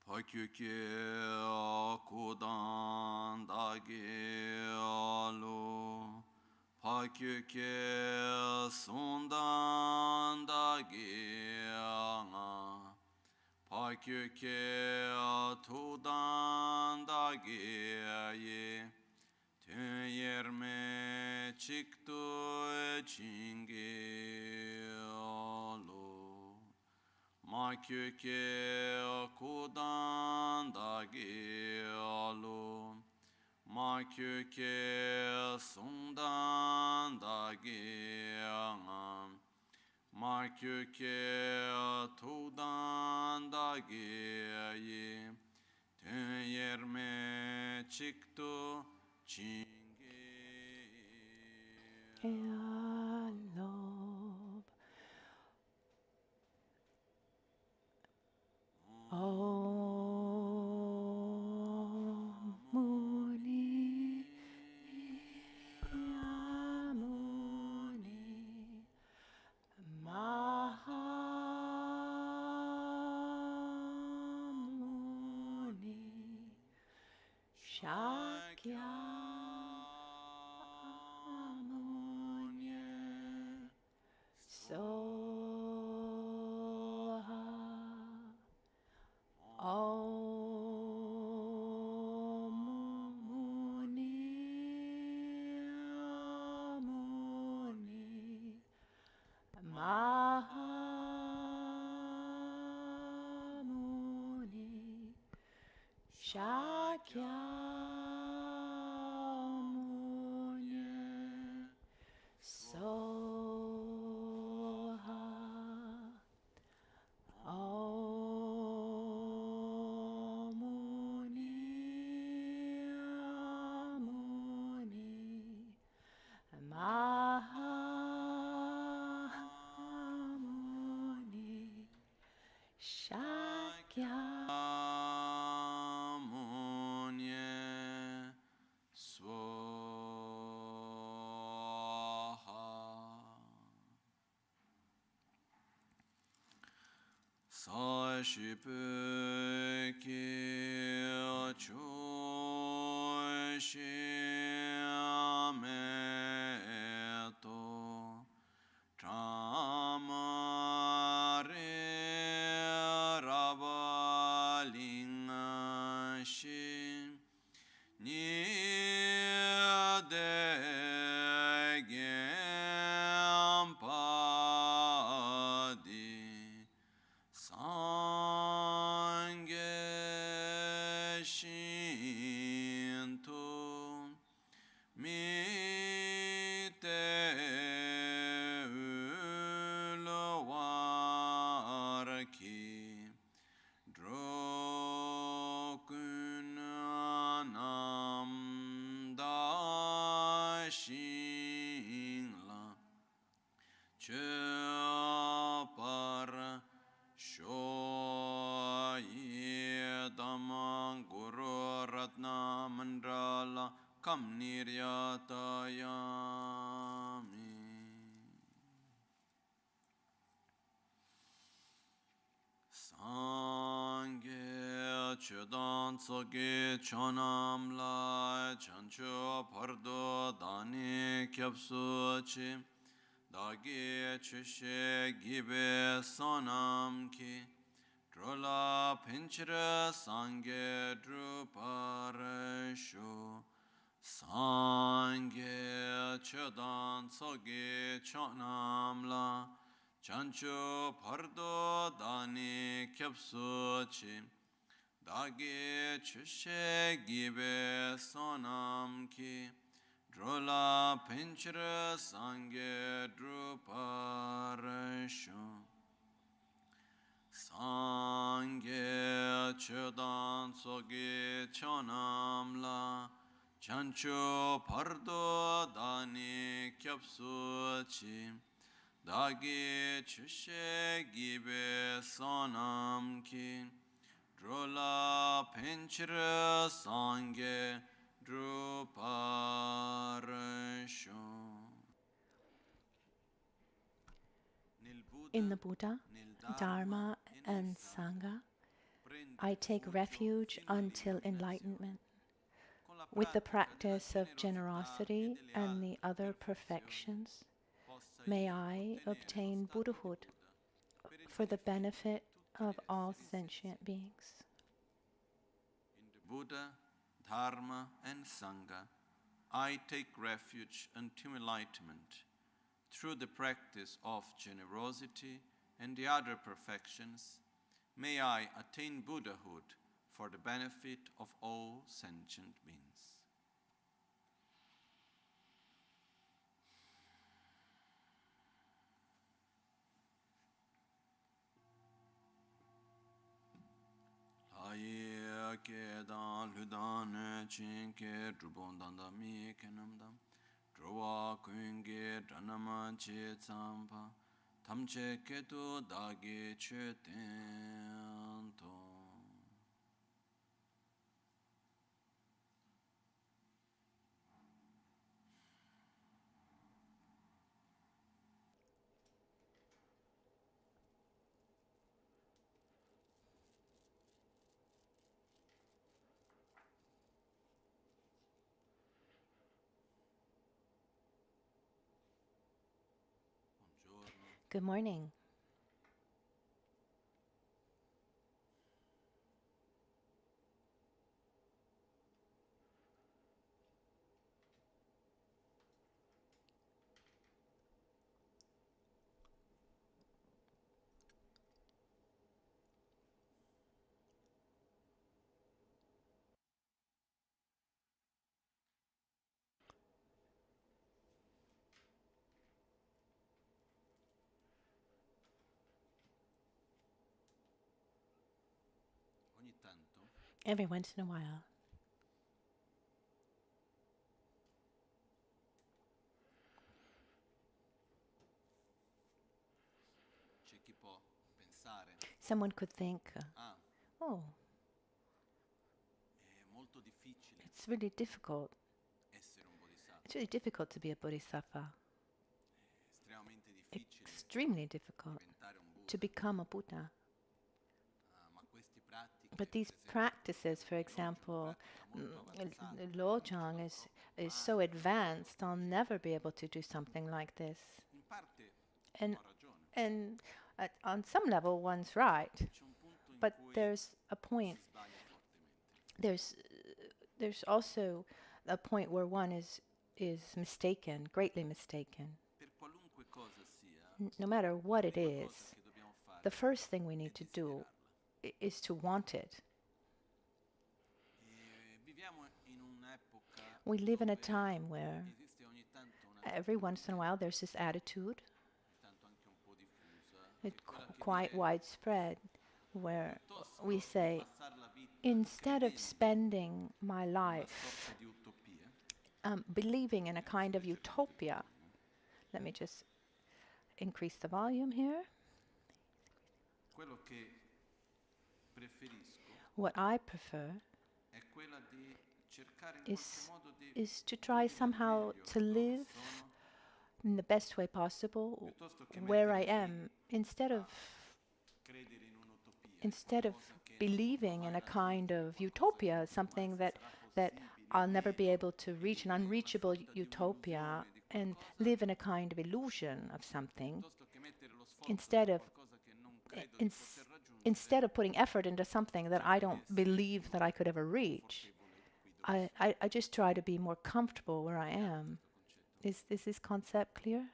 Pakyuke kudan dagi alu, Pakyuke sundan dagi anga, Pakyuke tudan dagi ye, Tön yerme çıktı çingi alu. Makyuke kudan dagi alu, Makyuke sundan dagi angam, Makyuke tudan dagi ye, Tön yerme çıktı çingi. Lob. Om Muni Muni Maha Muni Shakya Muni Soha Om Muni Muni Maha Muni Shakya Muni Soha Om Muni Muni Maha Muni Shakya Munye Swaha. Sa shipu ki chu shime to Tramare rabalinga shi Nidegempadi Sange Shintu Mite Ulwarki Drokunanam Dashingla Chapar Shoye Dhamma Guru Ratna Mandrala Kam Niryatayami. Sangye Chodan Tsoge Chonam La Chancho Pardo Dani Kyapsu Chi Dagi Chishe Gibe Sonam Ki Drola Pinchra Sangye Drupareshu Sangye Chodan Tsoge Chonam La Chancho Pardo Dani Kyapsu Chi Dagi Chishe Gibe Sonam Ki Drola Pinchra Sangye Drupareshu Sangye Chodan Soge Chonam La Chancho Pardo Dani Kyapsu Chi Dagi Chishe Gibe Sonam Ki Drola Pinchra Sangye in the Buddha, Dharma, and Sangha, I take refuge until enlightenment. With the practice of generosity and the other perfections, may I obtain Buddhahood for the benefit of all sentient beings. In the Buddha, Dharma, and Sangha, I take refuge until enlightenment. Through the practice of generosity and the other perfections, may I attain Buddhahood for the benefit of all sentient beings. Aye ke dan ludan chin ke drubon dan da mi kenam dam drwa kun ge dhanama che tsampa tam che ke tu da ge che ten to. Good morning. Ogni tanto Every once in a while, c'è chi può pensare, someone could think, ah, oh, è molto difficile it's really difficult. essere un bodhisattva, It's really difficult to be a bodhisattva. è estremamente difficile Extremely difficult diventare un Buddha. to become a Buddha. Ma queste pratiche, But these per esempio, practices, for Lojong è una example, pratica molto avanzata, Lojong is so advanced, I'll never be able to do something like this. in parte And ho ragione. and on some level, one's right. C'è un punto in But cui there's a si point. sbaglia fortemente. There's also a point where one is mistaken, greatly mistaken. Per qualunque cosa sia, No matter what la it prima cosa is, che dobbiamo fare the first thing we è need to do desiderarla. is to want it. Viviamo in un'epoca We live in a dove time where esiste ogni tanto una every once in a while there's this attitude, ogni tanto anche un po' diffusa, che it's è quella che quite dire widespread, where piuttosto we di say, passare la vita instead of credendo spending my in una life sorta di utopia, believing in a kind of leggermente il utopia, volume, let me just increase the volume here. quello che preferisco What I prefer è quella di cercare in qualche is modo di is to try vivere somehow meglio to dove live sono, in the best way possible piuttosto che where I mettermi am, instead a of credere in un'utopia, in instead of qualcosa che non believing potrò in mai a kind raggiungere, of qualcosa che utopia, non something mai sarà that possibile, I'll never be vedo able to di reach, an vivere una unreachable sorta di utopia, un'illusione di and qualcosa, live in a kind of illusion of something, piuttosto che mettere lo sforzo instead su of qualcosa che non credo di ins- poter raggiungere, instead of putting effort into something that I cerco di don't essere believe più that I could ever reach. confortevole qui dove sono. I just try to be more comfortable where I am. Questo concetto. Is this concept clear?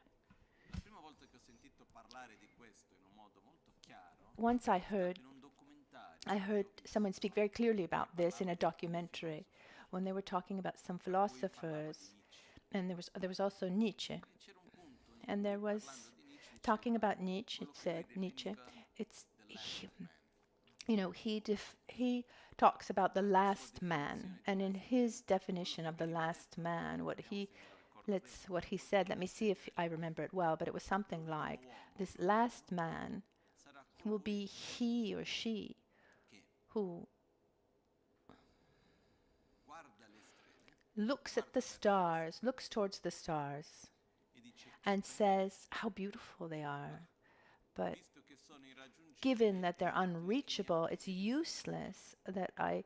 La prima volta che ho sentito parlare di questo in un modo molto chiaro Once è stato in un documentario I che heard ho visto, someone speak very clearly about cui this in a parlavano di alcuni documentary filosofi, when they were talking about some tra cui parlava di philosophers, Nietzsche. and there was also Nietzsche. E c'era un punto in And there cui parlando was di Nietzsche talking diceva about Nietzsche. quello It che lui said Nietzsche, definiva it's the last man. you know, he talks about the Nella sua last man, definizione di and in last his man, definition quello of che the veniva last detto, man, vediamo se me lo ricordo bene, what he said. Let me see if I remember it well, but it was something like, this last man sarà will colui be he or she che who guarda le stelle, looks at guarda the verso le stars, stelle looks towards the stars, e dice che and bello, says how beautiful they are. But visto che sono given that they're unreachable, it's useless that I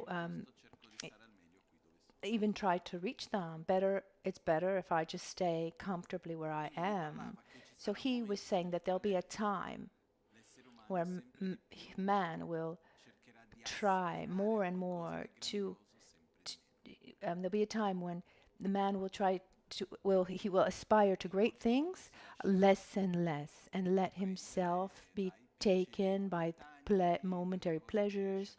um, even try to reach them. It's better if I just stay comfortably where I am. So he was saying that there'll be a time where man will try more and more there'll be a time when the man will try to, he will aspire to great things less and less, and let himself be taken by momentary pleasures,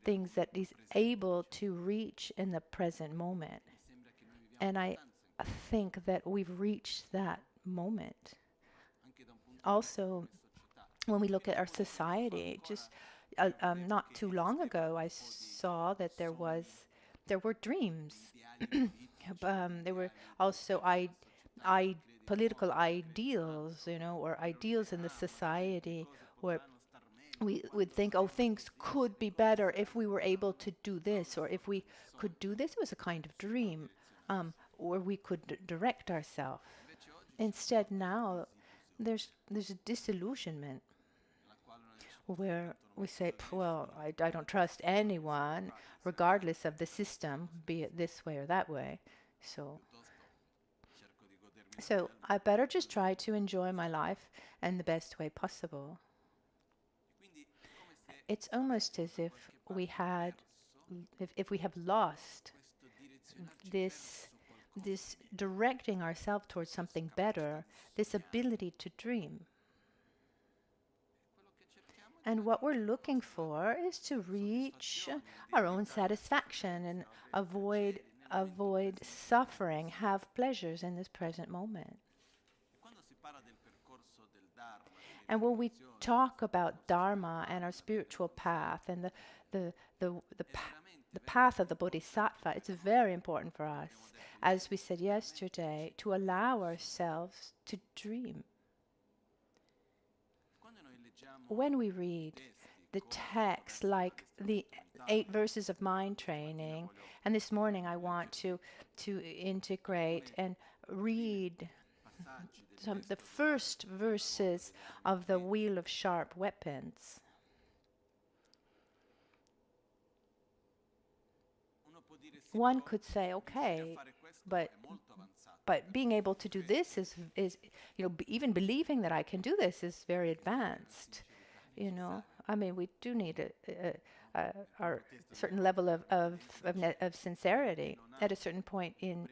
things that he's able to reach in the present moment. And I think that we've reached that moment. Also, when we look at our society, just not too long ago, I saw that there were dreams. There were also political ideals, or ideals in the society where we would think, oh, things could be better if we were able to do this, or if we could do this. It was a kind of dream where we could direct ourselves. Instead, now there's a disillusionment where we say, well, I don't trust anyone, regardless of the system, be it this way or that way. So I better just try to enjoy my life in the best way possible. It's almost as if we have lost this directing ourselves towards something better, this ability to dream. And what we're looking for is to reach our own satisfaction and avoid suffering, have pleasures in this present moment. And when we talk about Dharma and our spiritual path and the path of the Bodhisattva, it's very important for us, as we said yesterday, to allow ourselves to dream. When we read the text, like the 8 verses of mind training, and this morning I want to integrate and read the first verses of the Wheel of Sharp Weapons. One could say, okay, but being able to do this is even believing that I can do this is very advanced. I mean, we do need a certain level of sincerity. At a certain point in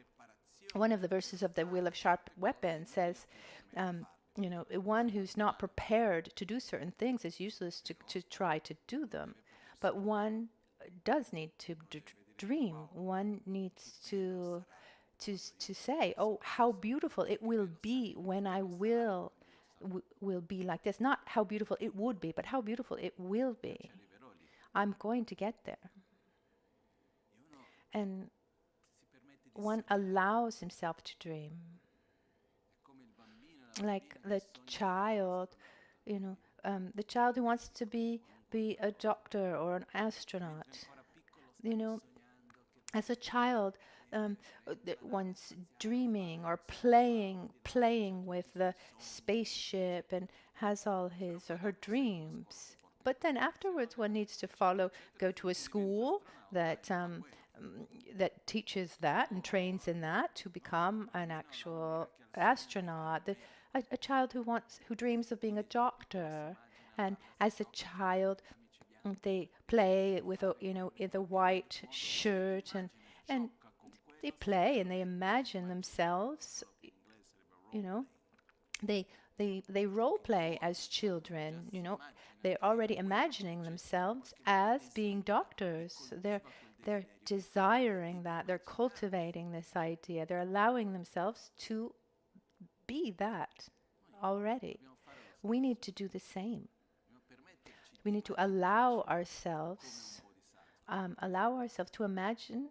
one of the verses of the Wheel of Sharp Weapons says, one who's not prepared to do certain things is useless to try to do them. But one does need to dream. One needs to say, oh, how beautiful it will be when I will be like this. Not how beautiful it would be, but how beautiful it will be. I'm going to get there. And one allows himself to dream. Like the child, the child who wants to be a doctor or an astronaut. As a child, one's dreaming or playing with the spaceship and has all his or her dreams. But then afterwards, one needs to go to a school that teaches that and trains in that to become an actual astronaut. A child who dreams of being a doctor, and as a child, they play with in the white shirt and they play and they imagine themselves. They role play as children. They're already imagining themselves as being doctors. They're desiring that. They're cultivating this idea. They're allowing themselves to be that already. We need to do the same. We need to allow ourselves to imagine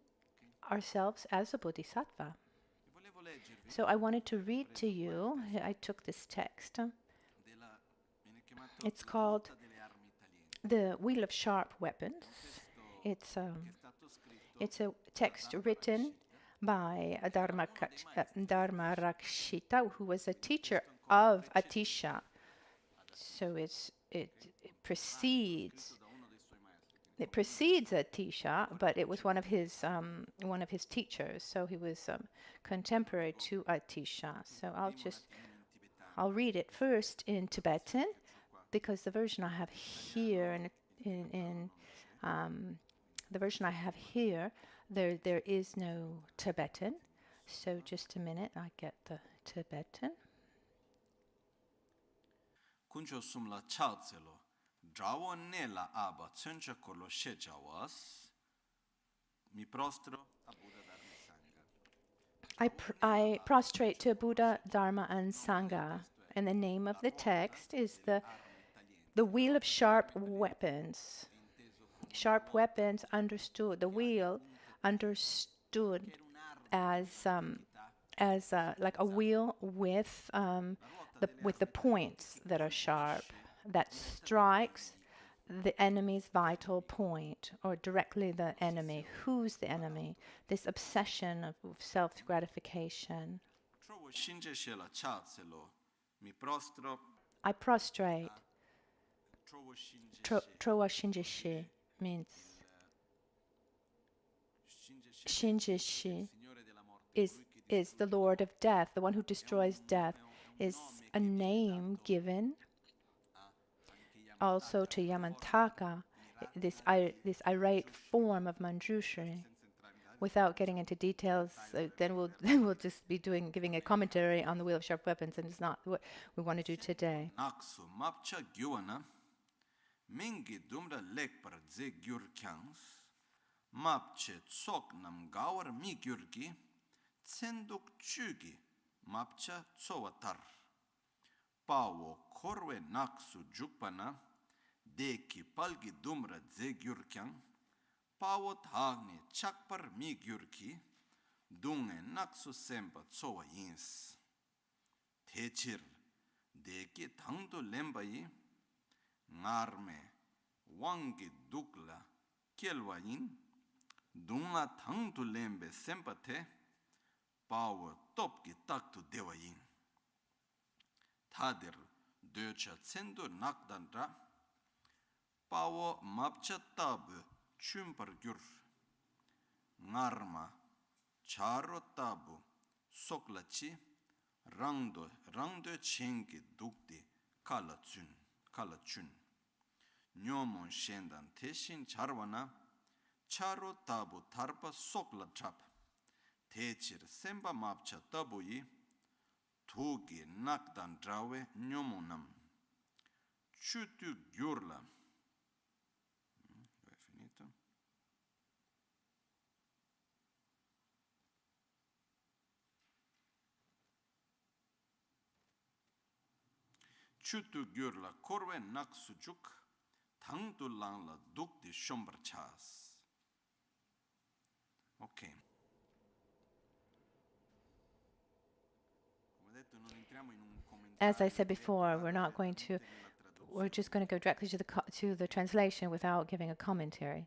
ourselves as a bodhisattva. So I wanted to read to you. I took this text. It's called The Wheel of Sharp Weapons. It's a text written by Dharma Rakshita, who was a teacher of Atisha. So it precedes. It precedes Atisha, but it was one of his teachers. So he was contemporary to Atisha. So I'll read it first in Tibetan, because the version I have here the version I have here, there is no Tibetan. So just a minute, I get the Tibetan. Kuncho sumla chatselo, drawo nela aba tsuncha kolo shejawas, mi prostro a Buddha Dharma Sangha. I prostrate to Buddha, Dharma, and Sangha. And the name of the text is the wheel of sharp weapons. Sharp weapons understood. The wheel understood as like a wheel with the points that are sharp, that strikes the enemy's vital point, or directly the enemy. Who's the enemy? This obsession of self-gratification. I prostrate. Trowa Shinjishi means Shinjishi is the Lord of Death, the one who destroys death, is a name given also to Yamantaka, this irate form of Manjushri. Without getting into details, then we'll just be giving a commentary on the Wheel of Sharp Weapons, and it's not what we want to do today. Mingi dumra lekpar ze gyur kyangs, mapche tsok nam gawar mi gyurgi, tsenduk chugi, mapcha tsowatar. Pawo korwe naksu jukpana, deki palgi dumra ze gyur kyang, pawo thagni chakpar mi gyurki, dunge naksu sempa tsowa yins. Techir, deki thangdu lembayi, ngarme wangi dukla kelwayin dunga thangtu lembe sempathe pawa topki taktu dewayin thadir döcha tsendo nakdandra pawa mapcha tabu chumpar gyur ngarma charo tabu soklachi rangdo chengi dukti kalachun Nyomon shendan teshin charwana charo tabu tarpa sokla trap techir semba mapcha tabuyi tugi nakdan drawe nyomonam chutu gyurla finito chutu gyurla korwe naksujuk Tangdu langla dukti shombar chas. Okay. As I said before, we're just going to go directly to the translation without giving a commentary.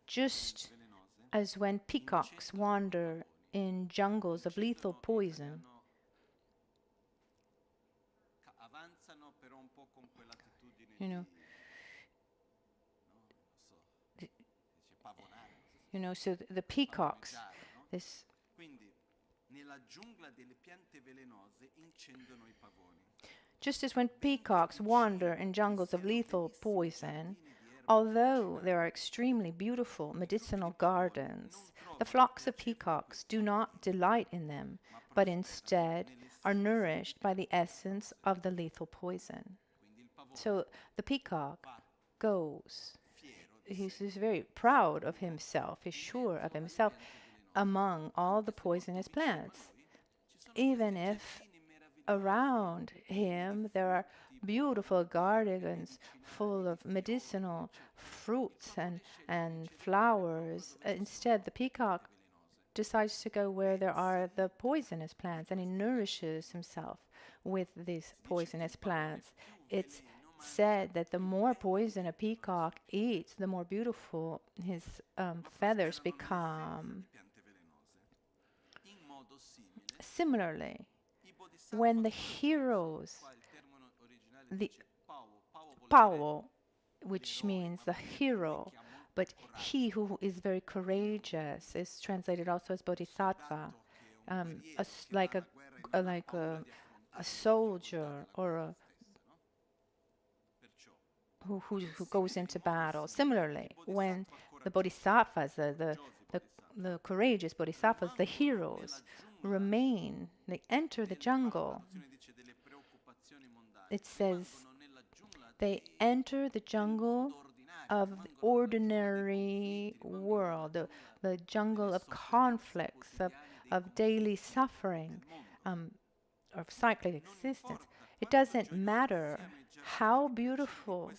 Just as when peacocks wander in jungles of lethal poison, so the peacocks, just as when peacocks wander in jungles of lethal poison, although there are extremely beautiful medicinal gardens, the flocks of peacocks do not delight in them, but instead are nourished by the essence of the lethal poison. So the peacock goes. He's very proud of himself. He's sure of himself among all the poisonous plants. Even if around him there are beautiful gardens full of medicinal fruits and flowers, instead the peacock decides to go where there are the poisonous plants, and he nourishes himself with these poisonous plants. It's said that the more poison a peacock eats, the more beautiful his feathers become. Similarly, when the heroes, the Pao, which means the hero, but he who is very courageous, is translated also as bodhisattva, like a soldier or who goes into battle. Similarly, when the bodhisattvas, the courageous bodhisattvas, the heroes, remain, they enter the jungle. It says they enter the jungle of the ordinary world, the jungle of conflicts, of daily suffering, of cyclic existence. It doesn't matter how beautiful,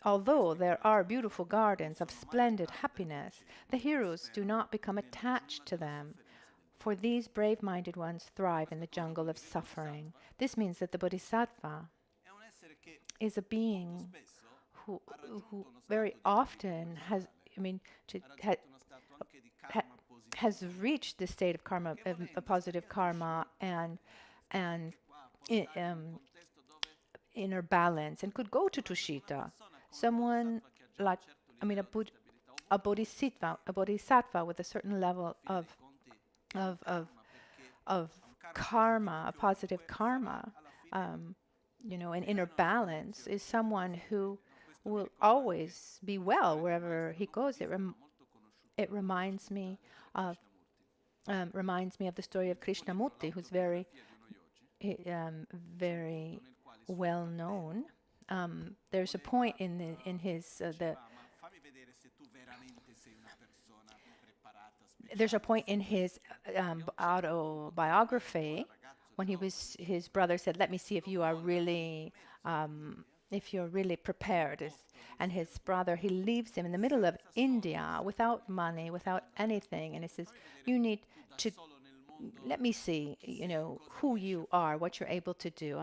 although there are beautiful gardens of splendid happiness, the heroes do not become attached to them. For these brave-minded ones thrive in the jungle of suffering. This means that the bodhisattva is a being who very often has reached the state of karma, of a positive karma, and inner balance, and could go to Tushita. Someone like, a bodhisattva with a certain level of karma, a positive karma, an inner balance, is someone who will always be well wherever he goes. It reminds me of the story of Krishnamurti, who's very well known. There's a point in his autobiography when his brother said, "Let me see if you are really if you're really prepared." And his brother, he leaves him in the middle of India without money, without anything, and he says, "You need to let me see, who you are, what you're able to do."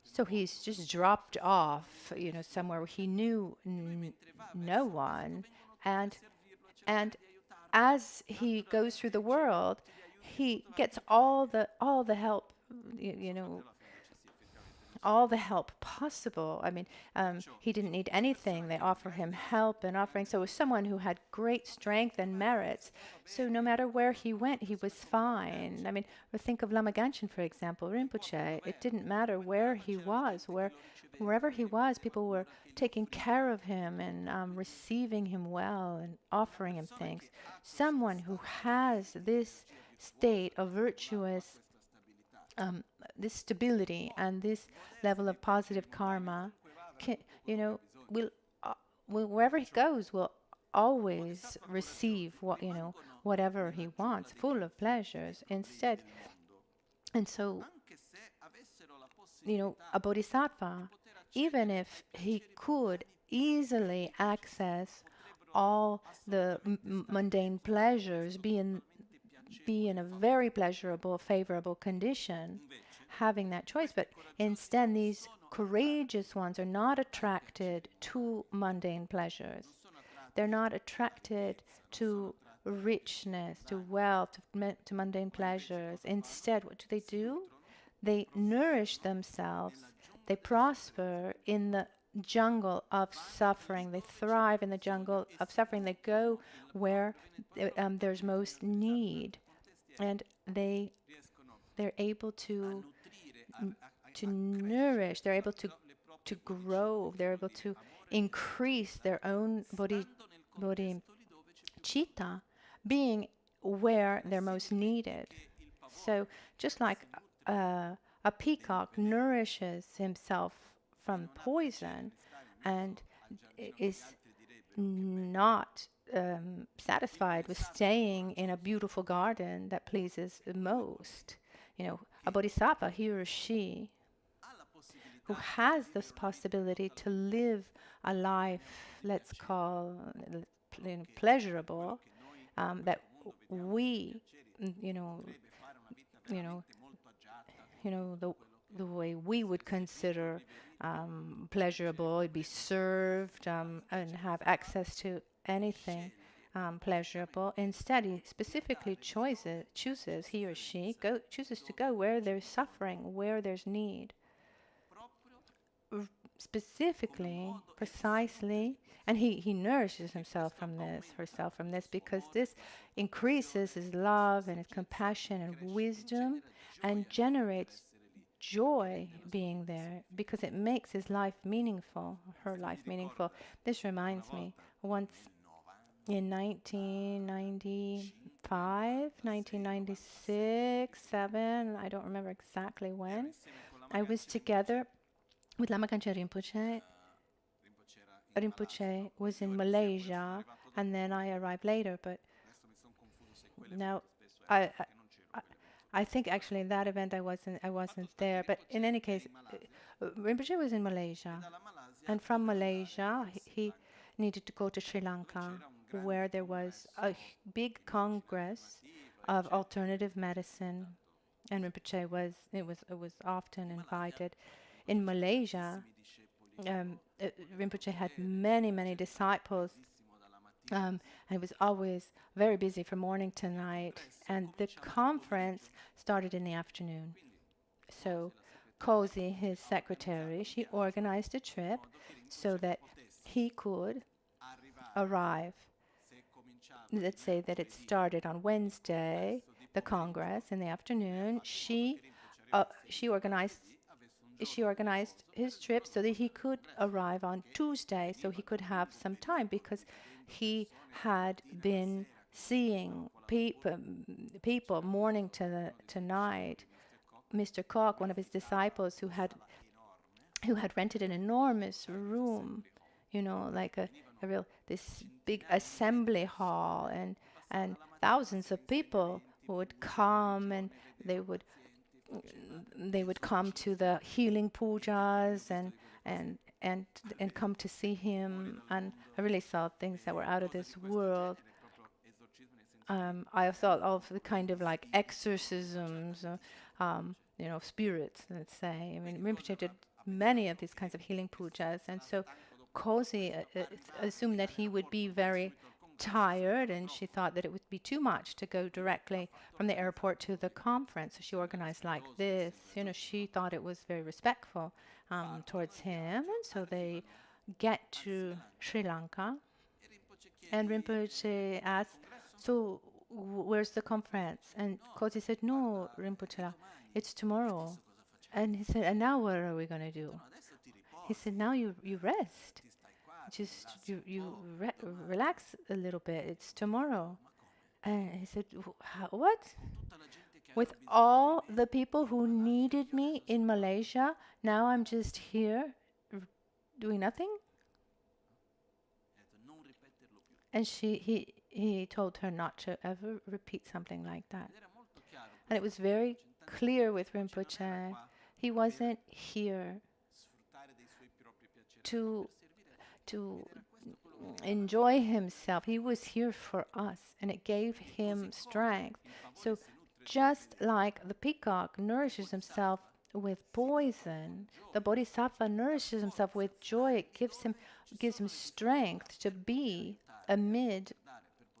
So he's just dropped off, somewhere where he knew no one, and as he goes through the world, he gets all the help, all the help possible. He didn't need anything. They offer him help and offering. So it was someone who had great strength and merits. So no matter where he went, he was fine. Think of Lama Ganchen, for example, Rinpoche. It didn't matter where he was. Wherever he was, people were taking care of him and receiving him well and offering him things. Someone who has this state of virtuous this stability and this level of positive karma, wherever he goes, will always receive whatever he wants, full of pleasures instead. And so, a bodhisattva, even if he could easily access all the mundane pleasures, be in a very pleasurable, favorable condition, having that choice. But instead, these courageous ones are not attracted to mundane pleasures. They're not attracted to richness, to wealth, to mundane pleasures. Instead, what do? They nourish themselves. They prosper in the jungle of suffering. They thrive in the jungle of suffering. They go where there's most need, and they're able to nourish. They're able to grow. They're able to increase their own bodhichitta, being where they're most needed. So just like a peacock nourishes himself from poison and is not satisfied with staying in a beautiful garden that pleases most. A bodhisattva, he or she, who has this possibility to live a life, let's call pleasurable, that we, the way we would consider pleasurable, it'd be served and have access to anything pleasurable. Instead, he specifically chooses he or she chooses to go where there's suffering, where there's need. Specifically, precisely, and he nourishes himself from this, herself from this, because this increases his love and his compassion and wisdom and generates joy being there, because it makes his life meaningful, her life meaningful. This reminds me, once in 1995, 1996, 7, I don't remember exactly when, I was together with Lama Michel Rinpoche. Rinpoche was in Malaysia, and then I arrived later, but now I think actually in that event I wasn't there. But in any case, Rinpoche was in Malaysia, and from Malaysia he needed to go to Sri Lanka, where there was a big congress of alternative medicine, and Rinpoche was often invited. In Malaysia, Rinpoche had many disciples, and he was always very busy from morning to night, and the conference started in the afternoon. So Cozy, his secretary, she organized a trip so that he could arrive. Let's say that it started on Wednesday, the congress, in the afternoon. She organized his trip so that he could arrive on Tuesday, so he could have some time, because he had been seeing people morning to night. Mr. Koch, one of his disciples, who had rented an enormous room, like this big assembly hall, and thousands of people would come, and they would come to the healing pujas and come to see him, and I really saw things that were out of this world. I thought of the kind of like exorcisms, spirits, let's say. I mean, Rinpoche did many of these kinds of healing pujas, and so Cozy assumed that he would be very tired, and she thought that it would be too much to go directly from the airport to the conference. So she organized like this. She thought it was very respectful towards him, and so they get to Sri Lanka, and Rinpoche asked, "So where's the conference?" And Cozy said, "No, Rinpoche, it's tomorrow." And he said, "And now what are we going to do?" He said, "Now you rest. Just relax a little bit. It's tomorrow." And he said, "What? With all the people who needed me in Malaysia, now I'm just here doing nothing?" And he told her not to ever repeat something like that. And it was very clear with Rinpoche. He wasn't here to enjoy himself. He was here for us, and it gave him strength. So just like the peacock nourishes himself with poison, the bodhisattva nourishes himself with joy. It gives him strength to be amid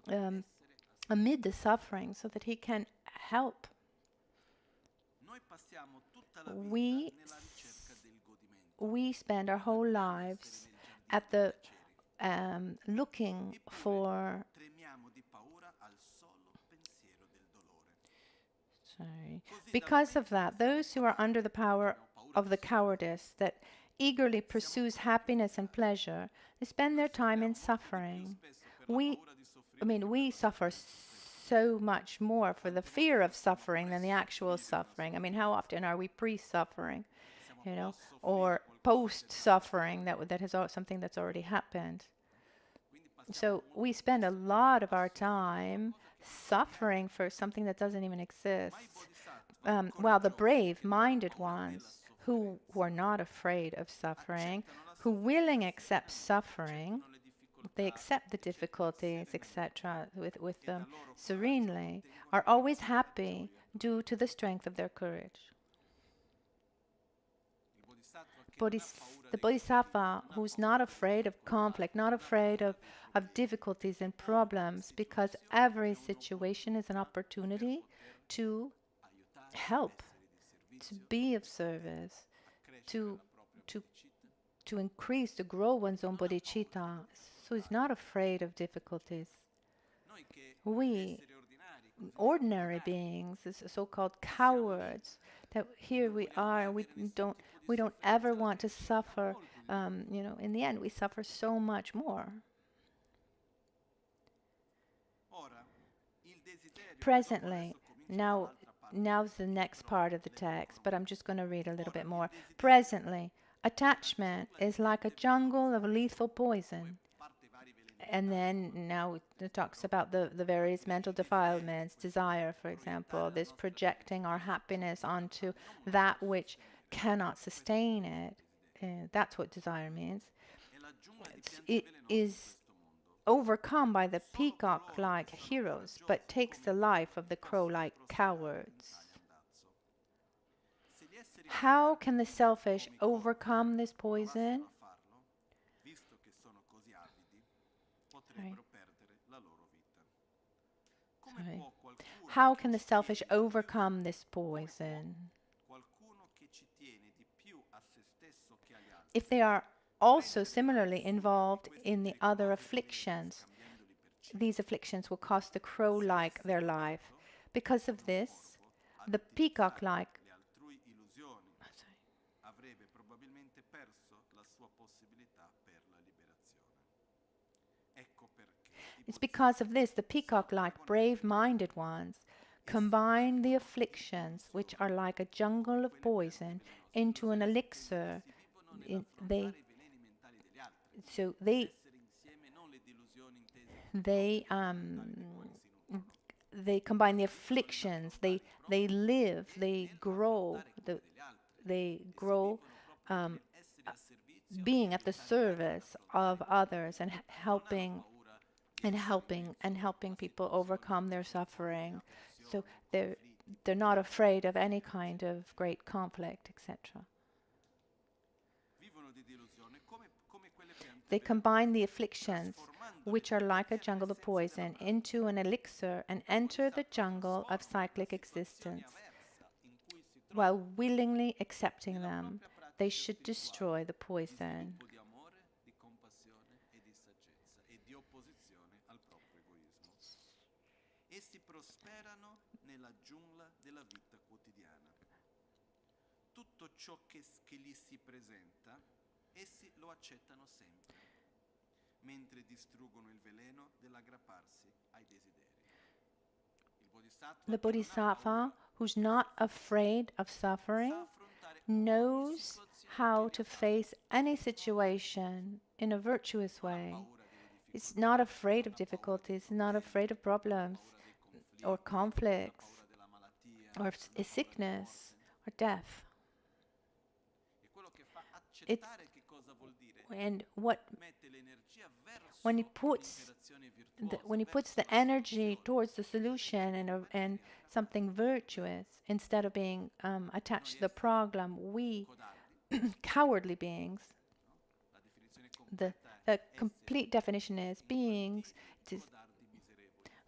the suffering, so that he can help. We spend our whole lives at the looking for because of that, those who are under the power of the cowardice that eagerly pursues happiness and pleasure, they spend their time in suffering. We suffer so much more for the fear of suffering than the actual suffering. I mean, how often are we pre-suffering, or post-suffering that has something that's already happened? So we spend a lot of our time suffering for something that doesn't even exist. While the brave-minded ones who are not afraid of suffering, who willingly accept suffering, they accept the difficulties, etc., with them serenely, are always happy due to the strength of their courage. The bodhisattva who's not afraid of conflict, not afraid of difficulties and problems, because every situation is an opportunity to help, to be of service, to increase, to grow one's own bodhichitta. So he's not afraid of difficulties. We, ordinary beings, so-called cowards, that here we are, we don't ever want to suffer. In the end, we suffer so much more. Presently, now's the next part of the text, but I'm just going to read a little bit more. Presently, attachment is like a jungle of lethal poison. And then now it talks about the various mental defilements, desire, for example, this projecting our happiness onto that which cannot sustain it. That's what desire means. It is overcome by the peacock-like heroes, but takes the life of the crow-like cowards. How can the selfish overcome this poison? Sorry. How can the selfish overcome this poison? If they are also similarly involved in the other afflictions, these afflictions will cost the crow-like their life. Because of this, the peacock-like It's because of this the peacock-like brave-minded ones combine the afflictions, which are like a jungle of poison, into an elixir. They combine the afflictions. They live. They grow. Being at the service of others and helping people overcome their suffering. So they're not afraid of any kind of great conflict, etc. They combine the afflictions, which are like a jungle of poison, into an elixir and enter the jungle of cyclic existence. While willingly accepting them, they should destroy the poison. Tutto ciò che gli si presenta, essi lo accettano sempre, mentre distruggono il veleno dell'aggrapparsi ai desideri. The bodhisattva, who's not afraid of suffering, knows how to face any situation in a virtuous way. It's not afraid of difficulties, not afraid of problems or conflicts or sickness or death. When he puts the energy towards the solution and something virtuous instead of being attached to the problem, we cowardly beings. The complete definition is beings.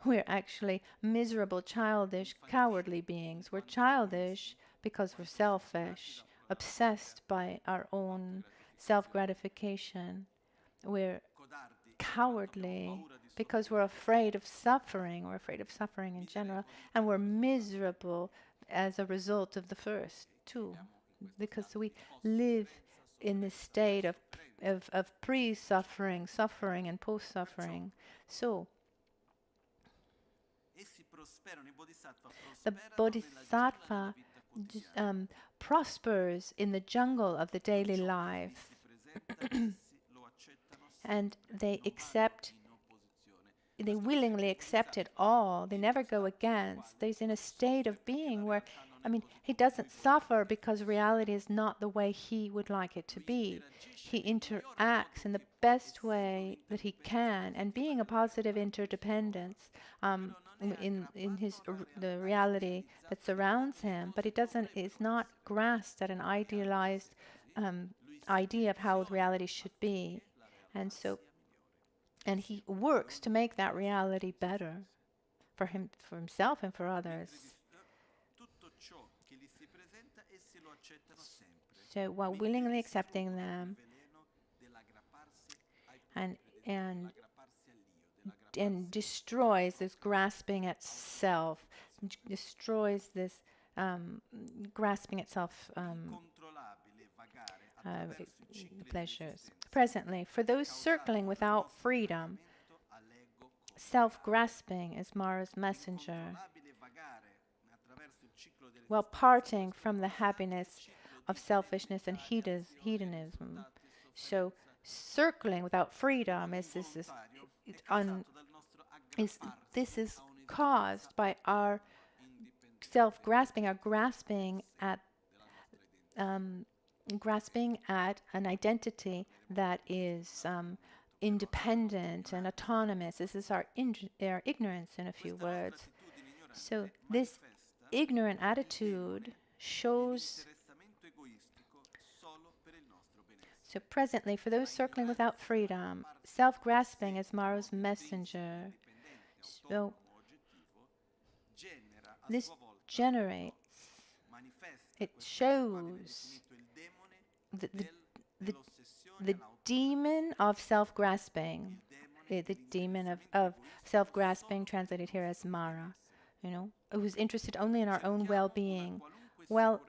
We're actually miserable, childish, cowardly beings. We're childish because we're selfish, obsessed by our own self-gratification. We're cowardly because we're afraid of suffering. We're afraid of suffering in general. And we're miserable as a result of the first two, because we live in this state of pre-suffering, suffering, and post-suffering. So, the bodhisattva prospers in the jungle of the daily life, and they willingly accept it all. They never go against. There's in a state of being where, he doesn't suffer because reality is not the way he would like it to be. He interacts in the best way that he can, and being a positive interdependence in the reality that surrounds him, but it's not grasped at an idealized idea of how reality should be. And he works to make that reality better for himself and for others. So while willingly accepting them and destroys this grasping at self, destroys this grasping at self pleasures. Presently, for those circling without freedom, self-grasping is Mara's messenger. While parting from the happiness of selfishness and hedonism. So circling without freedom is caused by our self-grasping, our grasping at an identity that is independent and autonomous. This is our ignorance, in a few words. So this ignorant attitude shows. So presently, for those circling without freedom, self-grasping is Maro's messenger. So this generates, it shows the demon of self-grasping, the demon of self-grasping, translated here as Mara, who's interested only in our own well-being. Well,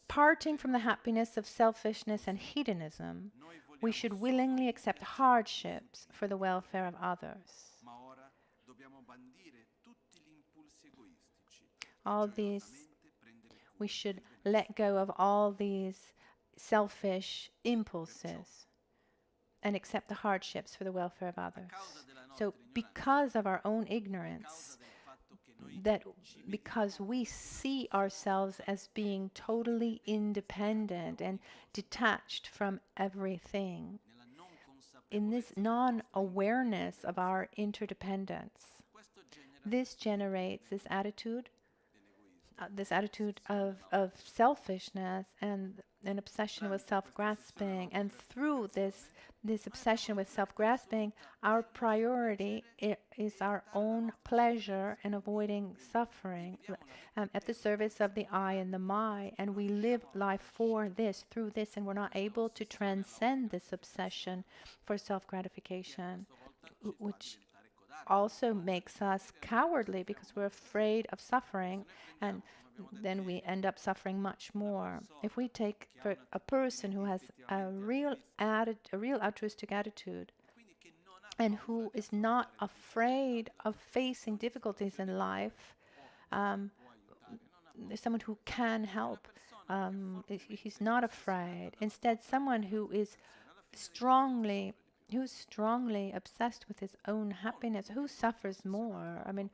parting from the happiness of selfishness and hedonism, we should willingly accept hardships for the welfare of others. We should let go of all these selfish impulses and accept the hardships for the welfare of others. So because of our own ignorance, because we see ourselves as being totally independent and detached from everything, in this non-awareness of our interdependence, this generates this attitude of selfishness and an obsession with self-grasping. And through this obsession with self-grasping, our priority is our own pleasure and avoiding suffering at the service of the I and the my. And we live life for this, through this, and we're not able to transcend this obsession for self-gratification, which also makes us cowardly because we're afraid of suffering, and then we end up suffering much more. If we take for a person who has a real altruistic attitude and who is not afraid of facing difficulties in life, someone who can help, he's not afraid. Instead, someone who is strongly obsessed with his own happiness, who suffers more? I mean,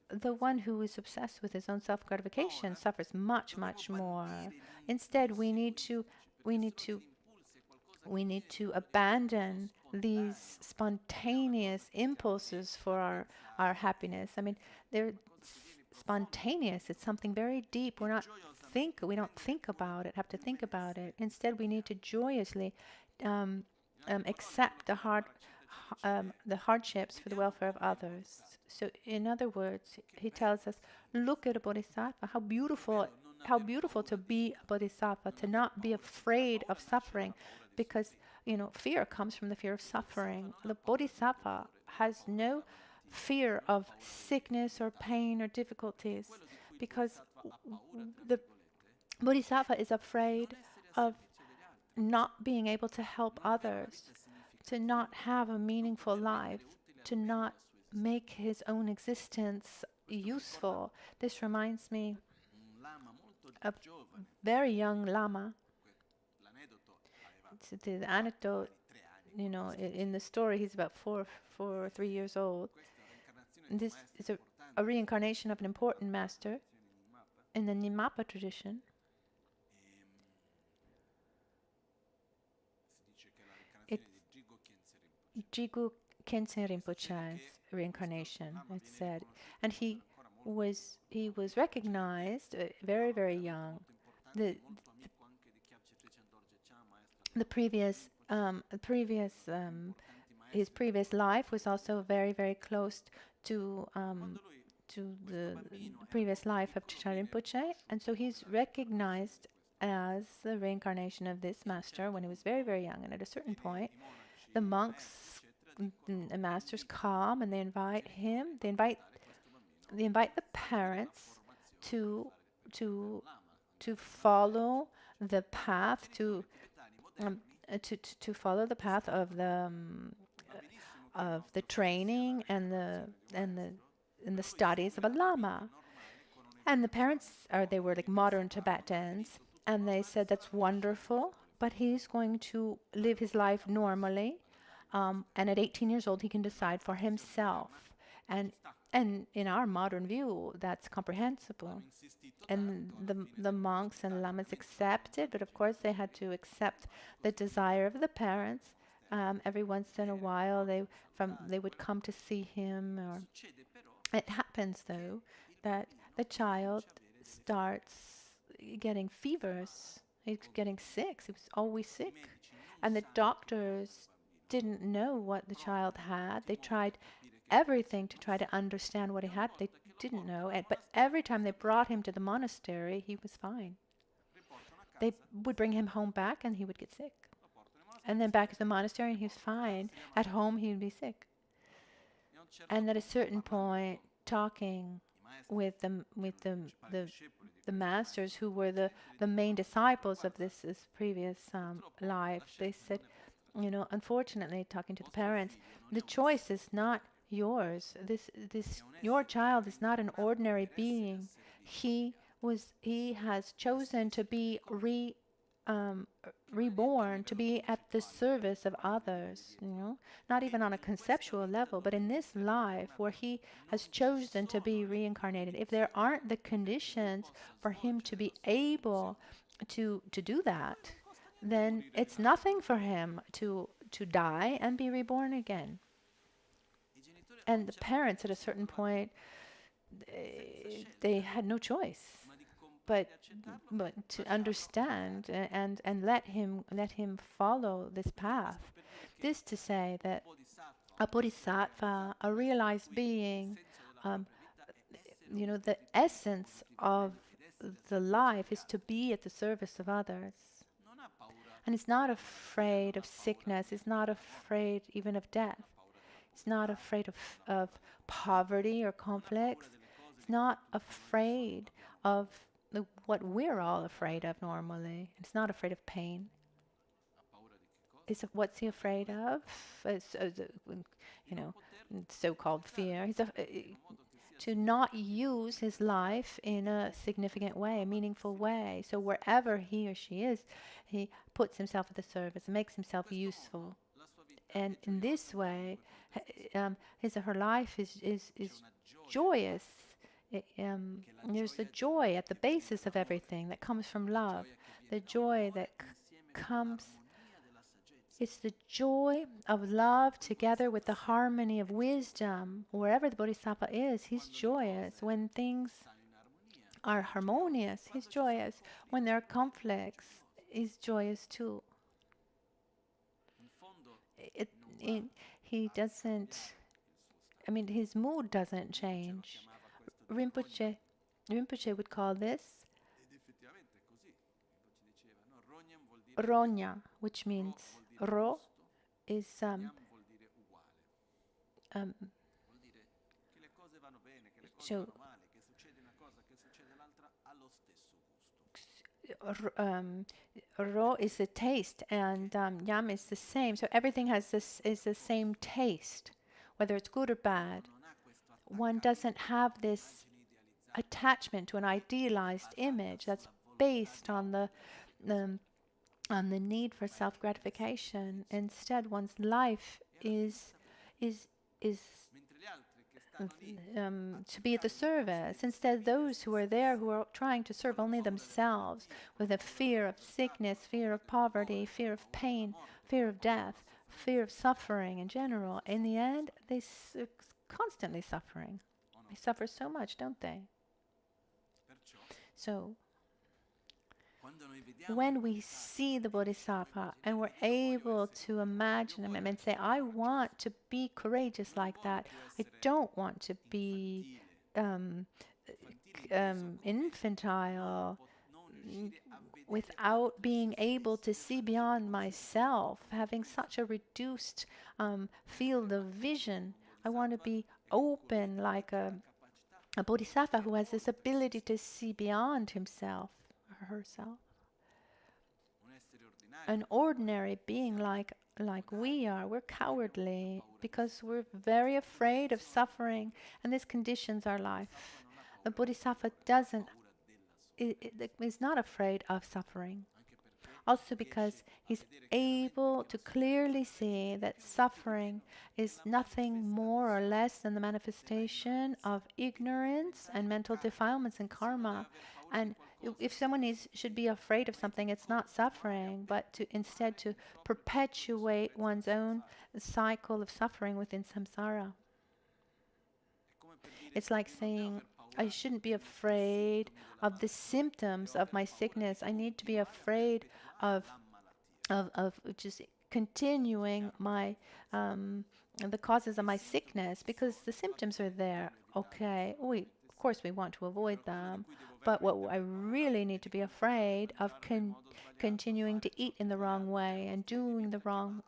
the one who is obsessed with his own self-gratification suffers much, much more. Instead, we need to abandon these spontaneous impulses for our happiness. I mean, they're spontaneous. It's something very deep. We don't think about it. Have to think about it. Instead, we need to joyously accept the hardships for the welfare of others. So, in other words, he tells us, look at a bodhisattva. How beautiful to be a bodhisattva, to not be afraid of suffering, because fear comes from the fear of suffering. The bodhisattva has no fear of sickness or pain or difficulties, because the bodhisattva is afraid of not being able to help others, to not have a meaningful life, to not make his own existence useful. This reminds me of a very young Lama. The anecdote, in the story, he's about 3 years old. And this is a reincarnation of an important master in the Nyingmapa tradition. It's Jigu Khyentse Rinpoche's reincarnation, it's said. And he was recognized very, very young. the his previous life was also very, very close to the previous life of Geshe Rinpoche, and so he's recognized as the reincarnation of this master when he was very, very young. And at a certain point, the monks and masters come and they invite him. They invite the parents to follow the path to follow the path of the training and the studies of a lama. And the parents they were like modern Tibetans, and they said that's wonderful, but he's going to live his life normally, and at 18 years old he can decide for himself. And in our modern view, that's comprehensible. And the monks and lamas accepted, but of course they had to accept the desire of the parents. Every once in a while, they would come to see him. Or it happens though that the child starts getting fevers. He's getting sick. He was always sick, and the doctors didn't know what the child had. They tried everything to try to understand what he had. They didn't know it, but every time they brought him to the monastery, he was fine. They would bring him home back and he would get sick. And then back to the monastery and he was fine. At home he would be sick. And at a certain point, talking with the masters who were the main disciples of this previous life, they said, you know, unfortunately, talking to the parents, the choice is not yours. Your child is not an ordinary being. He has chosen to be reborn, to be at the service of others, you know, not even on a conceptual level, but in this life where he has chosen to be reincarnated. If there aren't the conditions for him to be able to do that, then it's nothing for him to die and be reborn again. And the parents, at a certain point, they had no choice but to understand and let him follow this path. This to say that a bodhisattva, a realized being, you know, the essence of the life is to be at the service of others. And he's not afraid of sickness. He's not afraid even of death. He's not afraid of poverty or conflicts. He's not afraid of what we're all afraid of normally. He's not afraid of pain. What's he afraid of? You know, so-called fear. He's to not use his life in a significant way, a meaningful way. So wherever he or she is, he puts himself at the service, makes himself useful. And in this way, his or her life is joyous. There's a joy at the basis of everything that comes from love. The joy that comes, it's the joy of love together with the harmony of wisdom. Wherever the bodhisattva is, he's joyous. When things are harmonious, he's joyous. When there are conflicts, he's joyous too. He doesn't, I mean, his mood doesn't change. Rinpoche would call this ronya, which means ro is so ro is the taste, and yam is the same. So everything is the same taste, whether it's good or bad. One doesn't have this attachment to an idealized image that's based on the need for self-gratification. Instead, one's life is to be at the service. Instead, those who are there who are trying to serve only themselves with a fear of sickness, fear of poverty, fear of pain, fear of death, fear of suffering in general, in the end, they're constantly suffering. They suffer so much, don't they? So, when we see the Bodhisattva and we're able to imagine him and say, I want to be courageous like that. I don't want to be infantile, without being able to see beyond myself, having such a reduced field of vision. I want to be open like a bodhisattva who has this ability to see beyond himself or herself. An ordinary being like we are, we're cowardly because we're very afraid of suffering, and this conditions our life. The bodhisattva is not afraid of suffering. Also because he's able to clearly see that suffering is nothing more or less than the manifestation of ignorance and mental defilements and karma. And if someone should be afraid of something, it's not suffering, but instead to perpetuate one's own cycle of suffering within samsara. It's like saying, I shouldn't be afraid of the symptoms of my sickness. I need to be afraid of just continuing my the causes of my sickness, because the symptoms are there. Okay, of course we want to avoid them, but what I really need to be afraid of continuing to eat in the wrong way and doing the wrong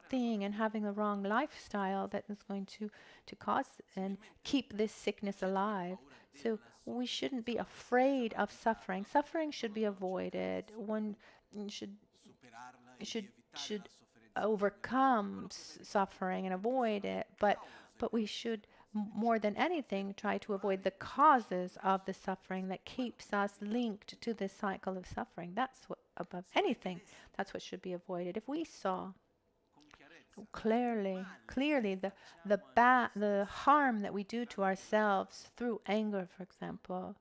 thing and having the wrong lifestyle that is going to cause and keep this sickness alive. So we shouldn't be afraid of suffering. Suffering should be avoided. One should overcome suffering and avoid it, but we should more than anything try to avoid the causes of the suffering that keeps us linked to this cycle of suffering. That's what, above anything, that's what should be avoided. If we saw clearly the harm that we do to ourselves through anger, for example,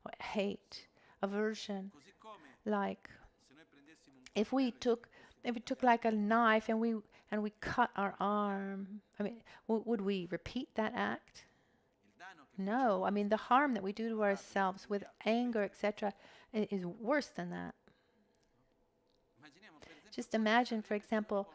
or hate, aversion, like if we took like a knife and we cut our arm, I mean, would we repeat that act? No. I mean, the harm that we do to ourselves with anger, etc., is worse than that. Just imagine, for example,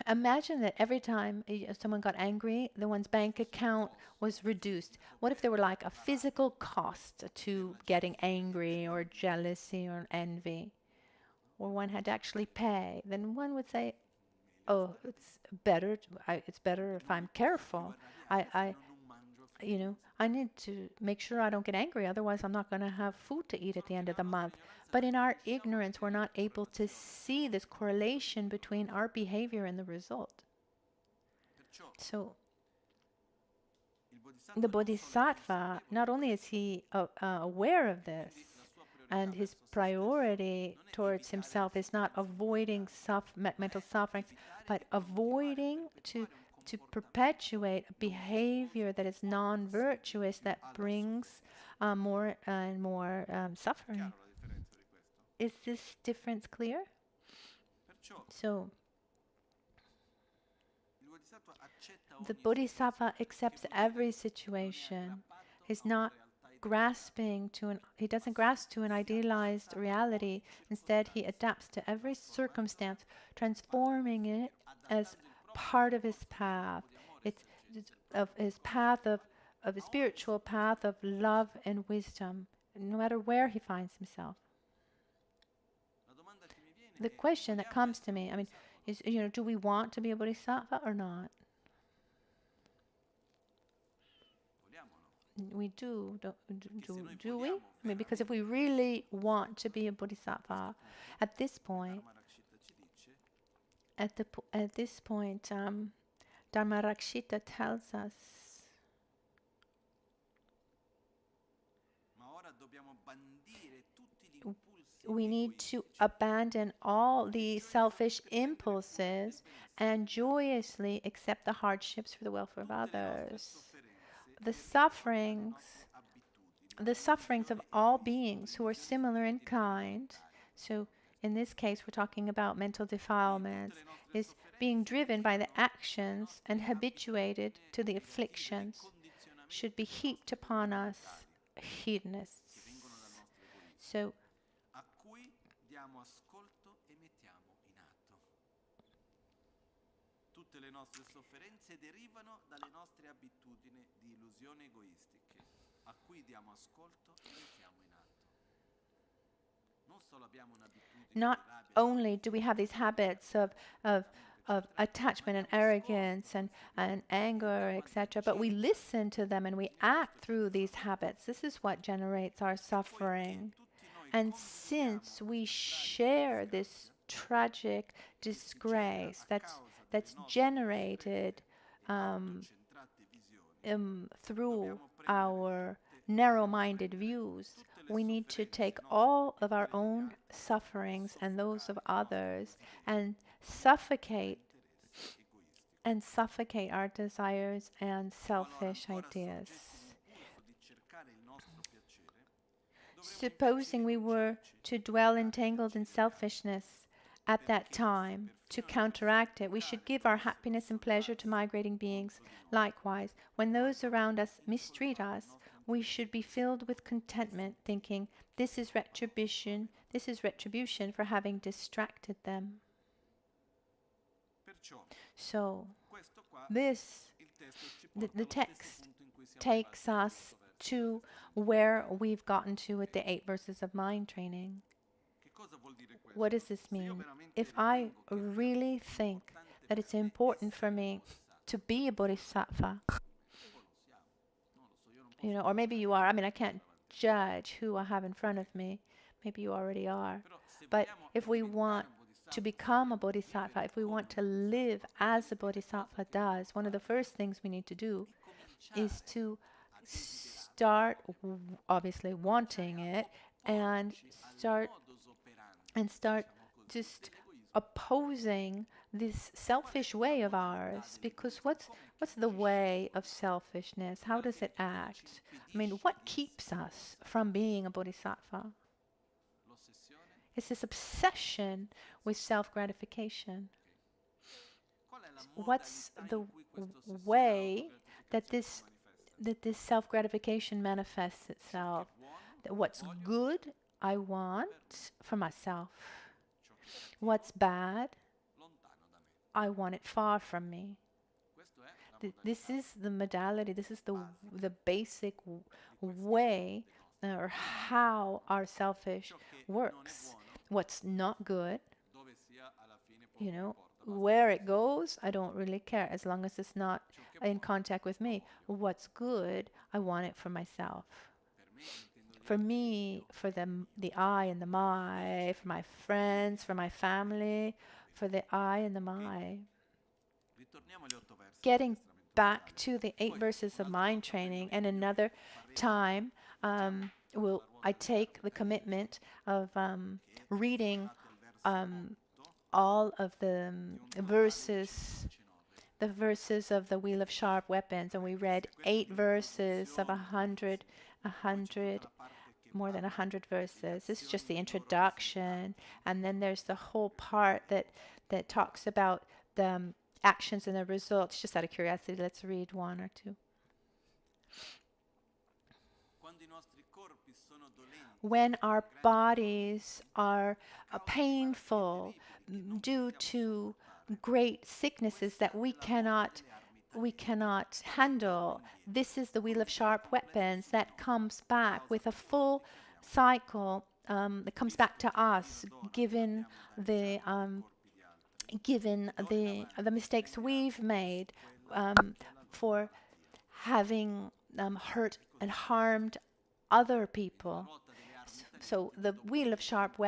imagine that every time someone got angry, the one's bank account was reduced. What if there were like a physical cost to getting angry or jealousy or envy, or one had to actually pay? Then one would say, oh, it's better if I'm careful. I need to make sure I don't get angry, otherwise I'm not going to have food to eat at the end of the month. But in our ignorance, we're not able to see this correlation between our behavior and the result. So the bodhisattva, not only is he aware of this, and his priority towards himself is not avoiding mental sufferings, but avoiding to perpetuate a behavior that is non-virtuous, that brings more and more suffering. Is this difference clear? So the bodhisattva accepts every situation. He's not grasping he doesn't grasp to an idealized reality. Instead, he adapts to every circumstance, transforming it as part of his path. It's of his path of a spiritual path of love and wisdom, no matter where he finds himself. The question that comes to me, I mean, is, do we want to be a bodhisattva or not? We do we? I mean, because if we really want to be a bodhisattva, at this point, Dharmarakshita tells us we need to abandon all the selfish impulses and joyously accept the hardships for the welfare of others. The sufferings of all beings who are similar in kind, so in this case we're talking about mental defilements, is being driven by the actions and habituated to the afflictions, should be heaped upon us hedonists. So a cui diamo ascolto e mettiamo in atto. Tutte le nostre sofferenze derivano dalle nostre abitudini di illusioni egoistiche, a cui diamo ascolto e mettiamo in atto. Non solo abbiamo un'abitudine di not rabbia, only do we have these habits of attachment and arrogance and anger, etc., but we listen to them and we act through these habits. This is what generates our suffering. And since we share this tragic disgrace that's generated through our narrow-minded views, we need to take all of our own sufferings and those of others and suffocate our desires and selfish ideas. Supposing we were to dwell entangled in selfishness at that time, to counteract it, we should give our happiness and pleasure to migrating beings. Likewise, when those around us mistreat us, we should be filled with contentment, thinking, this is retribution for having distracted them. So, the text takes us to where we've gotten to with the 8 verses of mind training. What does this mean? If I really think that it's important for me to be a bodhisattva, or maybe you are. I mean, I can't judge who I have in front of me. Maybe you already are. But if we want to become a bodhisattva, if we want to live as a bodhisattva does, one of the first things we need to do is to start obviously wanting it and start just opposing this selfish way of ours. Because what's the way of selfishness? How does it act? I mean, what keeps us from being a bodhisattva? It's this obsession with self-gratification. What's the way that this self-gratification manifests itself? That what's good I want for myself. What's bad I want it far from me. This is the modality, this is the basic way or how our selfish works. What's not good, where it goes, I don't really care as long as it's not in contact with me. What's good, I want it for myself. For me, for the I and the my, for my friends, for my family, for the I and the my. Getting back to the 8 verses of mind training, and another time I take the commitment of reading all of the verses of the Wheel of Sharp Weapons, and we read 8 verses of 100, more than 100 verses. This is just the introduction, and then there's the whole part that talks about the actions and the results. Just out of curiosity, let's read 1 or 2. When our bodies are painful due to great sicknesses that we cannot handle, this is the Wheel of Sharp Weapons that comes back with a full cycle that comes back to us, given the mistakes we've made for having hurt and harmed other people. So the Wheel of Sharp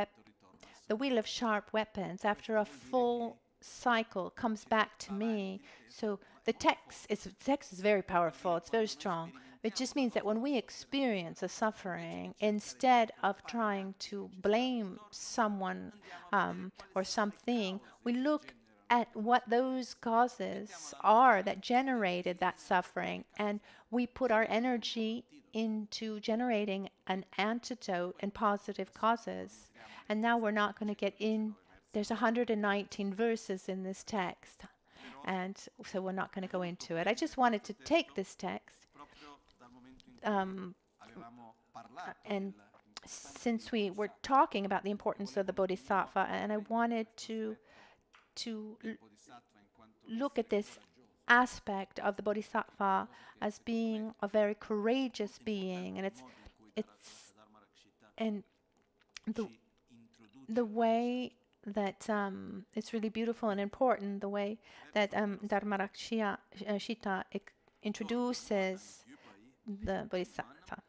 Weapons, after a full cycle, comes back to me. So the text is very powerful. It's very strong. It just means that when we experience a suffering, instead of trying to blame someone or something, we look at what those causes are that generated that suffering, and we put our energy into generating an antidote and positive causes. And now we're not going to get in. There's 119 verses in this text, and so we're not going to go into it. I just wanted to take this text and since we were talking about the importance of the bodhisattva, and I wanted to look at this aspect of the bodhisattva as being a very courageous being, and and the way that it's really beautiful and important, the way that Dharmarakshita introduces the bodhisattva.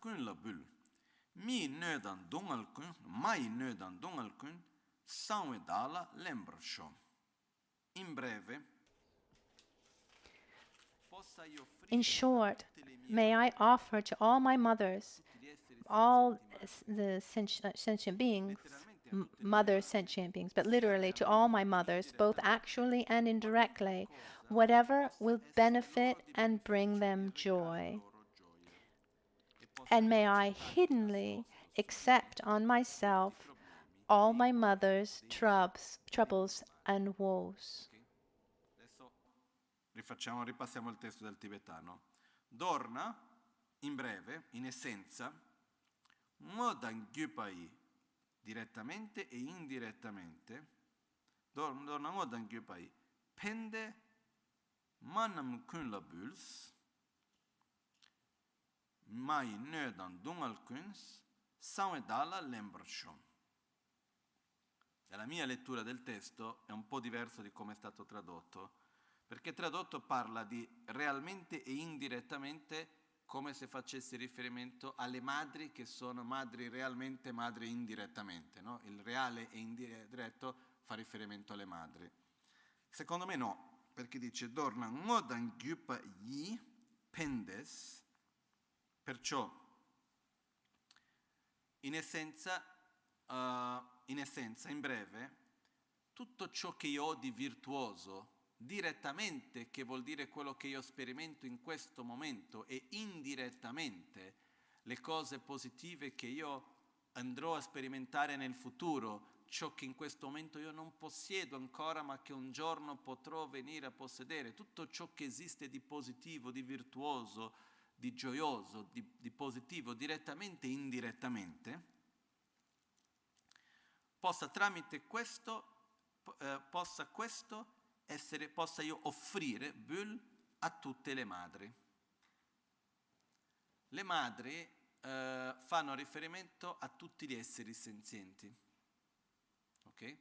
Mi nødan dongalkun, mai nødan dongalkun, sangue dalla lembrascio. In breve, in short, may I offer to all my mothers, all the sentient beings, mother sentient beings, but literally to all my mothers, both actually and indirectly, whatever will benefit and bring them joy. And may I hiddenly accept on myself all my mother's troubles and woes. Ripassiamo il testo del tibetano. Dorna, in breve, in essenza, modan gyupai, direttamente e indirettamente, dorna modan gyupai, pende manam kun la buls, mai nödan dungalkuns, dalla lembrascio. La mia lettura del testo è un po' diverso di come è stato tradotto, perché tradotto parla di realmente e indirettamente, come se facesse riferimento alle madri che sono madri realmente, madri indirettamente, no? Il reale e indiretto fa riferimento alle madri. Secondo me no, perché dice Dorna ngodan gyupa yi pendes, perciò in essenza, in breve, tutto ciò che io ho di virtuoso direttamente, che vuol dire quello che io sperimento in questo momento, e indirettamente le cose positive che io andrò a sperimentare nel futuro, ciò che in questo momento io non possiedo ancora ma che un giorno potrò venire a possedere, tutto ciò che esiste di positivo, di virtuoso, di gioioso, di positivo, direttamente e indirettamente, possa tramite questo, possa io offrire Bull a tutte le madri. Le madri fanno riferimento a tutti gli esseri senzienti. Ok?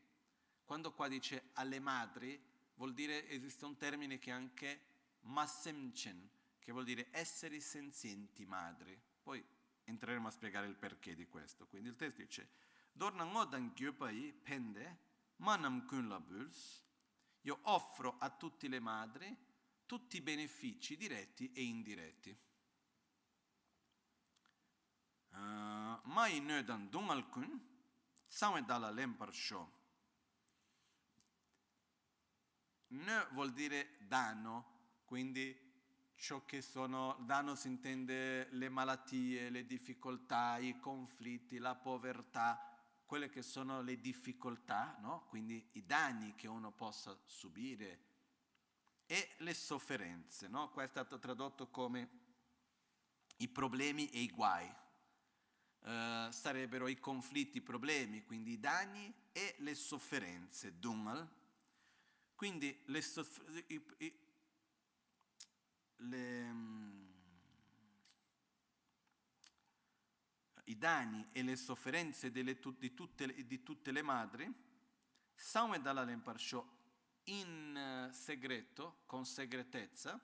Quando qua dice alle madri, vuol dire, esiste un termine che è anche Masemchen, che vuol dire esseri senzienti madri. Poi entreremo a spiegare il perché di questo. Quindi il testo dice Dorna ngodan gyupai pende manam kun la buls. Io offro a tutte le madri tutti i benefici diretti e indiretti. Mai nödan dungalkun, samme dalla lempersho. Nö vuol dire danno, quindi ciò che sono, danno si intende le malattie, le difficoltà, i conflitti, la povertà, quelle che sono le difficoltà, no? Quindi i danni che uno possa subire e le sofferenze, no? Qua è stato tradotto come i problemi e i guai. Sarebbero i conflitti, i problemi, quindi i danni e le sofferenze, dungal. Quindi i danni e le sofferenze di tutte le madri, Samme dalla Lemparciò in segreto, con segretezza,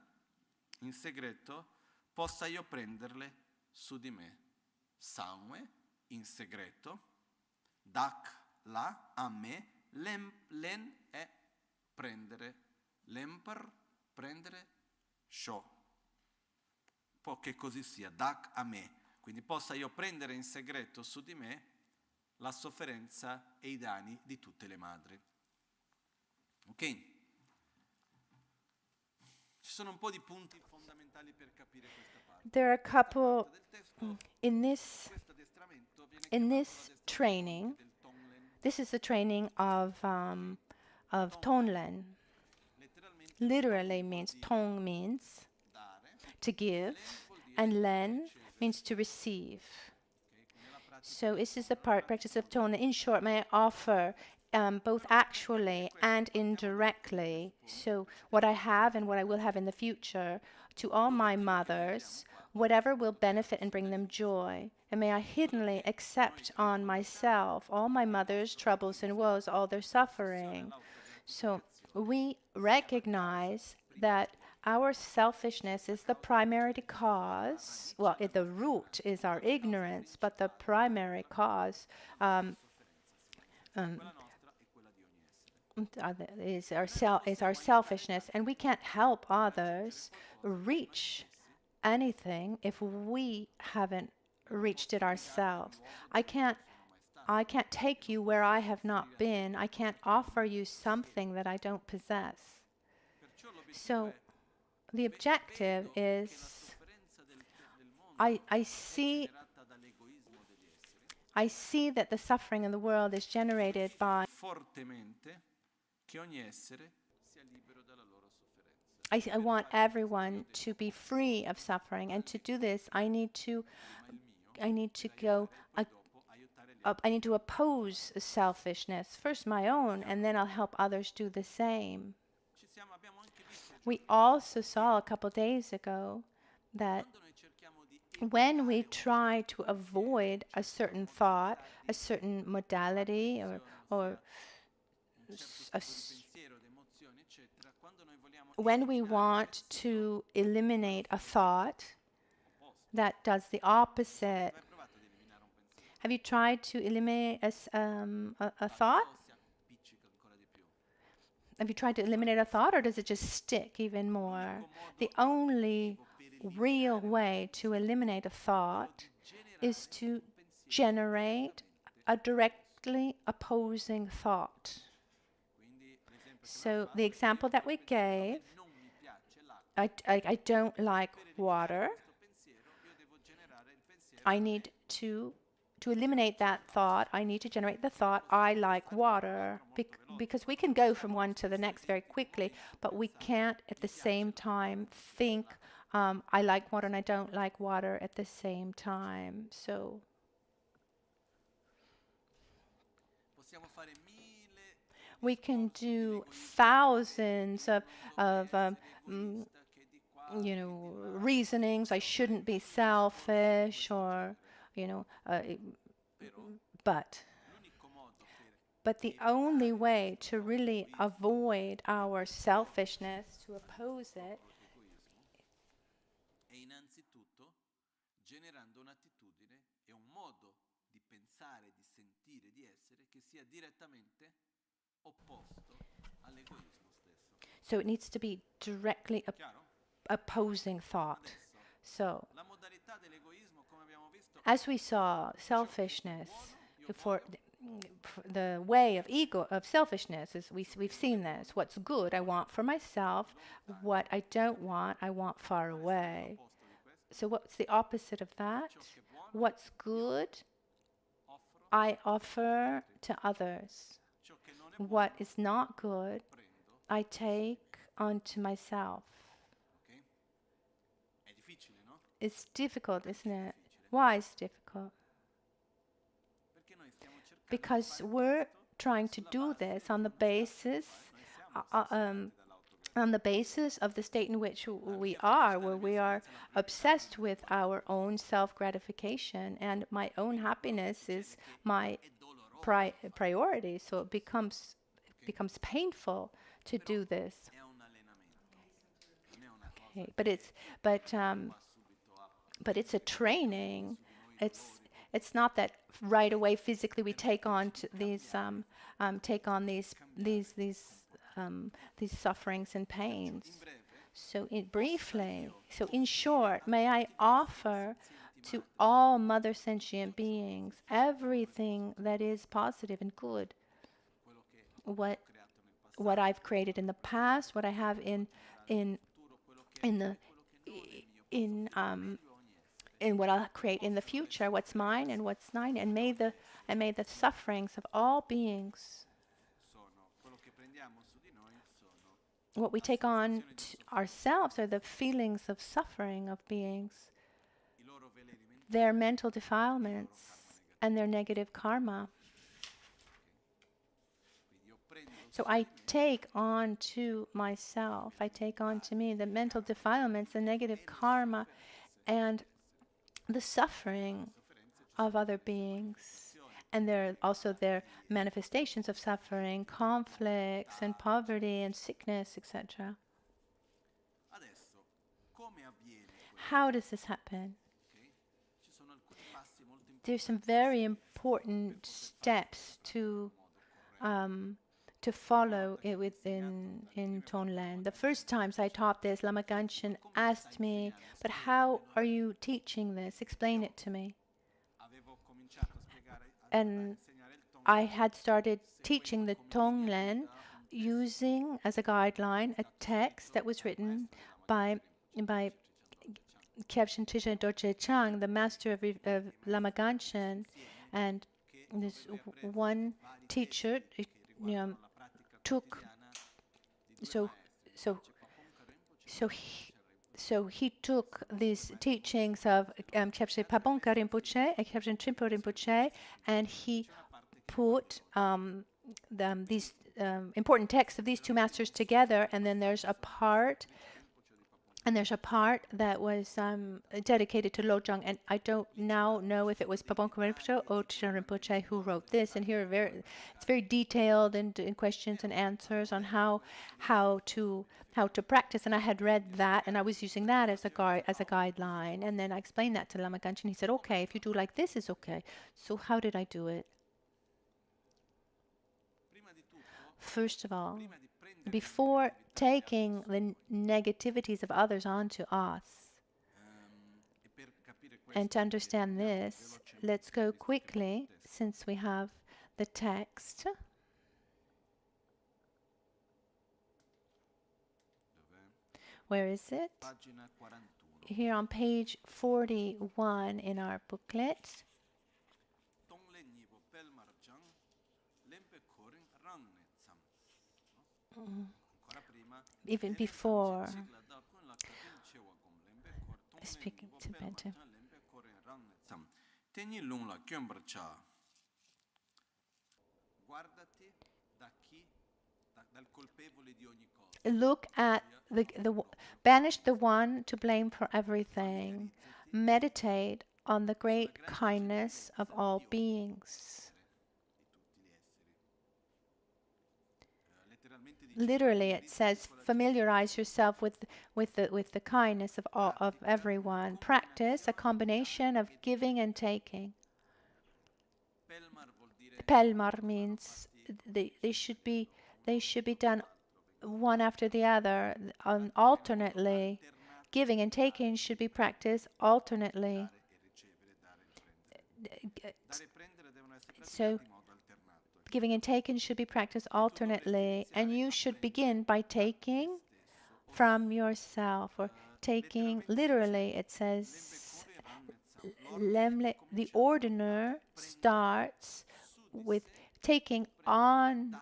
in segreto, possa io prenderle su di me. Samme in segreto, dak la a me, len è prendere, lempar prendere, sho. Può che così sia, dak a me. Quindi possa io prendere in segreto su di me la sofferenza e i danni di tutte le madri. Ok? Ci sono un po' di punti fondamentali per capire questa parte. There are a couple in this training. This is the training of Tonlen. Literally means Tong means to give, and Len means to receive. So this is the practice of tone. In short, may I offer both actually and indirectly, so what I have and what I will have in the future, to all my mothers, whatever will benefit and bring them joy. And may I hiddenly accept on myself all my mother's troubles and woes, all their suffering. So we recognize that our selfishness is the primary cause. Well, the root is our ignorance, but the primary cause is our selfishness, and we can't help others reach anything if we haven't reached it ourselves. I can't take you where I have not been. I can't offer you something that I don't possess. So the objective is I see that the suffering in the world is generated by I want everyone to be free of suffering, and to do this I need to oppose selfishness, first my own, and then I'll help others do the same. We also saw a couple days ago that when we try to avoid a certain thought, a certain modality, or when we want to eliminate a thought that does the opposite. Have you tried to eliminate a thought? Have you tried to eliminate a thought, or does it just stick even more? The only real way to eliminate a thought is to generate a directly opposing thought. So the example that we gave, I don't like water. I need to eliminate that thought. I need to generate the thought, I like water, because we can go from one to the next very quickly, but we can't at the same time think I like water and I don't like water at the same time. So we can do thousands of reasonings. I shouldn't be selfish, or but the only way to really avoid our selfishness, to oppose it, so it needs to be directly opposing thought. So as we saw, selfishness, for the way of selfishness is we've seen this. What's good I want for myself, what I don't want I want far away. So what's the opposite of that? What's good I offer to others. What is not good I take onto myself. It's difficult, isn't it? Why is it difficult? Because we're trying to do this on the basis of the state in which we are, where we are obsessed with our own self-gratification, and my own happiness is my priority. So it becomes painful to do this. Okay, but it's a training. It's not that right away physically we take on these sufferings and pains. So briefly, so in short, may I offer to all mother sentient beings everything that is positive and good. What I've created in the past, what I have in what I'll create in the future, what's mine and what's thine, and may the sufferings of all beings, what we take on ourselves are the feelings of suffering of beings, their mental defilements, and their negative karma. So I take on to myself, I take on to me the mental defilements, the negative karma, and the suffering of other beings. And there are also their manifestations of suffering, conflicts and poverty and sickness, etc. How does this happen? There's some very important steps to follow it in Tonlan. The first times I taught this, Lama Ganchen asked me, "But how are you teaching this? Explain it to me." And I had started teaching the Tonglen using as a guideline a text that was written by Kyabshin Tisha Dorje Chang, the master of Lama Ganchen, and this one teacher took he took these teachings of Kyabshin Pabonka Rinpoche and Kyabshin Trimpo Rinpoche, and he put these important texts of these two masters together, and then there's a part that was dedicated to Lojong, and I don't now know if it was Pabonka Rinpoche or Atisha Rinpoche who wrote this. And here it's very detailed in questions and answers on how to practice. And I had read that, and I was using that as a guideline. And then I explained that to Lama Ganchen. He said, "Okay, if you do like this, it's okay." So how did I do it? First of all, before taking the negativities of others onto us, and to understand this, let's go quickly, since we have the text. Where is it? Here on page 41 in our booklet. Even before speaking Tibetan. Look at banish the one to blame for everything. Meditate on the great kindness of all beings. Literally, it says, familiarize yourself with the kindness of everyone. Practice a combination of giving and taking. Pelmar means they should be done one after the other, alternately. Giving and taking should be practiced alternately. So giving and taking should be practiced alternately, and you should begin by taking from yourself, or taking literally. It says the ordiner starts with taking on.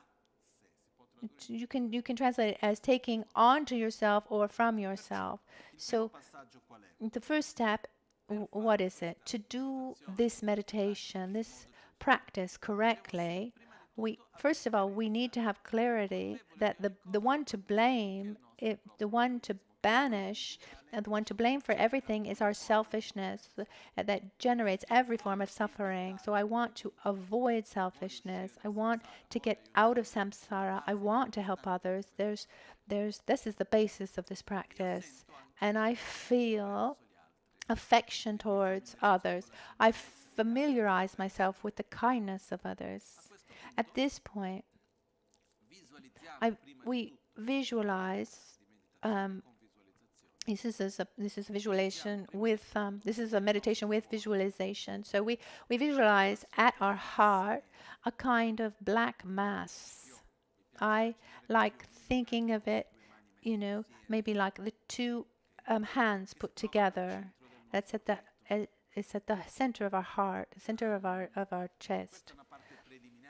You can translate it as taking onto yourself or from yourself. So the first step, what is it? To do this meditation, this practice correctly, first of all, we need to have clarity that the one to blame, the one to banish, and the one to blame for everything is our selfishness that generates every form of suffering. So I want to avoid selfishness. I want to get out of samsara. I want to help others. This is the basis of this practice. And I feel affection towards others. I familiarize myself with the kindness of others. At this point, we visualize. This is a visualization with. This is a meditation with visualization. So we visualize at our heart a kind of black mass. I like thinking of it, maybe like the two hands put together. That's it's at the center of our heart, the center of our chest.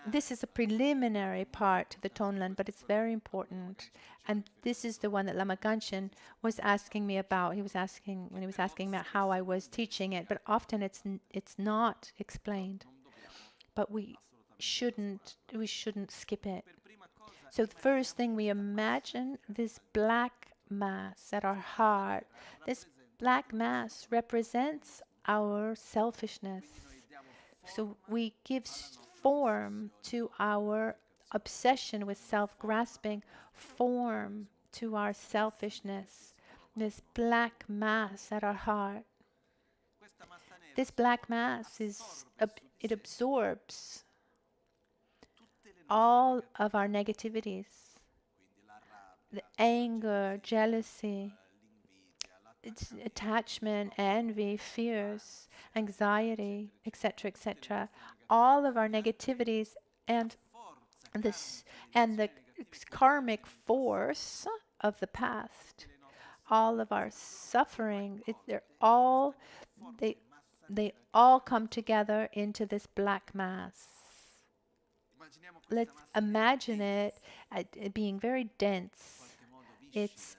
This is a preliminary part to the Tonlan, but it's very important. And this is the one that Lama Ganchen was asking me about. He was asking about how I was teaching it, but often it's not explained. but we shouldn't skip it. So the first thing, we imagine this black mass at our heart. This black mass represents our selfishness. So we give form to our obsession with self-grasping, form to our selfishness. This black mass at our heart. This black mass it absorbs all of our negativities, the anger, jealousy, it's attachment, envy, fears, anxiety, etc., etc. All of our negativities and the karmic force of the past, all of our suffering, they all come together into this black mass. Let's imagine it being very dense. It's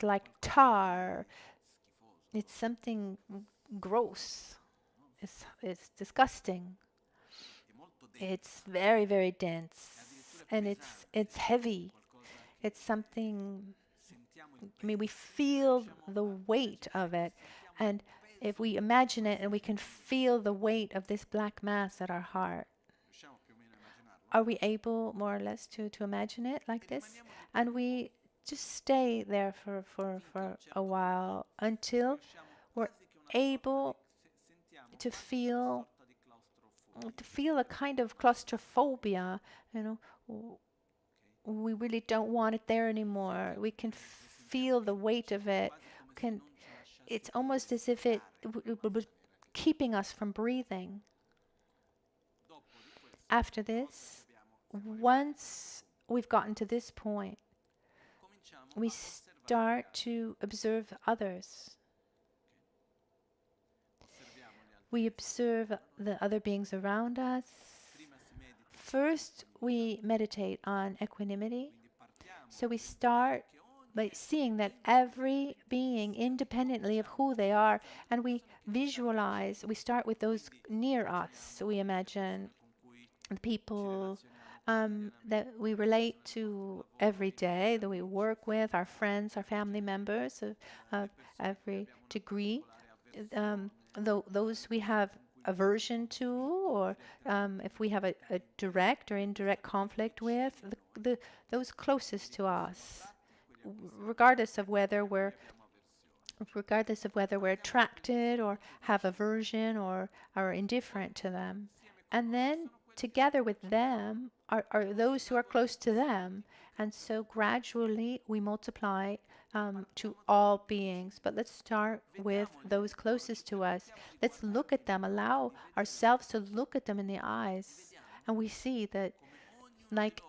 like tar. It's something gross. It's disgusting. It's very, very dense, and it's heavy. It's something. I mean, we feel the weight of it, and if we imagine it, and we can feel the weight of this black mass at our heart. Are we able, more or less, to imagine it like this? And we just stay there for a while until we're able to feel a kind of claustrophobia. We really don't want it there anymore. We can feel the weight of it. It's almost as if it was keeping us from breathing. After this, once we've gotten to this point, we start to observe others. We observe the other beings around us. First, we meditate on equanimity. So we start by seeing that every being, independently of who they are, and we visualize, we start with those near us. We imagine the people that we relate to every day, that we work with, our friends, our family members of every degree, those we have aversion to, or if we have a direct or indirect conflict with, those closest to us, regardless of whether we're attracted or have aversion or are indifferent to them. And then together with them are those who are close to them. And so gradually we multiply to all beings. But let's start with those closest to us. Let's look at them, allow ourselves to look at them in the eyes. And we see that, like,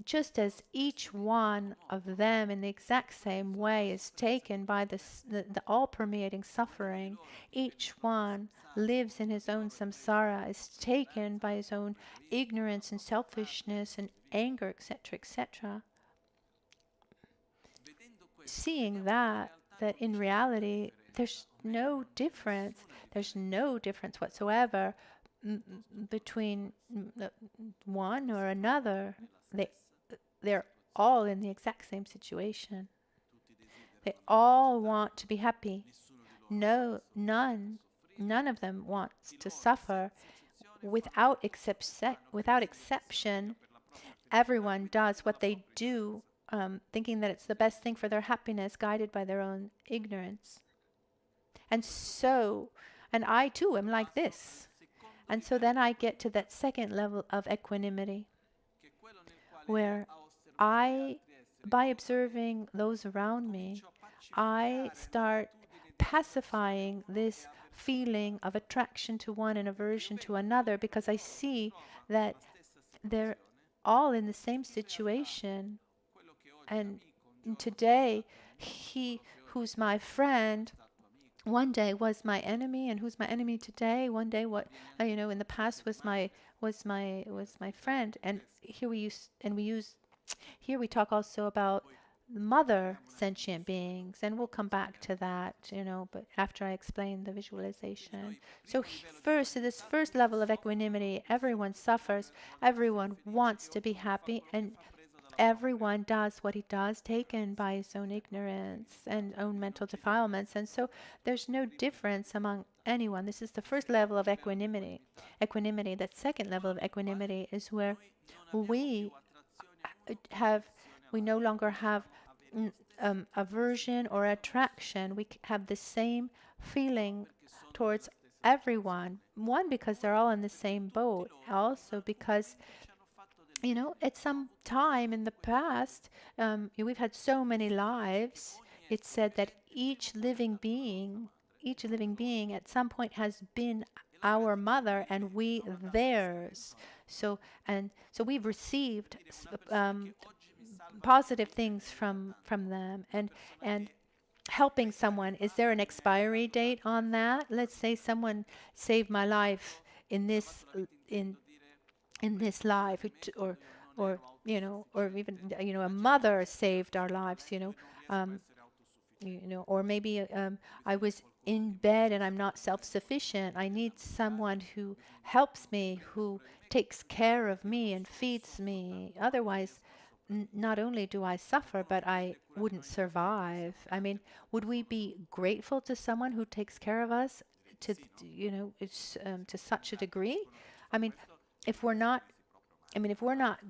just as each one of them in the exact same way is taken by the all-permeating suffering, each one lives in his own samsara, is taken by his own ignorance and selfishness and anger, etc., etc. Seeing that in reality there's no difference whatsoever between one or another. They're all in the exact same situation. They all want to be happy. None of them wants to suffer. Without exception, everyone does what they do, thinking that it's the best thing for their happiness, guided by their own ignorance. And I too am like this. And so then I get to that second level of equanimity, where by observing those around me, I start pacifying this feeling of attraction to one and aversion to another, because I see that they're all in the same situation. And today, he who's my friend one day was my enemy, and who's my enemy today, one day in the past was my friend. And here we talk also about mother sentient beings, and we'll come back to that, but after I explain the visualization. So first, at this first level of equanimity, everyone suffers, everyone wants to be happy, and everyone does what he does, taken by his own ignorance and own mental defilements. And so there's no difference among anyone. This is the first level of equanimity. That second level of equanimity is where we no longer have aversion or attraction. We have the same feeling towards everyone. One, because they're all in the same boat. Also because at some time in the past, we've had so many lives. It's said that each living being at some point has been our mother and we theirs. So we've received positive things from them, and helping someone. Is there an expiry date on that? Let's say someone saved my life in this life, or even a mother saved our lives, or maybe I was in bed and I'm not self-sufficient. I need someone who helps me, who takes care of me and feeds me. Otherwise, not only do I suffer, but I wouldn't survive. I mean, would we be grateful to someone who takes care of us to such a degree? I mean, if we're not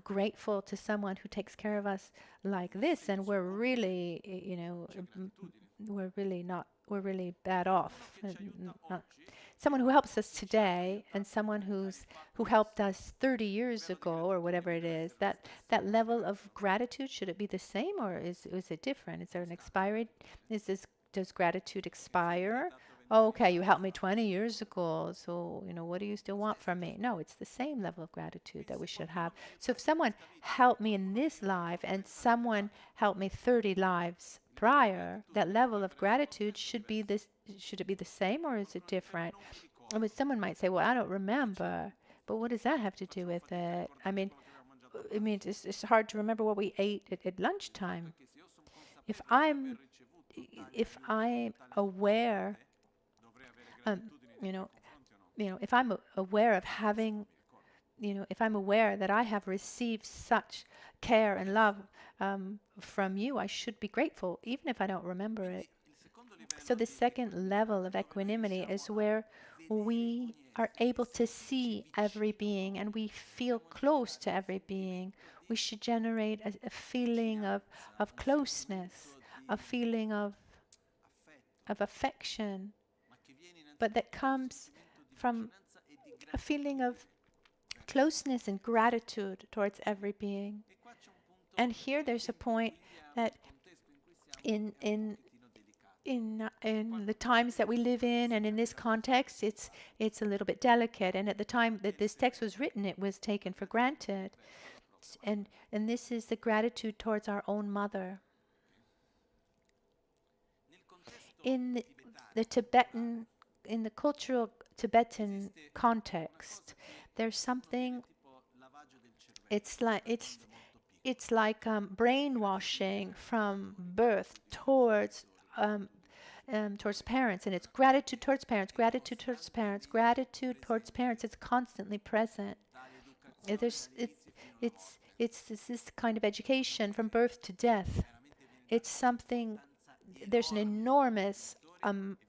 grateful to someone who takes care of us like this, then we're really, we're really bad off. Someone who helps us today and someone who helped us 30 years ago or whatever it is, that level of gratitude, should it be the same, or is it different? Is there an expiry? Does gratitude expire? Oh, okay, you helped me 20 years ago, so, what do you still want from me? No, it's the same level of gratitude that we should have. So if someone helped me in this life and someone helped me 30 lives prior, that level of gratitude should it be the same, or is it different? Someone might say, well, I don't remember, but what does that have to do with it? I mean, it's hard to remember what we ate at lunchtime. If I'm aware, if I'm aware of having, if I'm aware that I have received such care and love from you, I should be grateful, even if I don't remember it. So the second level of equanimity is where we are able to see every being and we feel close to every being. We should generate a feeling of closeness, a feeling of affection, but that comes from a feeling of closeness and gratitude towards every being. And here there's a point that in the times that we live in and in this context, it's a little bit delicate. And at the time that this text was written, it was taken for granted. And this is the gratitude towards our own mother. In the cultural Tibetan context, there's something. It's like brainwashing from birth towards parents, and it's gratitude towards parents, gratitude towards parents, gratitude towards parents. It's constantly present. It's this kind of education from birth to death. It's something. There's an enormous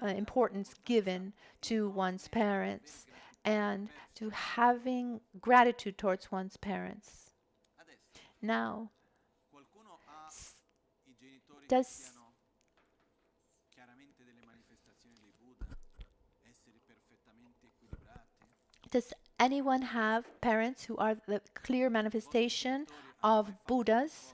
importance given to one's parents and to having gratitude towards one's parents. Now, does anyone have parents who are the clear manifestation of Buddhas,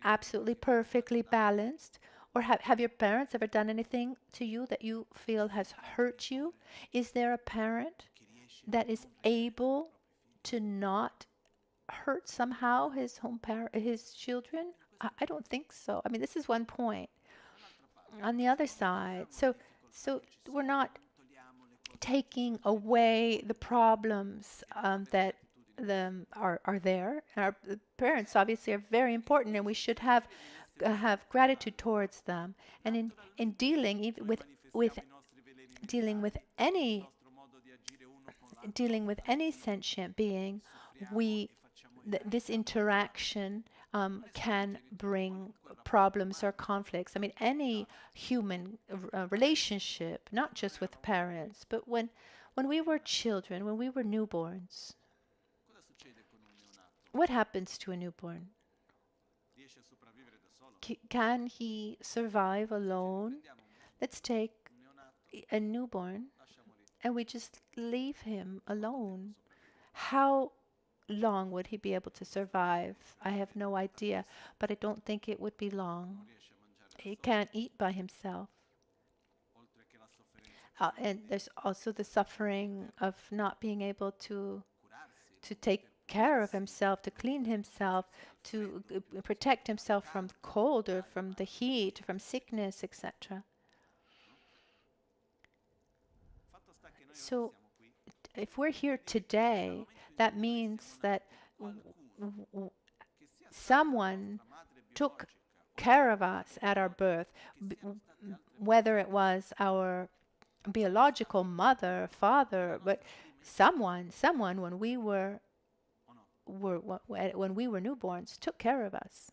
absolutely perfectly balanced? Or have your parents ever done anything to you that you feel has hurt you? Is there a parent that is able to not hurt somehow his children? I don't think so. I mean, this is one point. On the other side, so we're not taking away the problems that are there. Our parents obviously are very important, and we should have have gratitude towards them. And in dealing even with dealing with any sentient being, this interaction can bring problems or conflicts. I mean, any human relationship, not just with parents, but when we were children, when we were newborns, what happens to a newborn? Can he survive alone? Let's take a newborn and we just leave him alone. How long would he be able to survive? I have no idea, but I don't think it would be long. He can't eat by himself. And there's also the suffering of not being able to take care of himself, to clean himself, to protect himself from cold or from the heat, from sickness, etc. So if we're here today, that means that someone took care of us at our birth, whether it was our biological mother, father, but someone when we were newborns took care of us.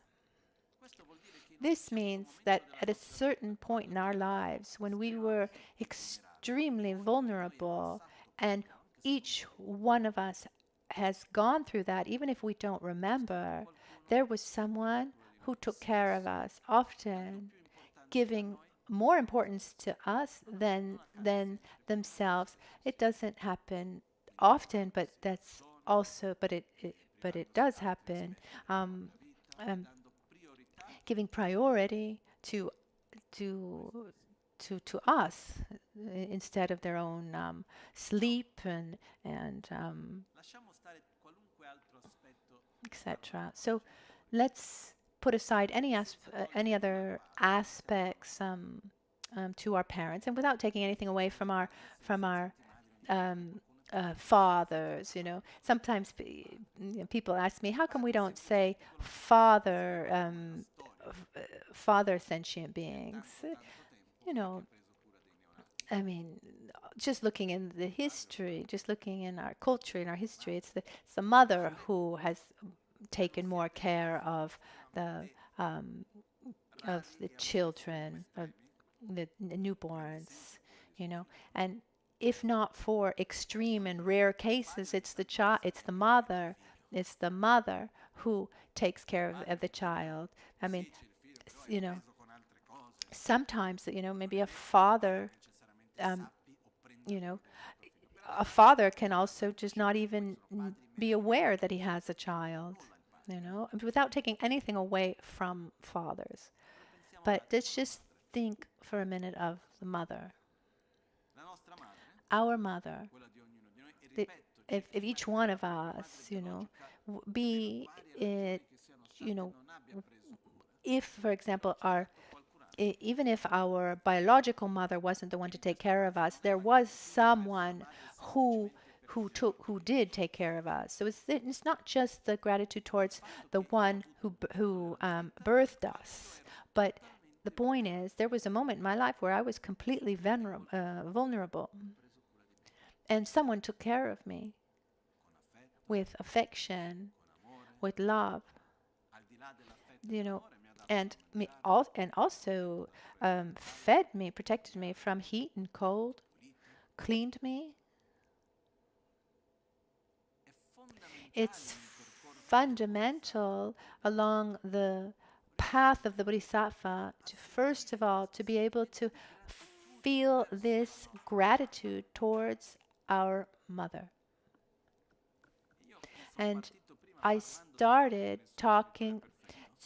This means that at a certain point in our lives, when we were extremely vulnerable, and each one of us has gone through that, even if we don't remember, there was someone who took care of us, often giving more importance to us than themselves. It doesn't happen often, but that's also, but it does happen. Giving priority to us instead of their own sleep and etc. So let's put aside any other aspects to our parents, and without taking anything away from our fathers. Sometimes people ask me, how come we don't say father sentient beings? I mean, just looking in the history, just looking in our culture, in our history, it's the mother who has taken more care of the children, of the newborns, and if not for extreme and rare cases, it's the mother who takes care of the child. I mean, sometimes, maybe a father, a father can also just not even be aware that he has a child, without taking anything away from fathers. But let's just think for a minute of the mother. Our mother, if each one of us, if, for example, even if our biological mother wasn't the one to take care of us, there was someone who did take care of us. So it's not just the gratitude towards the one who birthed us, but the point is, there was a moment in my life where I was completely vulnerable, and someone took care of me with affection, with love, and also fed me, protected me from heat and cold, cleaned me. It's fundamental along the path of the Bodhisattva to, first of all, to be able to feel this gratitude towards our mother. And I started talking,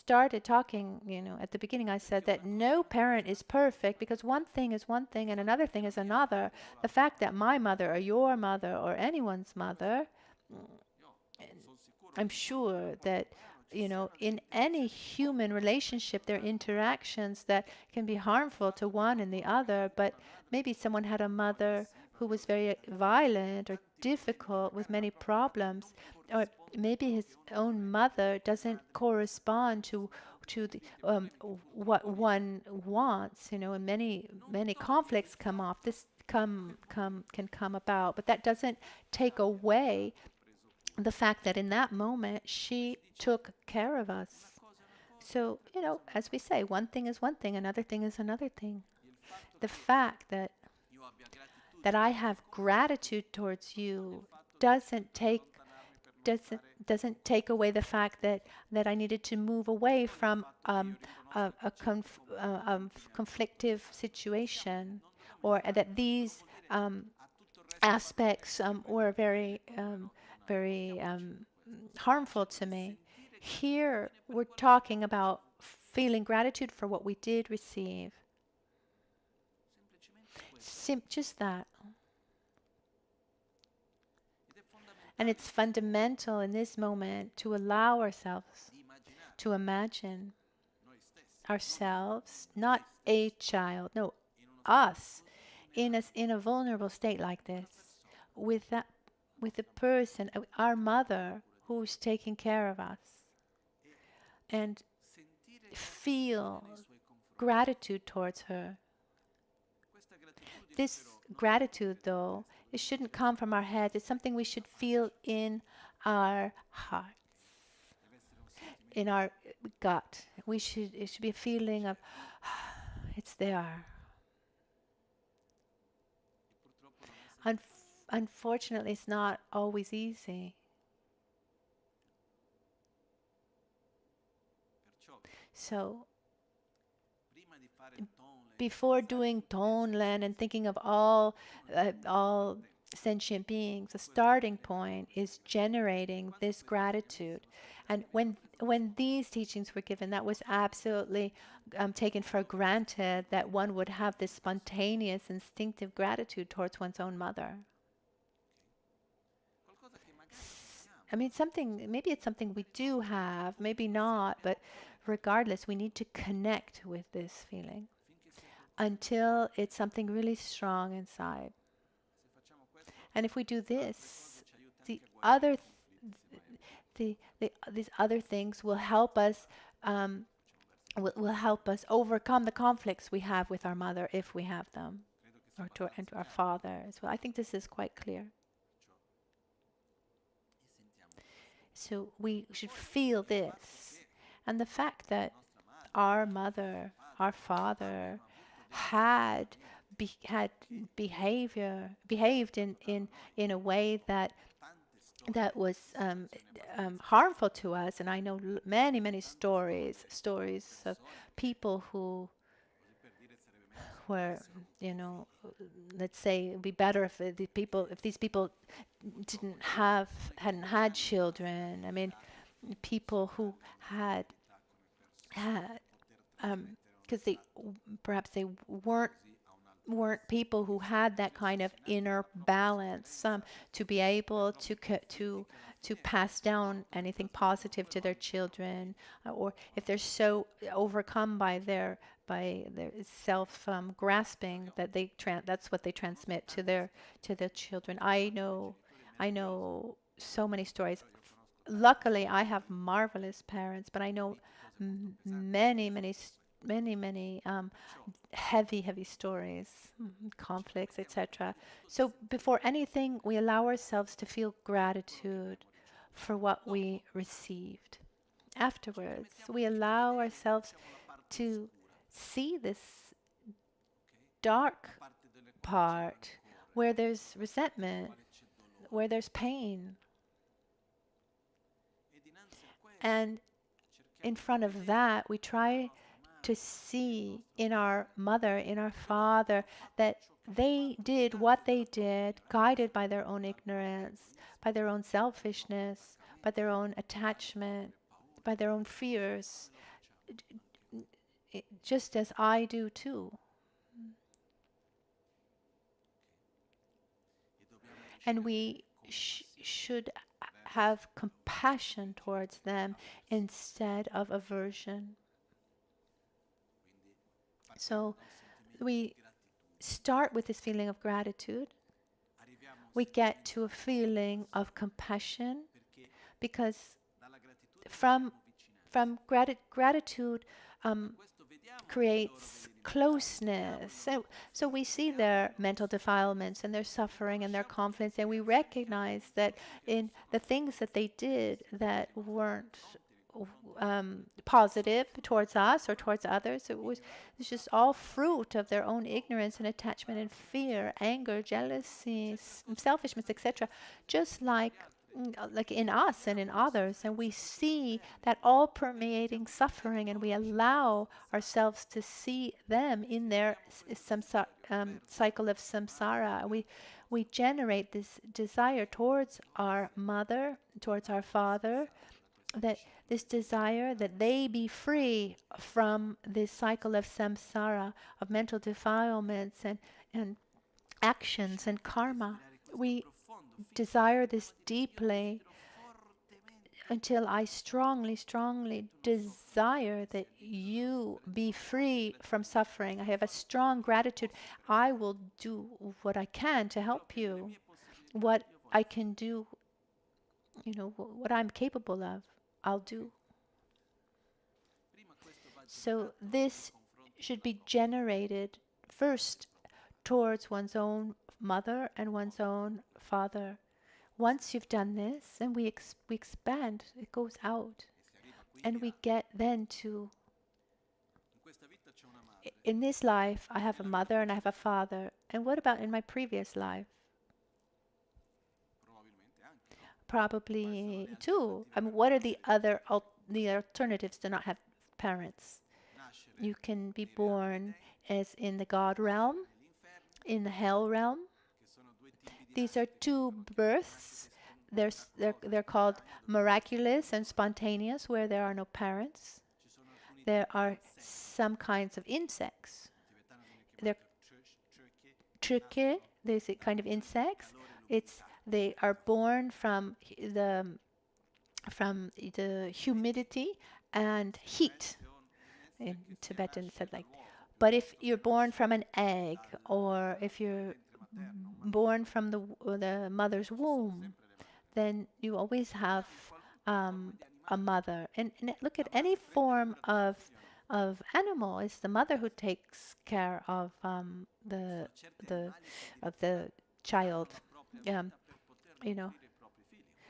at the beginning I said that no parent is perfect, because one thing is one thing and another thing is another. The fact that my mother or your mother or anyone's mother, I'm sure that, in any human relationship, there are interactions that can be harmful to one and the other, but maybe someone had a mother who was very violent or difficult with many problems, or maybe his own mother doesn't correspond to to the, what one wants, and many conflicts come off. This can come about, but that doesn't take away the fact that in that moment she took care of us. So, as we say, one thing is one thing, another thing is another thing. The fact that I have gratitude towards you doesn't take away the fact that I needed to move away from a conflictive situation, or that these aspects were very harmful to me. Here we're talking about feeling gratitude for what we did receive. Just that. And it's fundamental in this moment to allow ourselves to imagine ourselves, not a child, no, us, in a vulnerable state like this, with a person, our mother, who's taking care of us, and feel gratitude towards her. This gratitude, though, it shouldn't come from our heads. It's something we should feel in our hearts, in our gut. It should be a feeling of, it's there. Unfortunately, it's not always easy. So, before doing Tonlen and thinking of all sentient beings, the starting point is generating this gratitude. And when these teachings were given, that was absolutely taken for granted that one would have this spontaneous, instinctive gratitude towards one's own mother. I mean, maybe it's something we do have, maybe not, but regardless, we need to connect with this feeling until it's something really strong inside. And if we do this, these other things will help us overcome the conflicts we have with our mother, if we have them, and to our father as well. I think this is quite clear. So we should feel this, and the fact that our mother, our father, had behaved in a way that was harmful to us. And I know many stories of people who were, let's say, it'd be better if these people hadn't had children. I mean, people who had because perhaps they weren't people who had that kind of inner balance to be able to pass down anything positive to their children, or if they're so overcome by their self grasping that that's what they transmit to their children. I know so many stories. Luckily, I have marvelous parents, but I know many heavy stories, conflicts, etc. So before anything, we allow ourselves to feel gratitude for what we received. Afterwards, we allow ourselves to see this dark part where there's resentment, where there's pain. And in front of that, we try to see in our mother, in our father, that they did what they did, guided by their own ignorance, by their own selfishness, by their own attachment, by their own fears, just as I do too. And we should have compassion towards them instead of aversion. So we start with this feeling of gratitude. We get to a feeling of compassion because from gratitude creates closeness. So we see their mental defilements and their suffering and their conflicts, and we recognize that in the things that they did that weren't positive towards us or towards others, it's just all fruit of their own ignorance and attachment and fear, anger, jealousy, selfishness, etc. Just like in us and in others, and we see that all permeating suffering, and we allow ourselves to see them in their cycle of samsara. We generate this desire towards our mother, towards our father, that this desire that they be free from this cycle of samsara, of mental defilements and actions and karma. We desire this deeply until I strongly, strongly desire that you be free from suffering. I have a strong gratitude. I will do what I can to help you. What I can do, what I'm capable of, I'll do. So this should be generated first towards one's own mother and one's own father. Once you've done this, and we expand, it goes out, and we get then to, in this life, I have a mother and I have a father. And what about in my previous life? Probably too. I mean, what are the alternatives to not have parents? You can be born as in the God realm, in the hell realm. These are two births. They're called miraculous and spontaneous, where there are no parents. There are some kinds of insects. They're tricky. There's a kind of insects. They are born from the humidity and heat. In Tibetan said like. But if you're born from an egg, or if you're born from the mother's womb, then you always have a mother. And look at any form of animal. It's the mother who takes care of the child.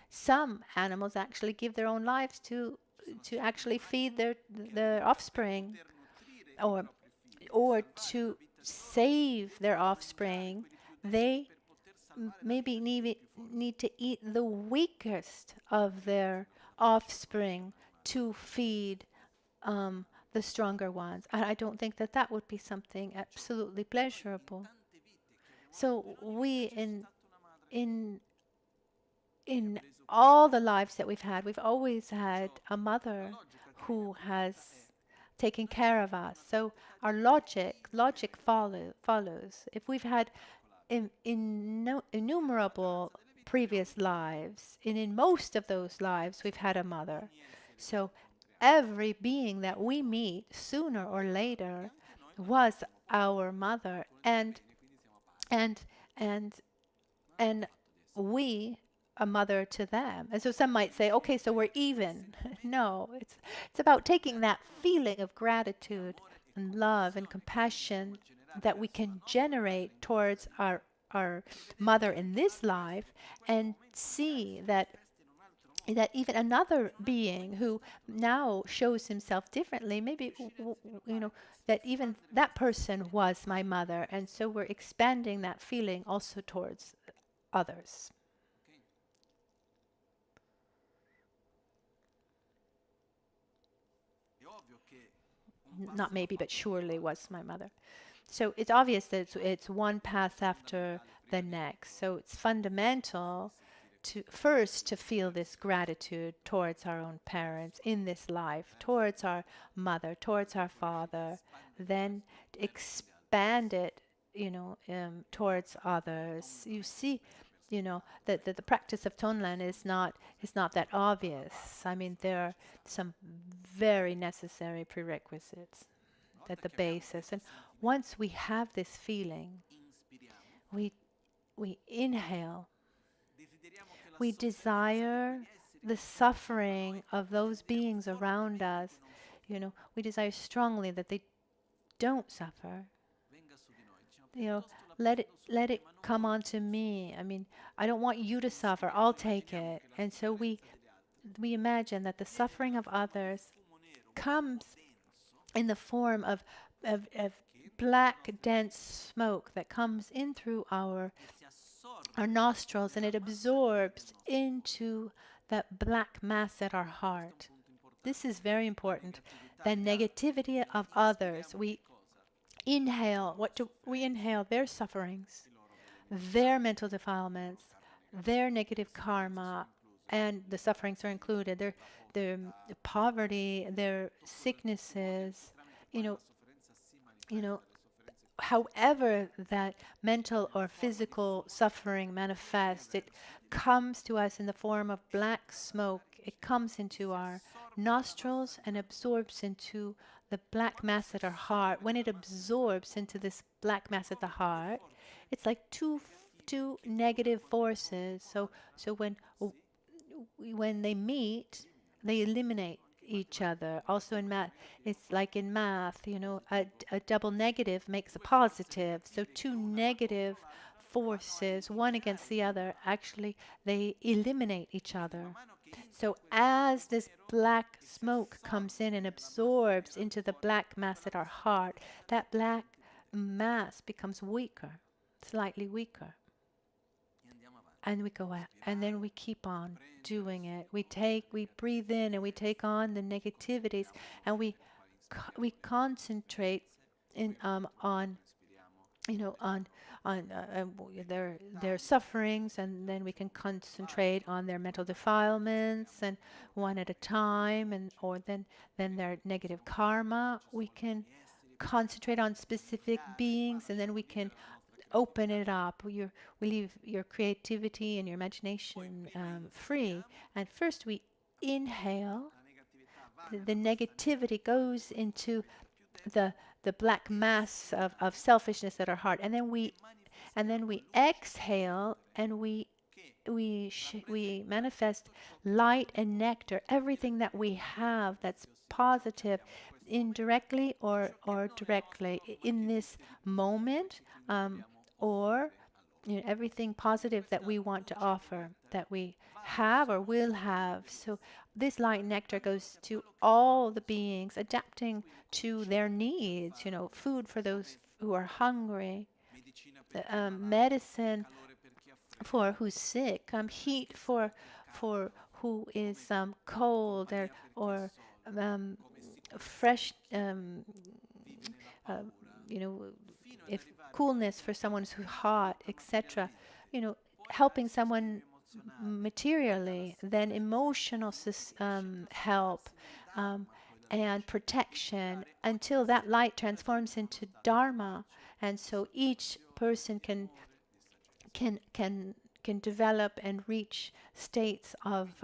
Some animals actually give their own lives to actually feed their offspring, or to save their offspring. They maybe need to eat the weakest of their offspring to feed the stronger ones. I don't think that would be something absolutely pleasurable. So we in all the lives that we've always had a mother who has taken care of us. So our logic follows. If we've had innumerable previous lives, and in most of those lives we've had a mother. So every being that we meet sooner or later was our mother, and we a mother to them. And so some might say, okay, so we're even. No, it's about taking that feeling of gratitude and love and compassion that we can generate towards our mother in this life, and see that even another being who now shows himself differently, maybe that even that person was my mother, and so we're expanding that feeling also towards others. Not maybe, but surely was my mother. So it's obvious that it's one path after the next. So it's fundamental to feel this gratitude towards our own parents in this life, towards our mother, towards our father, then expand it, towards others. You see, that the practice of Tonlan is not that obvious. I mean, there are some very necessary prerequisites at the basis. And once we have this feeling, we inhale. We desire the suffering of those beings around us. You know, we desire strongly that they don't suffer. You know, let it come onto me. I mean, I don't want you to suffer. I'll take it. And so we imagine that the suffering of others comes in the form of black, dense smoke that comes in through our nostrils, and it absorbs into that black mass at our heart. This is very important. The negativity of others. We inhale. What do we inhale? Their sufferings, their mental defilements, their negative karma, and the sufferings are included. Their poverty, their sicknesses. You know, however that mental or physical suffering manifests, it comes to us in the form of black smoke. It comes into our nostrils and absorbs into the black mass at our heart. When it absorbs into this black mass at the heart, it's like two negative forces. So when they meet, they eliminate each other. Also in math, it's like in math, you know, a double negative makes a positive. So two negative forces, one against the other, actually they eliminate each other. So as this black smoke comes in and absorbs into the black mass at our heart, that black mass becomes weaker, slightly weaker. And we go out, and then we keep on doing it. We breathe in, and we take on the negativities, and we concentrate on their sufferings, and then we can concentrate on their mental defilements, and one at a time, or then their negative karma. We can concentrate on specific beings, and then we can open it up. We leave your creativity and your imagination free. And first we inhale. The negativity goes into the black mass of selfishness at our heart, and then we exhale, and we manifest light and nectar, everything that we have that's positive, indirectly or directly in this moment, or everything positive that we want to offer, that we have or will have. So this light nectar goes to all the beings, adapting to their needs. Food for those who are hungry, medicine for who's sick, heat for who is cold, or fresh, if coolness for someone who's hot, etc. Helping someone materially, then emotional help, and protection, until that light transforms into dharma. And so each person can develop and reach states of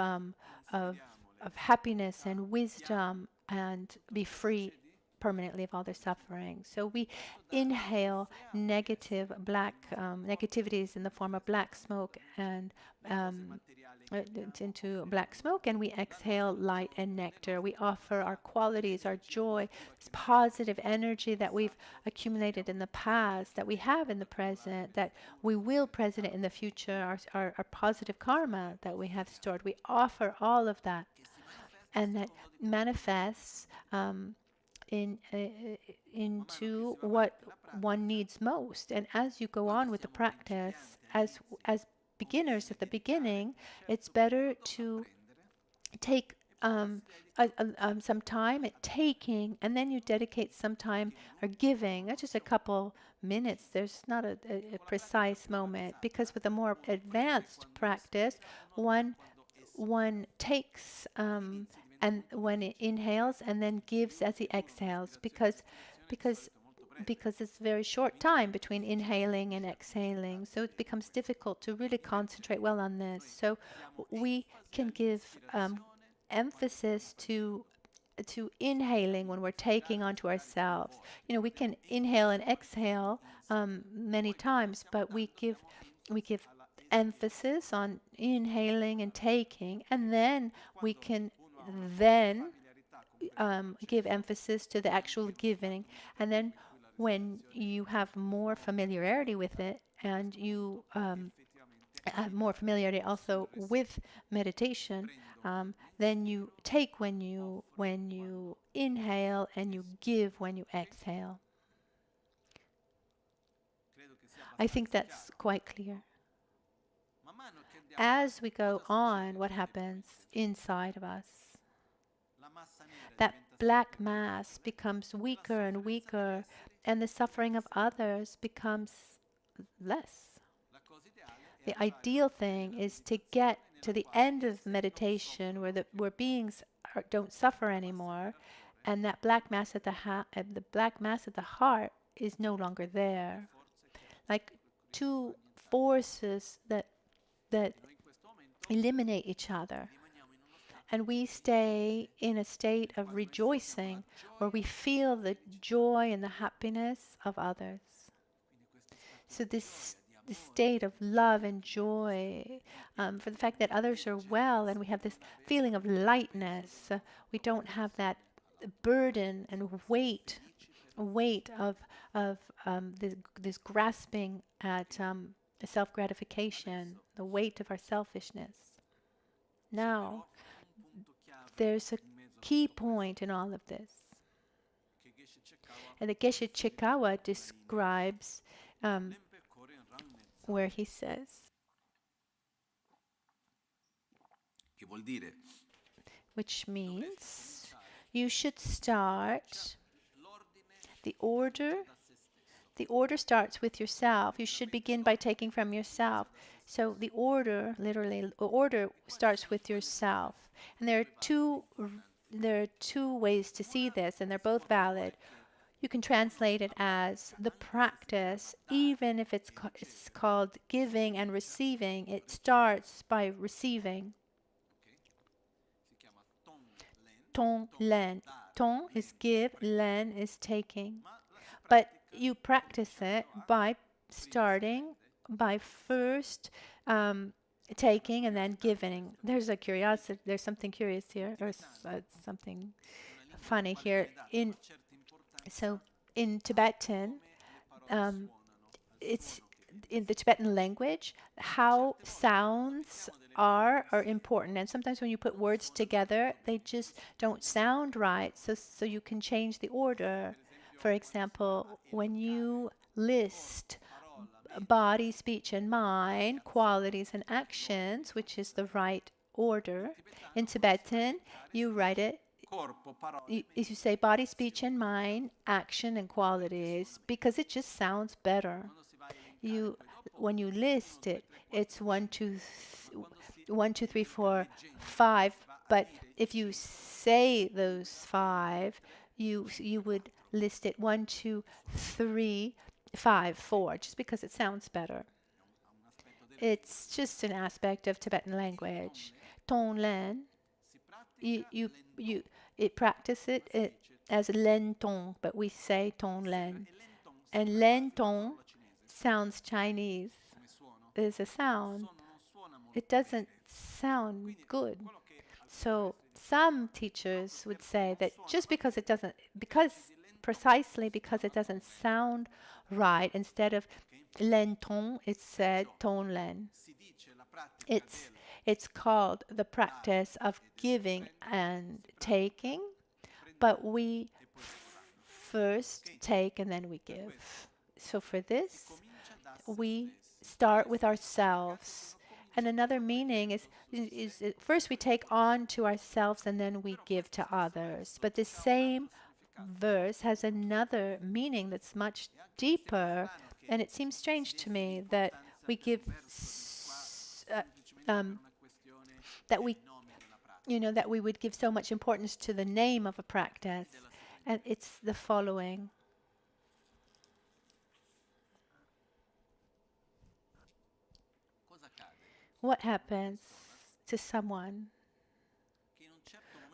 happiness and wisdom, and be free permanently of all their suffering. So we inhale negativities in the form of black smoke, and into black smoke, and we exhale light and nectar. We offer our qualities, our joy, this positive energy that we've accumulated in the past, that we have in the present, that we will present in the future, our positive karma that we have stored. We offer all of that, and that manifests into what one needs most. And as you go on with the practice, as beginners at the beginning, it's better to take some time at taking, and then you dedicate some time or giving. That's just a couple minutes. There's not a precise moment, because with a more advanced practice, one takes and when it inhales, and then gives as he exhales, because it's very short time between inhaling and exhaling, so it becomes difficult to really concentrate well on this. So we can give emphasis to inhaling when we're taking onto ourselves. We can inhale and exhale many times, but we give emphasis on inhaling and taking, and then we can then give emphasis to the actual giving. And then when you have more familiarity with it, and you have more familiarity also with meditation, then you take when you inhale, and you give when you exhale. I think that's quite clear. As we go on, what happens inside of us? That black mass becomes weaker and weaker, and the suffering of others becomes less. The ideal thing is to get to the end of meditation where beings don't suffer anymore, and that black mass at the black mass at the heart is no longer there. Like two forces that eliminate each other. And we stay in a state of rejoicing where we feel the joy and the happiness of others. So this state of love and joy for the fact that others are well, and we have this feeling of lightness. We don't have that burden and weight of this grasping at self-gratification, the weight of our selfishness. Now, there's a key point in all of this. And the Geshe Chekawa describes where he says, which means you should start the order. The order starts with yourself. You should begin by taking from yourself. So the order, literally, the order starts with yourself. And there are two ways to see this, and they're both valid. You can translate it as the practice, even if it's called giving and receiving. It starts by receiving. Tong len. Tong is give, len is taking. But you practice it by starting by first taking and then giving. There's a curiosity. There's something curious here, or something funny here. So in Tibetan, it's in the Tibetan language, how sounds are important. And sometimes when you put words together, they just don't sound right. So you can change the order. For example, when you list body, speech, and mind, qualities and actions, which is the right order, in Tibetan, you write it. You say body, speech, and mind, action, and qualities, because it just sounds better. When you list it, it's 1, 2, 3, 4, 5. But if you say those 5, you would list it 1, 2, 3, 5, 4, just because it sounds better. It's just an aspect of Tibetan language. Tonglen, it practice it as len tong, but we say tonglen. And len tong sounds Chinese. There's a sound. It doesn't sound good. So some teachers would say that just because it doesn't, precisely because it doesn't sound right, instead of len tong, it's said tong len. It's called the practice of giving and taking, but we first take and then we give. So for this, we start with ourselves. And another meaning is first we take on to ourselves and then we give to others. But the same verse has another meaning that's much deeper, and it seems strange to me that we give that we would give so much importance to the name of a practice. And it's the following. What happens to someone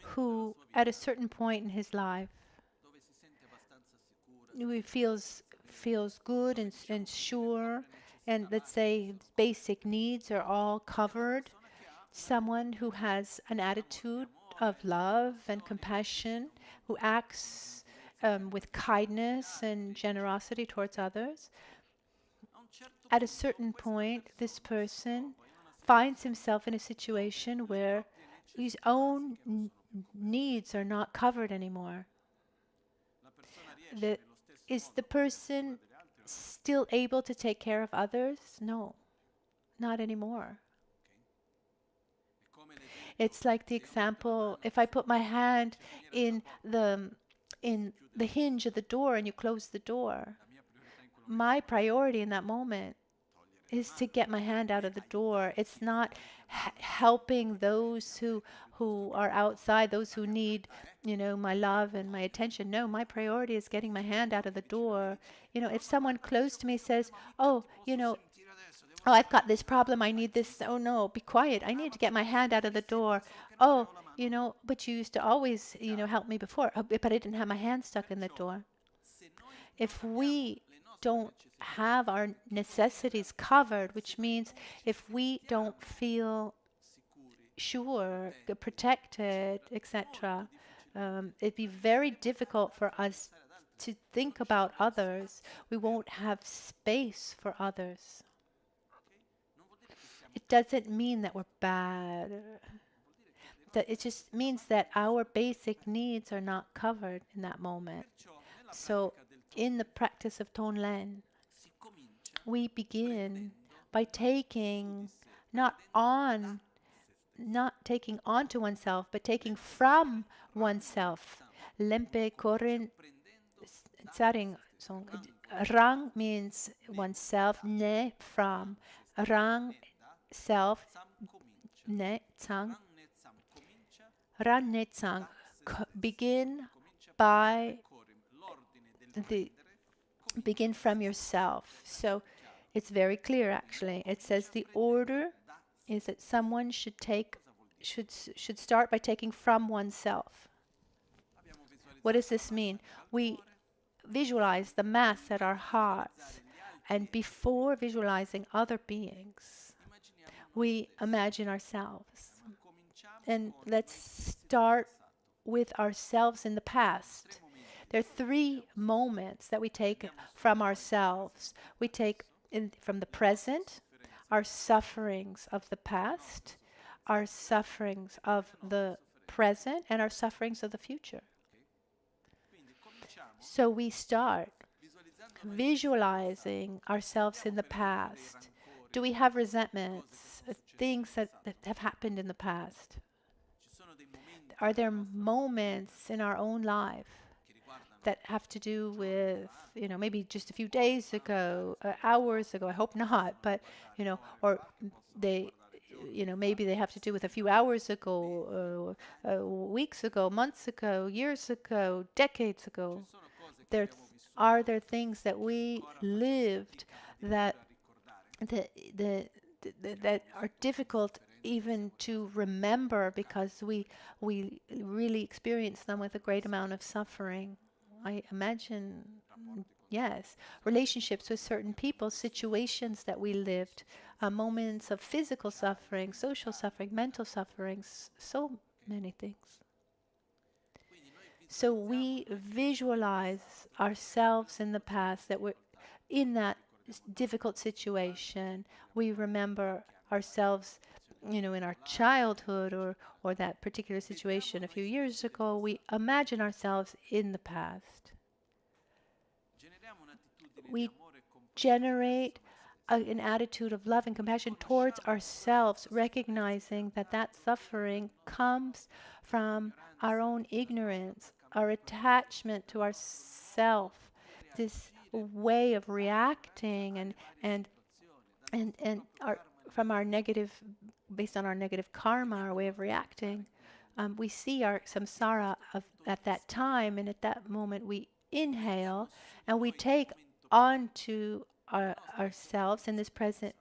who, at a certain point in his life, he feels good and sure, and let's say basic needs are all covered, someone who has an attitude of love and compassion, who acts with kindness and generosity towards others, at a certain point, this person finds himself in a situation where his own needs are not covered anymore. Is the person still able to take care of others? No, not anymore. It's like the example, if I put my hand in the hinge of the door and you close the door, my priority in that moment is to get my hand out of the door. It's not helping those who are outside, those who need, my love and my attention. No, my priority is getting my hand out of the door. If someone close to me says, oh, I've got this problem, I need this. Oh no, be quiet. I need to get my hand out of the door. Oh, but you used to always, help me before. Oh, but I didn't have my hand stuck in the door. If we don't have our necessities covered, which means if we don't feel sure, protected, etc., it'd be very difficult for us to think about others. We won't have space for others. It doesn't mean that we're bad. That it just means that our basic needs are not covered in that moment. So in the practice of Tonlen, we begin by taking not taking onto oneself, but taking from oneself. Lempe korin tsaring. Rang means oneself, ne from. Rang self, ne tsang. Ran ne tsang. Begin from yourself. So it's very clear, actually. It says the order is that someone should start by taking from oneself. What does this mean? We visualize the Mass at our hearts, and before visualizing other beings, we imagine ourselves. And let's start with ourselves in the past. There are 3 moments that we take from ourselves. We take from the present, our sufferings of the past, our sufferings of the present, and our sufferings of the future. So we start visualizing ourselves in the past. Do we have resentments, things that have happened in the past? Are there moments in our own life that have to do with, maybe just a few days ago, hours ago? I hope not, but, or they, maybe they have to do with a few hours ago, weeks ago, months ago, years ago, decades ago. Are there things that we lived that are difficult even to remember because we really experience them with a great amount of suffering? I imagine, yes, relationships with certain people, situations that we lived, moments of physical suffering, social suffering, mental suffering, so many things. So we visualize ourselves in the past, that we're in that difficult situation. We remember ourselves, in our childhood or that particular situation a few years ago. We imagine ourselves in the past. We generate an attitude of love and compassion towards ourselves, recognizing that suffering comes from our own ignorance, our attachment to ourself, this way of reacting and from our negative, based on our negative karma, our way of reacting. We see our samsara at that time, and at that moment we inhale and we take onto ourselves in this present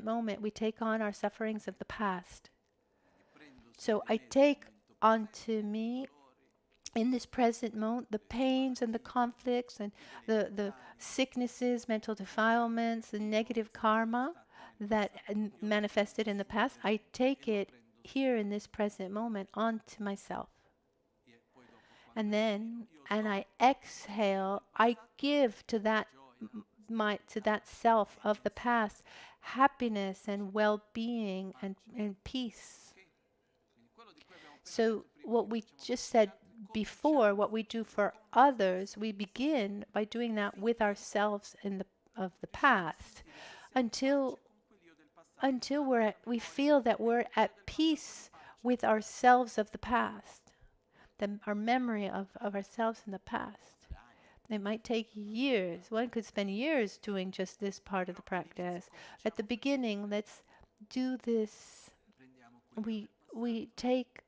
moment. We take on our sufferings of the past. So I take onto me in this present moment, the pains and the conflicts and the sicknesses, mental defilements, the negative karma that manifested in the past, I take it here in this present moment onto myself. And then, and I exhale, I give to that to that self of the past happiness and well-being and peace. So what we just said before, what we do for others, we begin by doing that with ourselves of the past until we feel that we're at peace with ourselves of the past, our memory of ourselves in the past. It might take years. One could spend years doing just this part of the practice. At the beginning, let's do this. We take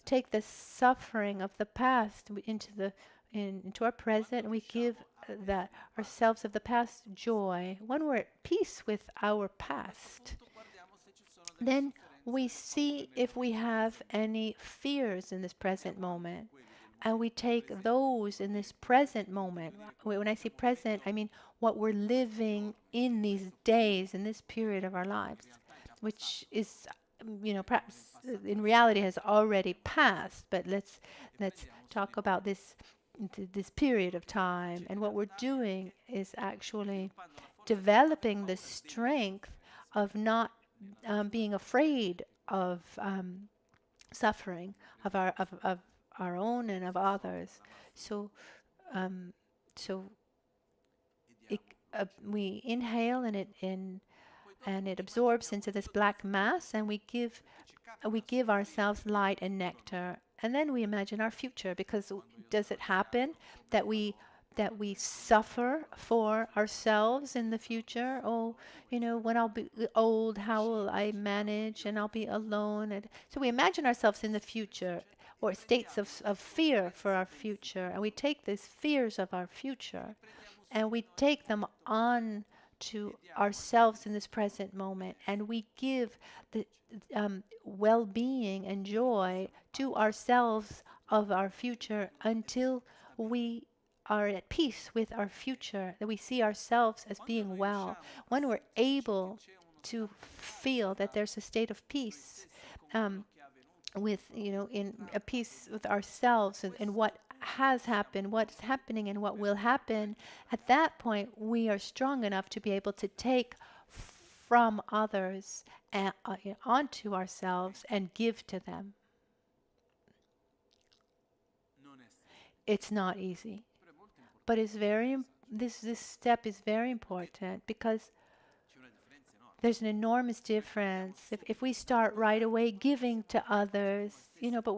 take the suffering of the past into our present, and we give that ourselves of the past joy. When we're at peace with our past, then we see if we have any fears in this present moment, and we take those in this present moment. When I say present, I mean what we're living in these days, in this period of our lives, which is, perhaps in reality has already passed, but let's talk about this period of time. And what we're doing is actually developing the strength of not being afraid of suffering of our own and of others. So we inhale, and it absorbs into this black mass, and we give ourselves light and nectar. And then we imagine our future, because does it happen that we suffer for ourselves in the future? Oh, when I'll be old, how will I manage? And I'll be alone. And so we imagine ourselves in the future, or states of fear for our future. And we take these fears of our future, and we take them on to ourselves in this present moment, and we give the well-being and joy to ourselves of our future until we are at peace with our future, that we see ourselves as being well. When we're able to feel that there's a state of peace, in a peace with ourselves and what has happened, what's happening, and what will happen, at that point we are strong enough to be able to take from others and onto ourselves and give to them. It's not easy, but it's this step is very important, because there's an enormous difference if we start right away giving to others, but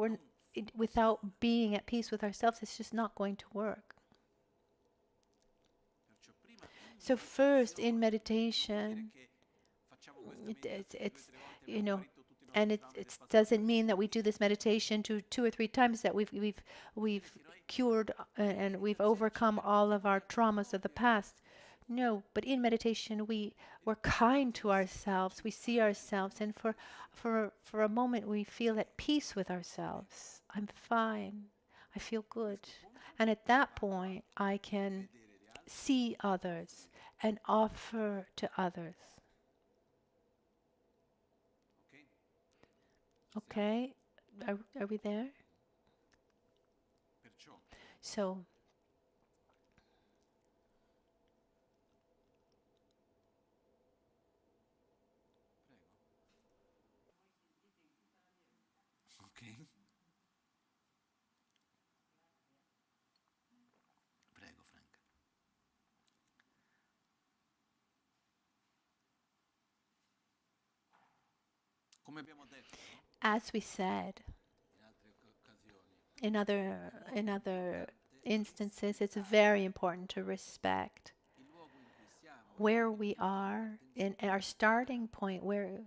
without being at peace with ourselves, it's just not going to work. So first, in meditation, and it doesn't mean that we do this meditation 2 or 3 times that we've cured and we've overcome all of our traumas of the past. No, but in meditation we're kind to ourselves. We see ourselves, and for a moment we feel at peace with ourselves. I'm fine. I feel good. And at that point I can see others and offer to others. Okay, are we there? So, okay. Prego, Franca. as we said, in other instances, it's very important to respect where we are in our starting point, where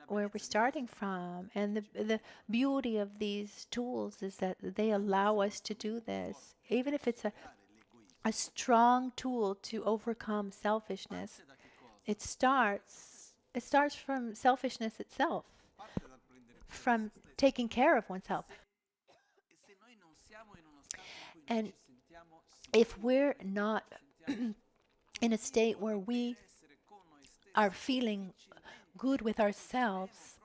we're starting from. And the beauty of these tools is that they allow us to do this, even if it's a strong tool to overcome selfishness. It starts from selfishness itself, from taking care of oneself. And if we're not in a state where we are feeling good with ourselves,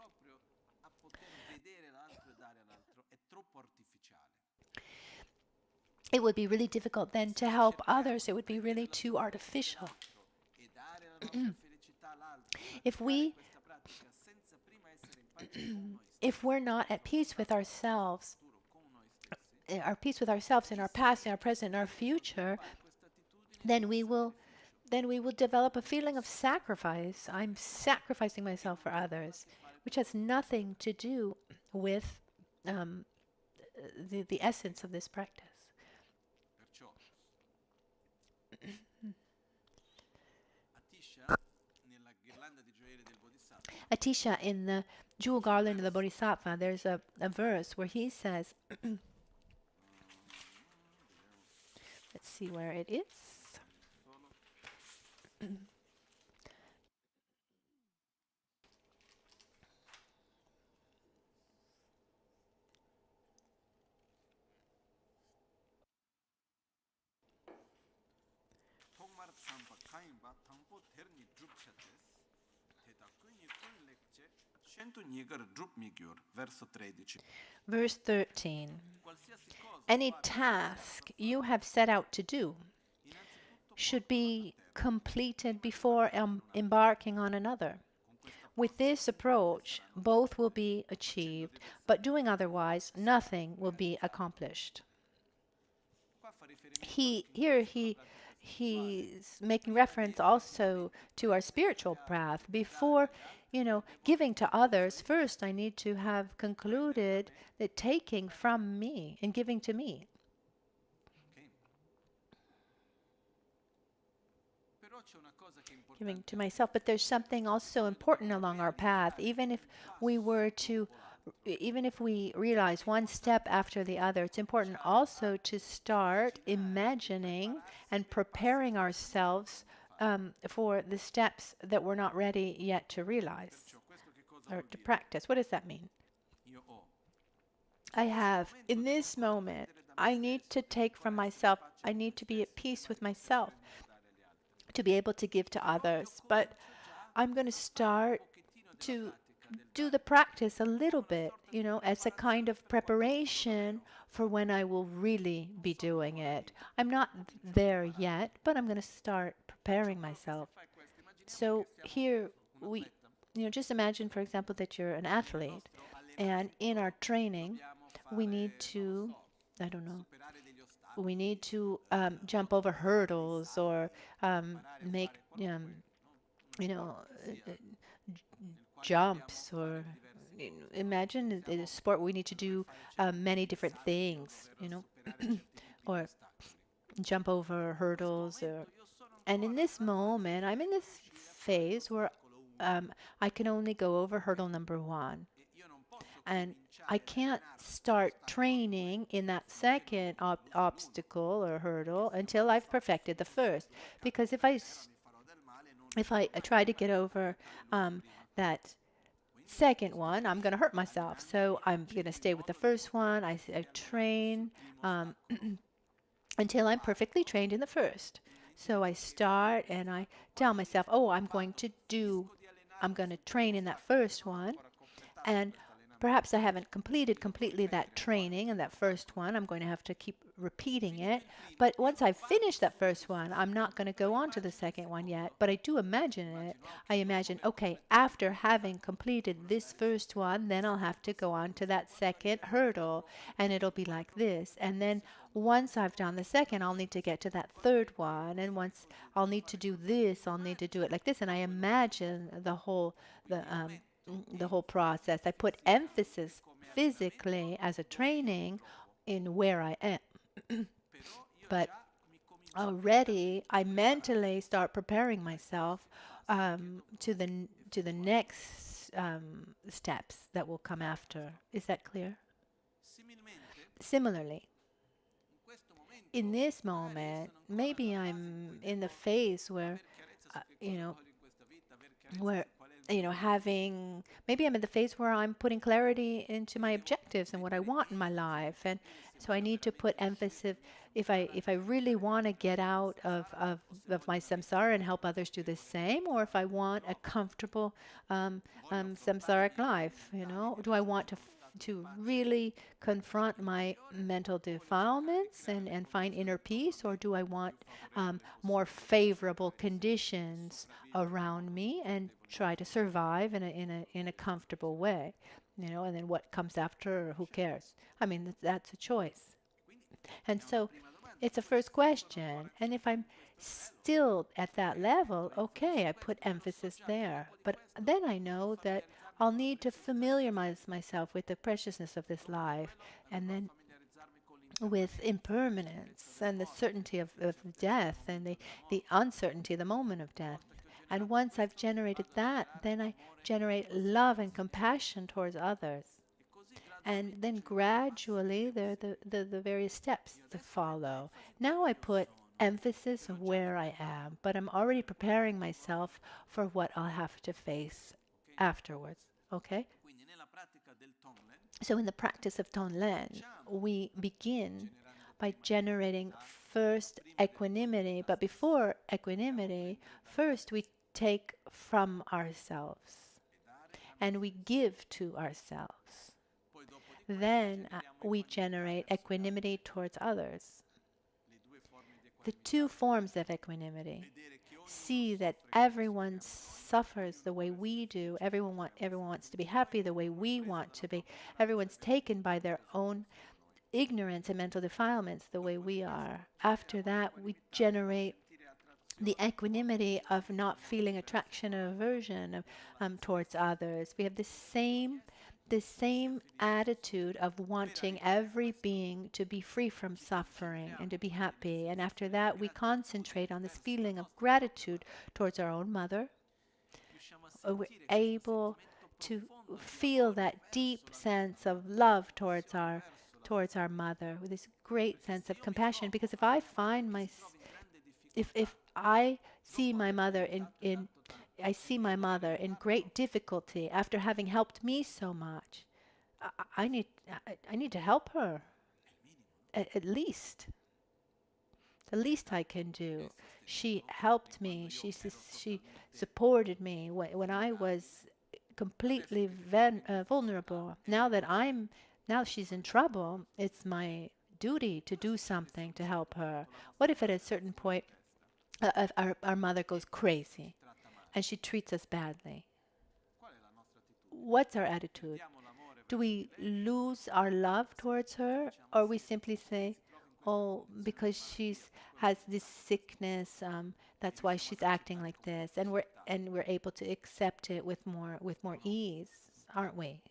it would be really difficult then to help others. It would be really too artificial. If we're not at peace with ourselves, in our past, in our present, in our future, then we will develop a feeling of sacrifice. I'm sacrificing myself for others, which has nothing to do with the essence of this practice. Atisha, in the Jewel Garland of the Bodhisattva, there's a verse where he says, let's see where it is. Verse 13. Any task you have set out to do should be completed before embarking on another. With this approach, both will be achieved, but doing otherwise, nothing will be accomplished. He's making reference also to our spiritual path. Before, giving to others, first I need to have concluded that taking from me and giving to me. Giving to myself. But there's something also important along our path. Even if we realize one step after the other, it's important also to start imagining and preparing ourselves for the steps that we're not ready yet to realize or to practice. What does that mean? In this moment, I need to take from myself. I need to be at peace with myself to be able to give to others. But I'm going to start to do the practice a little bit, as a kind of preparation for when I will really be doing it. I'm not there yet, but I'm going to start preparing myself. So here just imagine, for example, that you're an athlete, and in our training, we need to, jump over hurdles or make, jumps, or imagine in a sport we need to do many different things, or jump over hurdles. And in this moment, I'm in this phase where I can only go over hurdle number 1. And I can't start training in that second obstacle or hurdle until I've perfected the first. Because if I try to get over that second one, I'm going to hurt myself. So I'm going to stay with the first one. I train until I'm perfectly trained in the first. So I start and I tell myself, I'm going to train in that first one. And perhaps I haven't completed completely that training in that first one. I'm going to have to keep repeating it. But once I've finished that first one, I'm not going to go on to the second one yet. But I do imagine it. I imagine, okay, after having completed this first one, then I'll have to go on to that second hurdle. And it'll be like this. And then once I've done the second, I'll need to get to that third one. And once I'll need to do this, I'll need to do it like this. And I imagine the whole process. I put emphasis physically as a training in where I am. But already I mentally start preparing myself to the next steps that will come after. Is that clear? Similarly, in this moment, maybe I'm in the phase where maybe I'm in the phase where I'm putting clarity into my objectives and what I want in my life. And so I need to put emphasis, if I really want to get out of my samsara and help others do the same, or if I want a comfortable samsaric life, do I want to really confront my mental defilements and find inner peace, or do I want more favorable conditions around me and try to survive in a comfortable way, and then what comes after, who cares? I mean, that's a choice. And so it's a first question. And if I'm still at that level, okay, I put emphasis there. But then I know that I'll need to familiarize myself with the preciousness of this life, and then with impermanence and the certainty of death, and the uncertainty, the moment of death. And once I've generated that, then I generate love and compassion towards others. And then gradually, there are the various steps to follow. Now I put emphasis on where I am, but I'm already preparing myself for what I'll have to face afterwards. Okay? So in the practice of Tonglen, we begin by generating first equanimity. But before equanimity, first we take from ourselves and we give to ourselves. Then we generate equanimity towards others. The two forms of equanimity. See that everyone suffers the way we do. Everyone wants to be happy the way we want to be. Everyone's taken by their own ignorance and mental defilements the way we are. After that, we generate the equanimity of not feeling attraction or aversion towards others. We have the same attitude of wanting every being to be free from suffering and to be happy. And after that, we concentrate on this feeling of gratitude towards our own mother. We're able to feel that deep sense of love towards our mother, with this great sense of compassion. Because if I find if I see my mother I see my mother in great difficulty after having helped me so much, I need to help her. At least. The least I can do. She helped me. She supported me when I was completely vulnerable. Now she's in trouble. It's my duty to do something to help her. What if at a certain point our mother goes crazy and she treats us badly? What's our attitude? Do we lose our love towards her, or we simply say, "Oh, because has this sickness, that's why she's acting like this," and we're able to accept it with more ease, aren't we?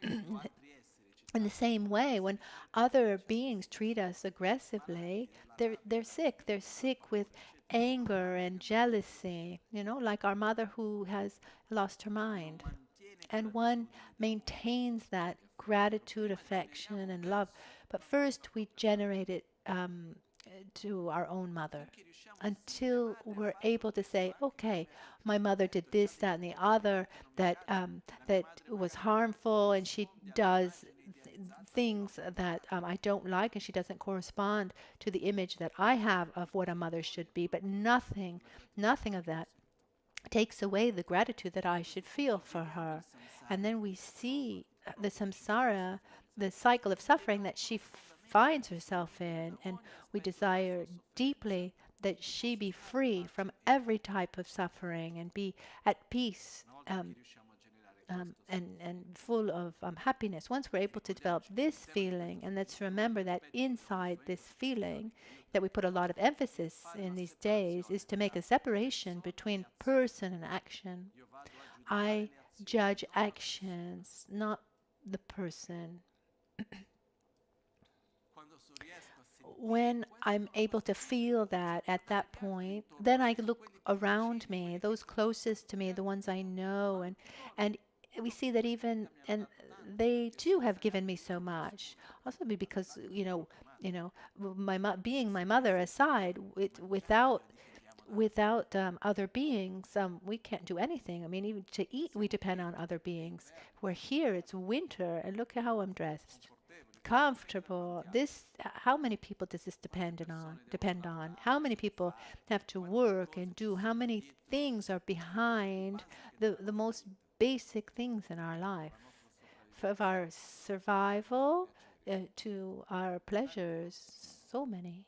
In the same way, when other beings treat us aggressively, they're sick. They're sick with anger and jealousy, like our mother who has lost her mind. And one maintains that gratitude, affection, and love. But first, we generate it to our own mother until we're able to say, okay, my mother did this, that, and the other that was harmful, and she does things that I don't like, and she doesn't correspond to the image that I have of what a mother should be. But nothing of that takes away the gratitude that I should feel for her. And then we see the samsara, the cycle of suffering that she finds herself in, and we desire deeply that she be free from every type of suffering and be at peace and full of happiness. Once we're able to develop this feeling, and let's remember that inside this feeling that we put a lot of emphasis in these days is to make a separation between person and action. I judge actions, not the person. When I'm able to feel that at that point, then I look around me, those closest to me, the ones I know, and we see that and they too have given me so much. Also because being my mother aside, without other beings, we can't do anything. I mean, even to eat, we depend on other beings. We're here, it's winter, and look at how I'm dressed. Comfortable. How many people does this depend on? How many people have to work and do? How many things are behind the most basic things in our life? From our survival to our pleasures, so many.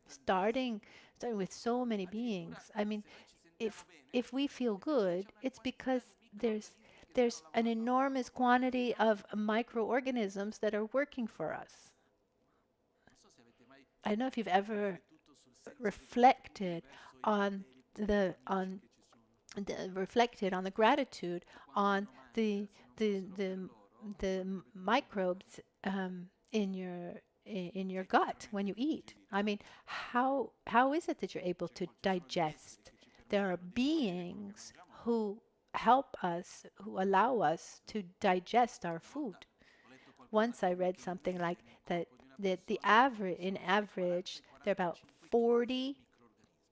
Starting with so many beings. I mean, if we feel good, it's because there's an enormous quantity of microorganisms that are working for us. I don't know if you've ever reflected on the gratitude on the microbes in your gut when you eat. I mean, how is it that you're able to digest? There are beings who help us, who allow us to digest our food. Once I read something like that the average there are about 40,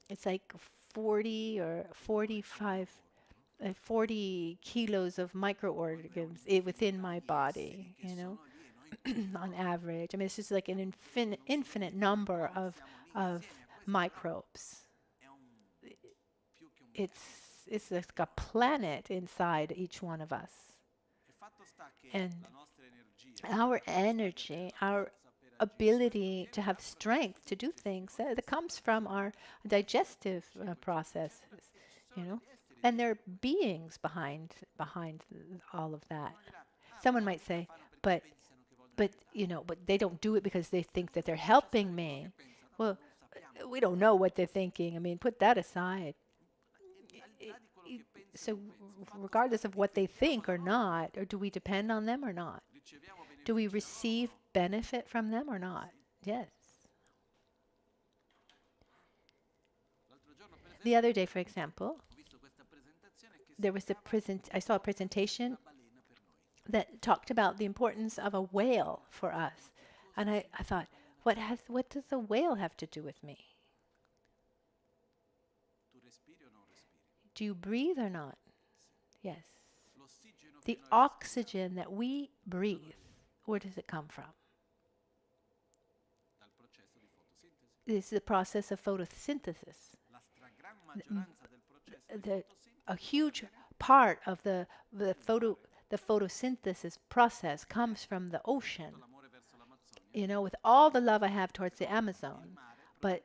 it's like 40 or 45 40 kilos of microorganisms within my body, on average. I mean, it's just like an infinite number of microbes. It's like a planet inside each one of us. And our energy, our ability to have strength to do things, that comes from our digestive processes, And there are beings behind all of that. Someone might say, but they don't do it because they think that they're helping me. Well, we don't know what they're thinking. I mean, put that aside. So regardless of what they think or not, or do we depend on them or not? Do we receive benefit from them or not? Yes. The other day, for example, there was I saw a presentation that talked about the importance of a whale for us. And I thought, what does a whale have to do with me? Do you breathe or not? Yes. The oxygen that we breathe, where does it come from? This is the process of photosynthesis. A huge part of the photosynthesis process comes from the ocean. With all the love I have towards the Amazon, but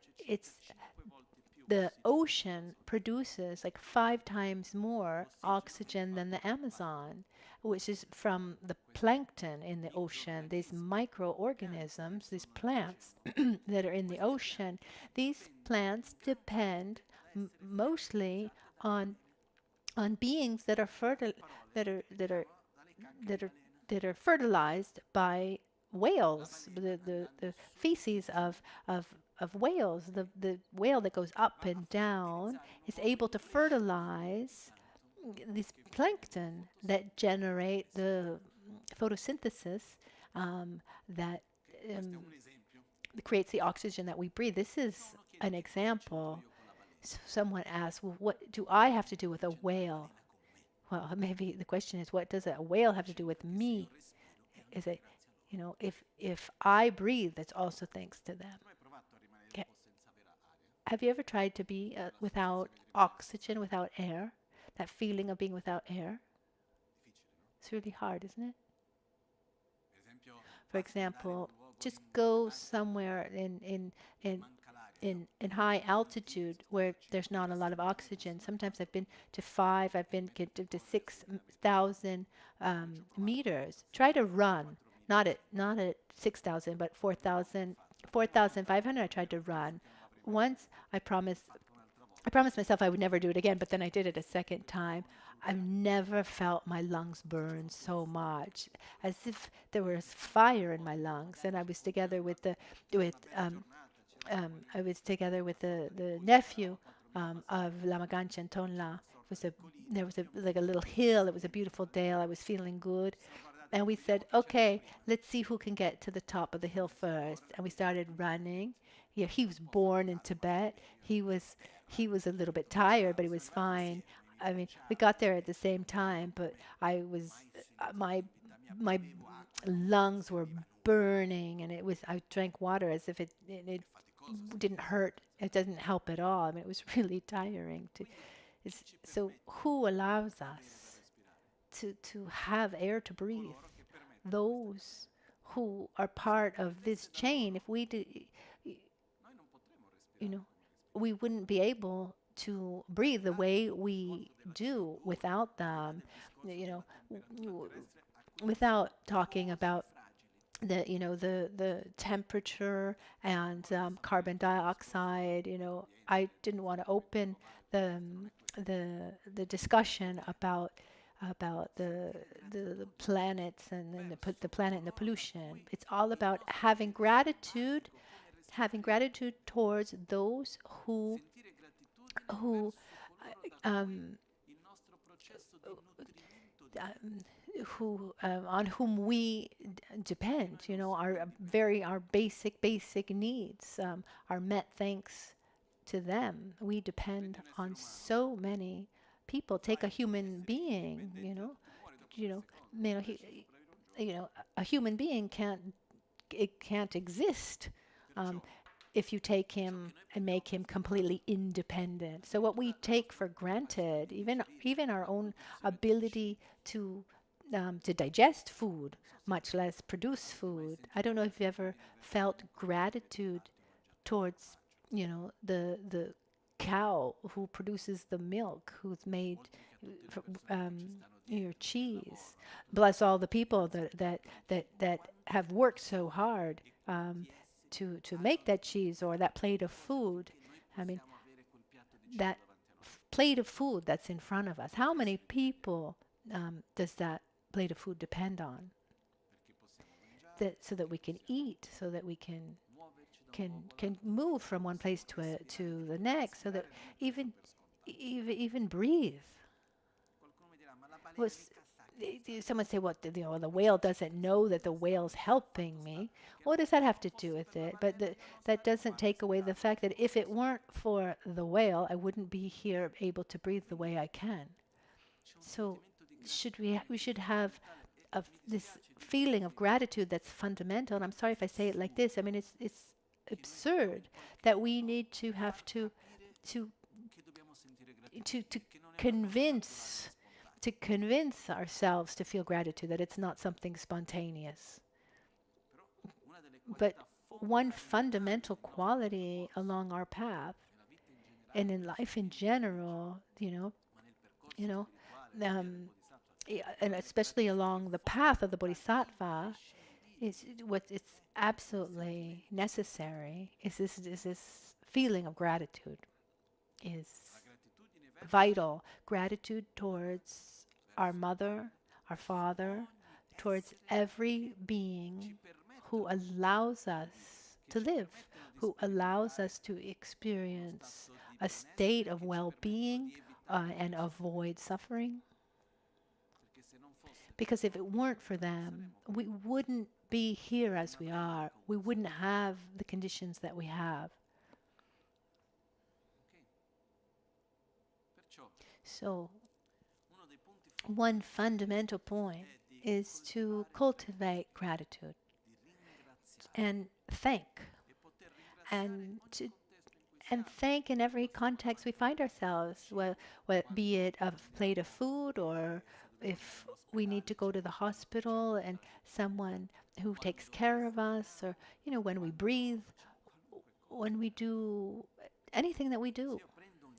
the ocean produces like 5 times more oxygen than the Amazon, which is from the plankton in the ocean, these microorganisms, these plants that are in the ocean. These plants depend mostly on beings that are fertilized by whales, the feces of whales. The whale that goes up and down is able to fertilize this plankton that generate the photosynthesis that creates the oxygen that we breathe. This is an example. Someone asked, well, what do I have to do with a whale? Well, maybe the question is, what does a whale have to do with me? Is it, if I breathe, that's also thanks to them. Okay. Have you ever tried to be without oxygen, without air? That feeling of being without air? It's really hard, isn't it? For example, just go somewhere in high altitude where there's not a lot of oxygen. Sometimes I've been to 5, I've been to 6,000 meters. Try to run, not at 6,000, but 4,500. I tried to run. Once I promised myself I would never do it again, but then I did it a second time. I've never felt my lungs burn so much, as if there was fire in my lungs. And I was together with the nephew of Lama Ganchen Tonla. There was like a little hill. It was a beautiful day. I was feeling good. And we said, okay, let's see who can get to the top of the hill first. And we started running. Yeah, he was born in Tibet. He was a little bit tired, but he was fine. I mean, we got there at the same time, but I was my lungs were burning, and I drank water as if it didn't hurt. It doesn't help at all. I mean, it was really tiring. So who allows us to have air to breathe? Those who are part of this chain. If we do, we wouldn't be able to breathe the way we do without them. Without talking about the temperature and carbon dioxide. I didn't want to open the discussion about the planets and the planet and the pollution. It's all about having gratitude towards those who um, on whom we depend, our basic needs are met thanks to them. We depend on so many people. Take a human being, a human being can't exist if you take him and make him completely independent. So what we take for granted, even our own ability to digest food, much less produce food. I don't know if you ever felt gratitude towards, the cow who produces the milk, who's made your cheese. Bless all the people that have worked so hard to make that cheese or that plate of food. I mean, that plate of food that's in front of us. How many people does that plate of food depend on? So that we can eat, so that we can move from one place to the next, so that even breathe. Someone say, "What? The whale doesn't know that the whale's helping me." What does that have to do with it? But that doesn't take away the fact that if it weren't for the whale, I wouldn't be here able to breathe the way I can. So we should have this feeling of gratitude that's fundamental. And I'm sorry if I say it like this. I mean, it's absurd that we need to have to convince ourselves to feel gratitude, that it's not something spontaneous. But one fundamental quality along our path and in life in general, and especially along the path of the bodhisattva, is what it's absolutely necessary is this feeling of gratitude is vital. Gratitude towards our mother, our father, towards every being who allows us to live, who allows us to experience a state of well-being and avoid suffering. Because if it weren't for them, we wouldn't be here as we are. We wouldn't have the conditions that we have. So, one fundamental point is to cultivate gratitude and thank. And thank in every context we find ourselves, well, be it a plate of food, or if we need to go to the hospital and someone who takes care of us, or when we breathe, when we do anything that we do.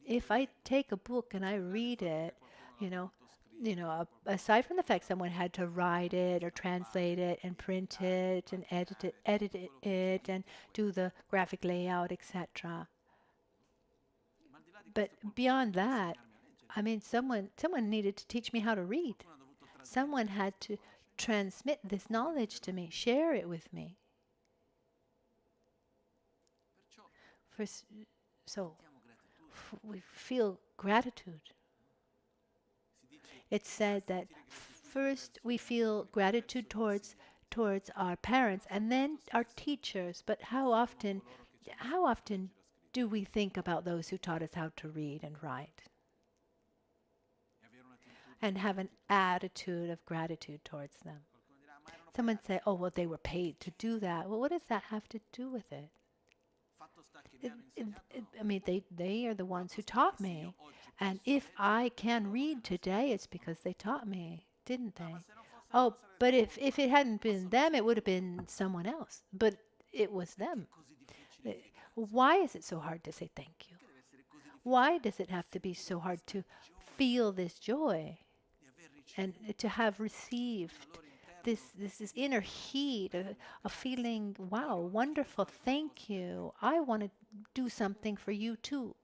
If I take a book and I read it, aside from the fact someone had to write it or translate it and print it and edit it and do the graphic layout, etc. But beyond that, I mean, someone needed to teach me how to read. Someone had to transmit this knowledge to me, share it with me. So we feel gratitude. It's said that First, we feel gratitude towards our parents and then our teachers. But how often do we think about those who taught us how to read and write and have an attitude of gratitude towards them? Someone say, "Oh, well, they were paid to do that." Well, what does that have to do with it? I mean, they are the ones who taught me. And if I can read today, it's because they taught me, didn't they? Oh, but if it hadn't been them, it would have been someone else. But it was them. Why is it so hard to say thank you? Why does it have to be so hard to feel this joy and to have received this inner heat, a feeling, wow, wonderful, thank you. I want to do something for you too.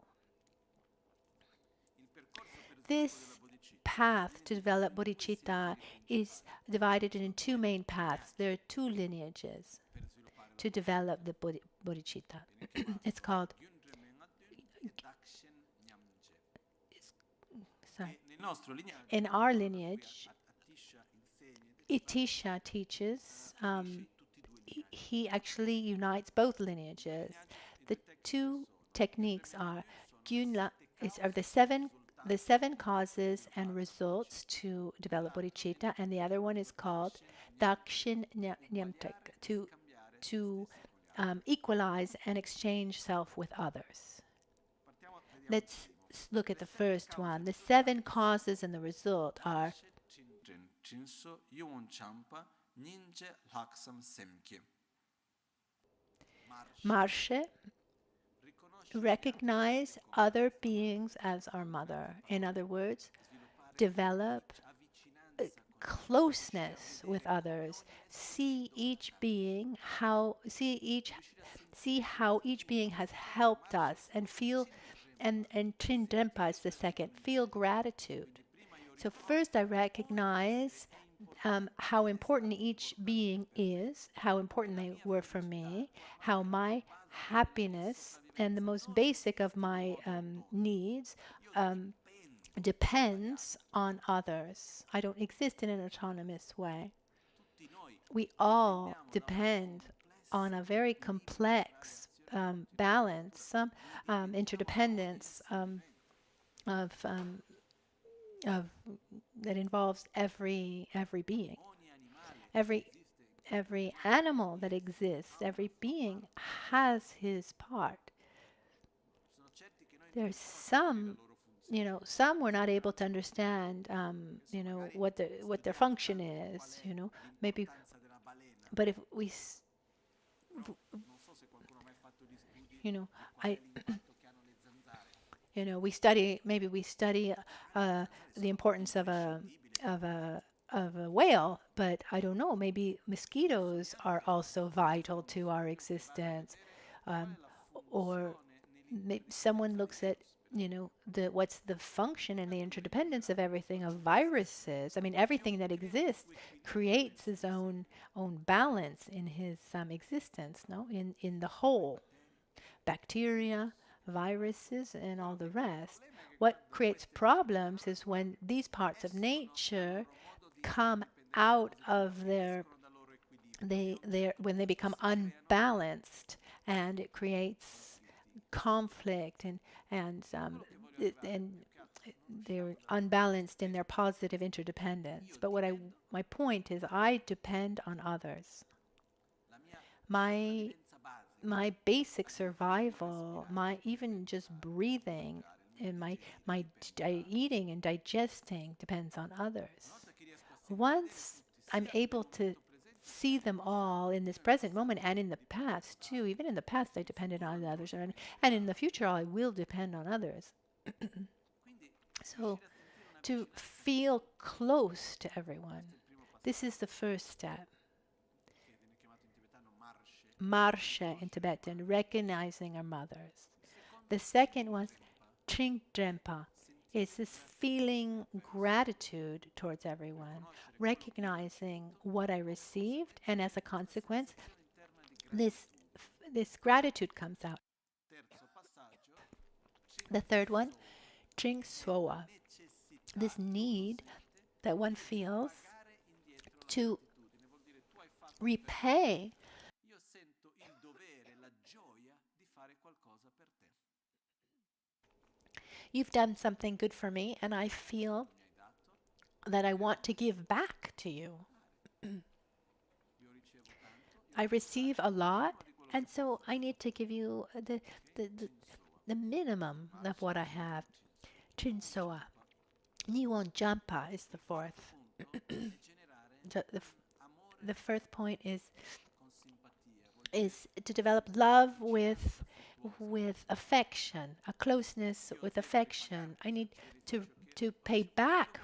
This path to develop bodhicitta is divided into two main paths. There are two lineages to develop the bodhicitta. It's called in our lineage, Atisha teaches, he actually unites both lineages. The two techniques are the seven causes and results to develop bodhicitta, and the other one is called doctrine to equalize and exchange self with others. Let's look at the first one. The seven causes and the result are Marshe, recognize other beings as our mother. In other words, develop closeness with others. See how each being has helped us, and feel and Trindempa is the second. Feel gratitude. So first I recognize how important each being is, how important they were for me, how my happiness and the most basic of my needs depends on others. I don't exist in an autonomous way. We all depend on a very complex balance, some interdependence of that involves every being, every animal that exists, every being has his part. There's some we're not able to understand, what their function is, maybe. But if we, we study the importance of a whale, but I don't know, maybe mosquitoes are also vital to our existence, or someone looks at what's the function and the interdependence of everything, of viruses. I mean, everything that exists creates his own balance in his existence, in the whole. Bacteria, viruses, and all the rest. What creates problems is when these parts of nature come out of when they become unbalanced, and it creates conflict, and they're unbalanced in their positive interdependence. But my point is, I depend on others. My basic survival, my even just breathing, and my eating and digesting depends on others. Once I'm able to see them all in this present moment, and in the past too. Even in the past, I depended on others, and in the future, I will depend on others. So, to feel close to everyone, this is the first step. Marshe in Tibetan, recognizing our mothers. The second one, Trindempa, is this feeling gratitude towards everyone, recognizing what I received, and as a consequence, this gratitude comes out. The third one, Tringsoa, this need that one feels to repay. You've done something good for me, and I feel that I want to give back to you. I receive a lot, and so I need to give you the minimum of what I have. Chinsoa. Niwon Jampa is the fourth. The first point is to develop love with affection, a closeness with affection. I need to pay back.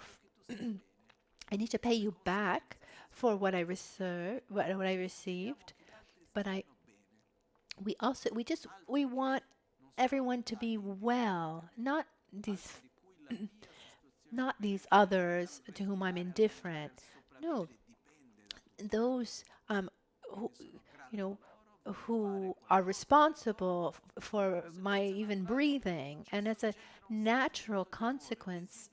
I need to pay you back for what I received, but we want everyone to be well, not these others to whom I'm indifferent. No, those who are responsible for my even breathing, and as a natural consequence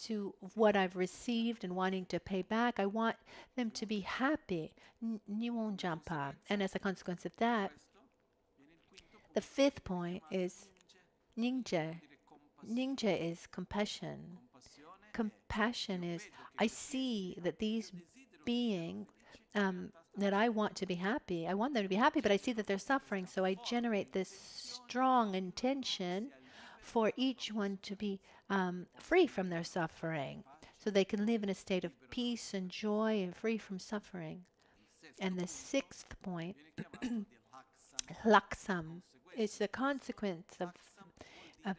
to what I've received and wanting to pay back, I want them to be happy. Niwon Jampa. And as a consequence of that, the fifth point is Ningje. Ningje is compassion. Compassion is, I see that these beings that I want to be happy, I want them to be happy, but I see that they're suffering, so I generate this strong intention for each one to be free from their suffering, so they can live in a state of peace and joy and free from suffering. And the sixth point, laksam, is the consequence of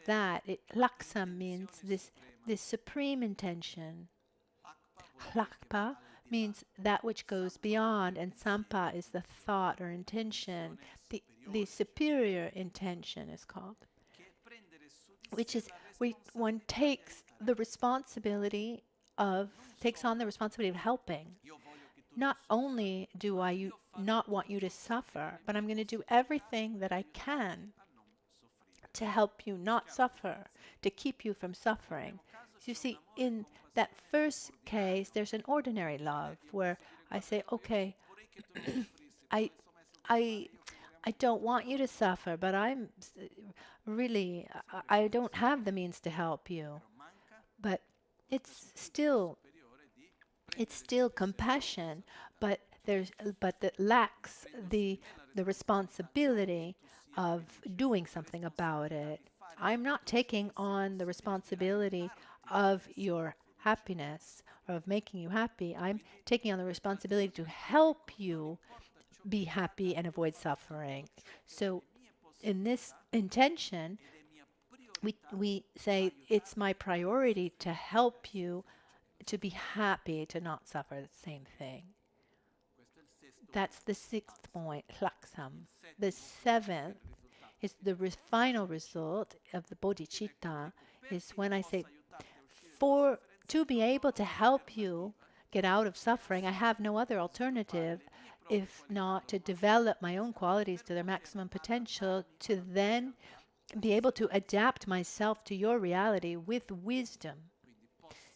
that. Laksam means this supreme intention. Lakpa means that which goes beyond, and sampa is the thought or intention. The superior intention is called, which is one takes on the responsibility of helping. Not only do I not want you to suffer, but I'm going to do everything that I can to help you not suffer, to keep you from suffering. So you see, in that first case, there's an ordinary love where I say, okay, I don't want you to suffer, but I don't have the means to help you. But it's still compassion, but that lacks the responsibility of doing something about it. I'm not taking on the responsibility of your happiness or of making you happy. I'm taking on the responsibility to help you be happy and avoid suffering. So in this intention, we say it's my priority to help you to be happy, to not suffer. The same thing. That's the sixth point, laksam. The seventh is the final result of the bodhichitta, is when I say, to be able to help you get out of suffering, I have no other alternative if not to develop my own qualities to their maximum potential, to then be able to adapt myself to your reality with wisdom.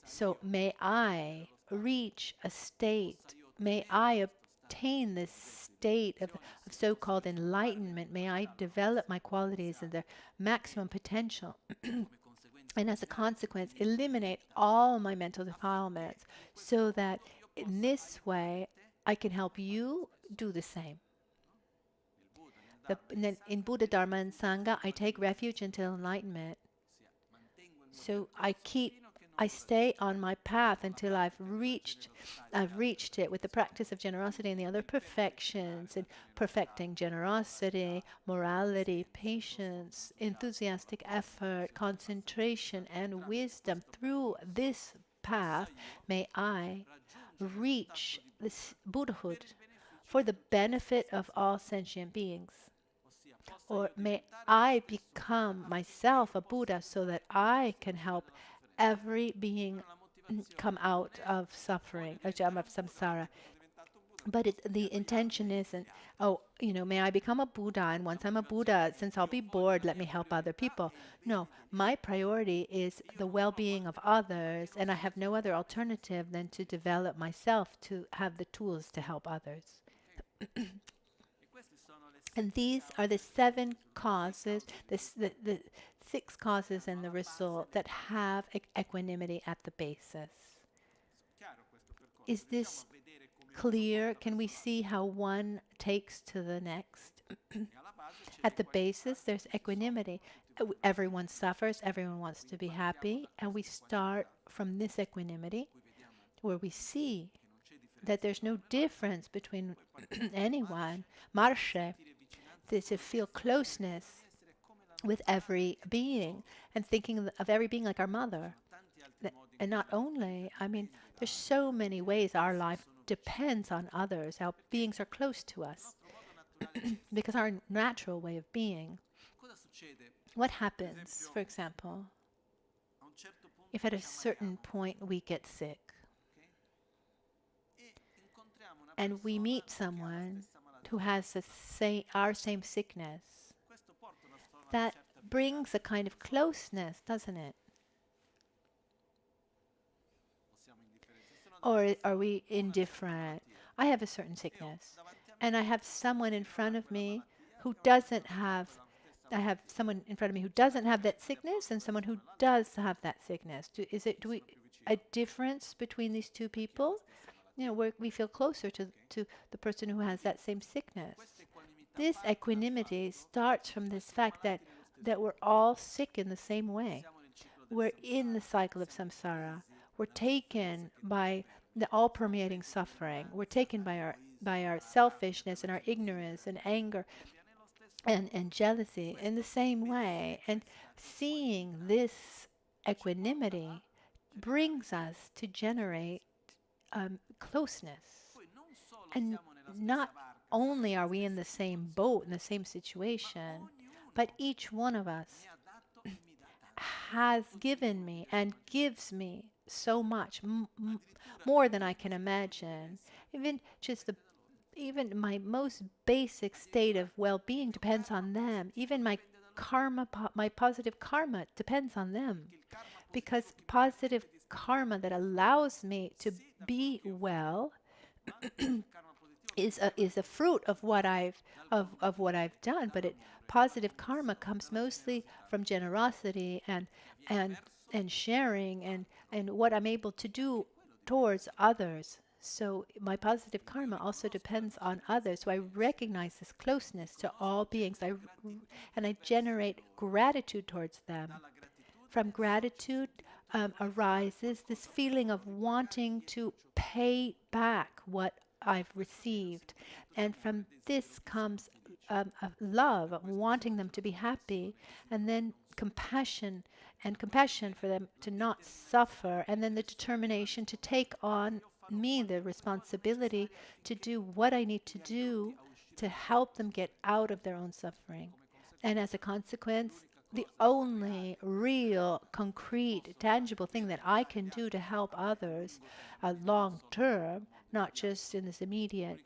So may I reach a state, may I obtain this state of so-called enlightenment, may I develop my qualities in their maximum potential. And as a consequence, eliminate all my mental defilements, so that in this way I can help you do the same. In Buddha, Dharma, and Sangha, I take refuge until enlightenment. So I stay on my path until I've reached it with the practice of generosity and the other perfections, and perfecting generosity, morality, patience, enthusiastic effort, concentration, and wisdom. Through this path, may I reach this Buddhahood for the benefit of all sentient beings. Or may I become myself a Buddha so that I can help every being come out of suffering, of samsara. But the intention isn't, oh, may I become a Buddha, and once I'm a Buddha, since I'll be bored, let me help other people. No, my priority is the well-being of others, and I have no other alternative than to develop myself to have the tools to help others. And these are the 7 causes, the 6 causes and the result that have equanimity at the basis. Is this clear? Can we see how one takes to the next? At the basis, there's equanimity. Everyone suffers, everyone wants to be happy, and we start from this equanimity where we see that there's no difference between anyone. Marshe, to feel closeness with every being and thinking of every being like our mother. And not only, there's so many ways our life depends on others, how beings are close to us, because our natural way of being. What happens, for example, if at a certain point we get sick and we meet someone who has our same sickness? That brings a kind of closeness, doesn't it? Or are we indifferent? I have a certain sickness, and I have someone in front of me who doesn't have. I have someone in front of me who doesn't have that sickness, and someone who does have that sickness. Do we a difference between these two people? We feel closer to the person who has that same sickness. This equanimity starts from this fact that we're all sick in the same way. We're in the cycle of samsara. We're taken by the all-permeating suffering. We're taken by our selfishness and our ignorance and anger and jealousy in the same way. And seeing this equanimity brings us to generate closeness. And not only are we in the same boat, in the same situation, but each one of us has given me and gives me so much, more than I can imagine. Even my most basic state of well-being depends on them. Even my karma, my positive karma depends on them, because positive karma that allows me to be well is a fruit of what I've done. But positive karma comes mostly from generosity and sharing and what I'm able to do towards others. So my positive karma also depends on others. So I recognize this closeness to all beings, and I generate gratitude towards them. From gratitude arises this feeling of wanting to pay back what I've received. And from this comes a love, of wanting them to be happy, and then compassion for them to not suffer, and then the determination to take on me the responsibility to do what I need to do to help them get out of their own suffering. And as a consequence, the only real, concrete, tangible thing that I can do to help others long term, not just in this immediate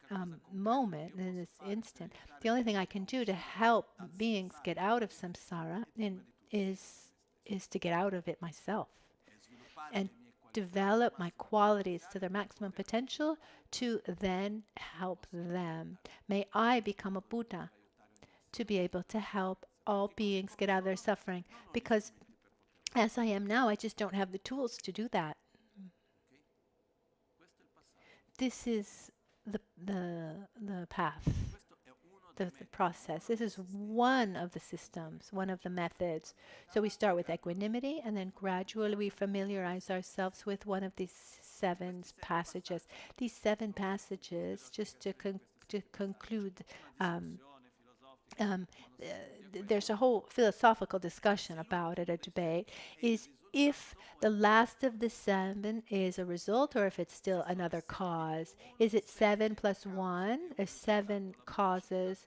moment, in this instant, the only thing I can do to help beings get out of samsara is to get out of it myself and develop my qualities to their maximum potential to then help them. May I become a Buddha to be able to help all beings get out of their suffering, because as I am now, I just don't have the tools to do that. This is the path, the process. This is one of the systems, one of the methods. So we start with equanimity, and then gradually we familiarize ourselves with one of these 7 passages. These 7 passages, just to conclude, there's a whole philosophical discussion about it, a debate, is if the last of the 7 is a result or if it's still another cause. Is it 7 plus 1 or 7 causes?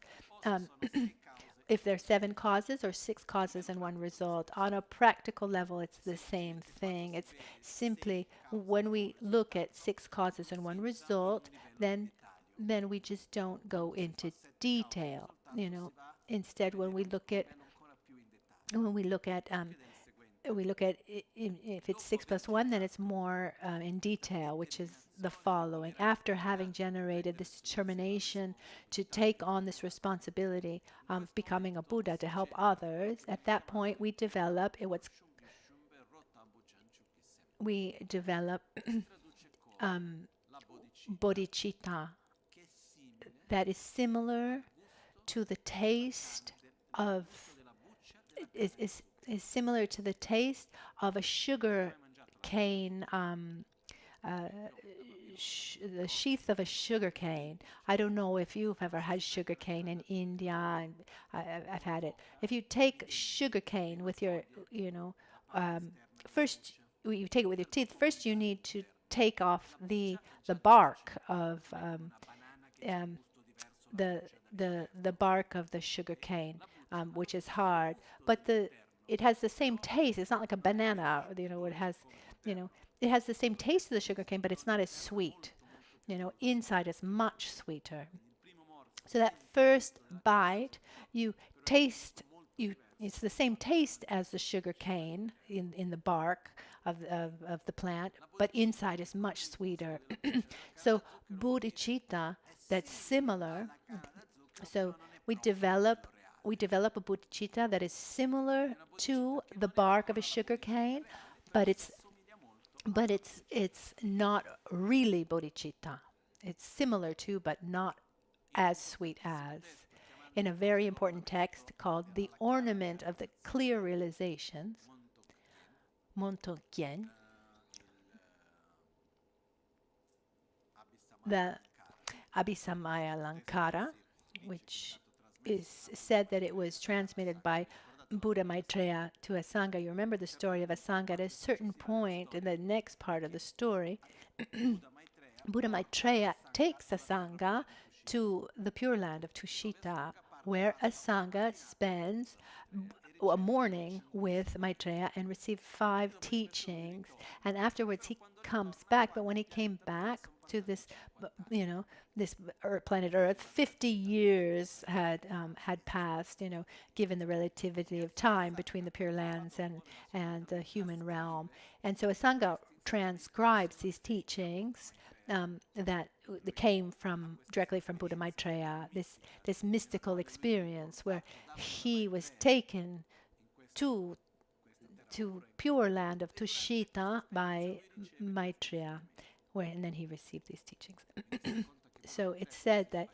If there's 7 causes or 6 causes and 1 result. On a practical level, it's the same thing. It's simply when we look at 6 causes and 1 result, then then we just don't go into detail. You know, instead, when we look at if it's 6 plus 1, then it's more in detail, which is the following. After having generated this determination to take on this responsibility of becoming a Buddha to help others, at that point we develop bodhichitta that is similar to the taste of is similar to the taste of a sugar cane, the sheath of a sugar cane. I don't know if you've ever had sugar cane in India, and I've had it. If you take sugar cane with your, first you take it with your teeth. First, you need to take off the bark of the bark of the sugar cane, which is hard, but it has the same taste. It's not like a banana, it has the same taste of the sugar cane, but it's not as sweet. Inside is much sweeter. So that first bite, it's the same taste as the sugar cane in the bark of the plant, but inside is much sweeter. So bodhicitta, that's similar. So we develop a bodhicitta that is similar to the bark of a sugar cane, but it's not really bodhicitta. It's similar to, but not as sweet as. In a very important text called The Ornament of the Clear Realizations, Montonkien, the Abhisamaya-lankara, which is said that it was transmitted by Buddha Maitreya to a Sangha. You remember the story of a Sangha. At a certain point in the next part of the story, Buddha Maitreya takes a Sangha to the Pure Land of Tushita, where a Sangha spends a morning with Maitreya and received 5 teachings. And afterwards he comes back. But when he came back to this, this planet Earth, 50 years had passed, given the relativity of time between the Pure Lands and the human realm. And so a Sangha transcribes these teachings that came directly from Buddha Maitreya, this mystical experience where he was taken to Pure Land of Tushita by Maitreya, and then he received these teachings. So it's said that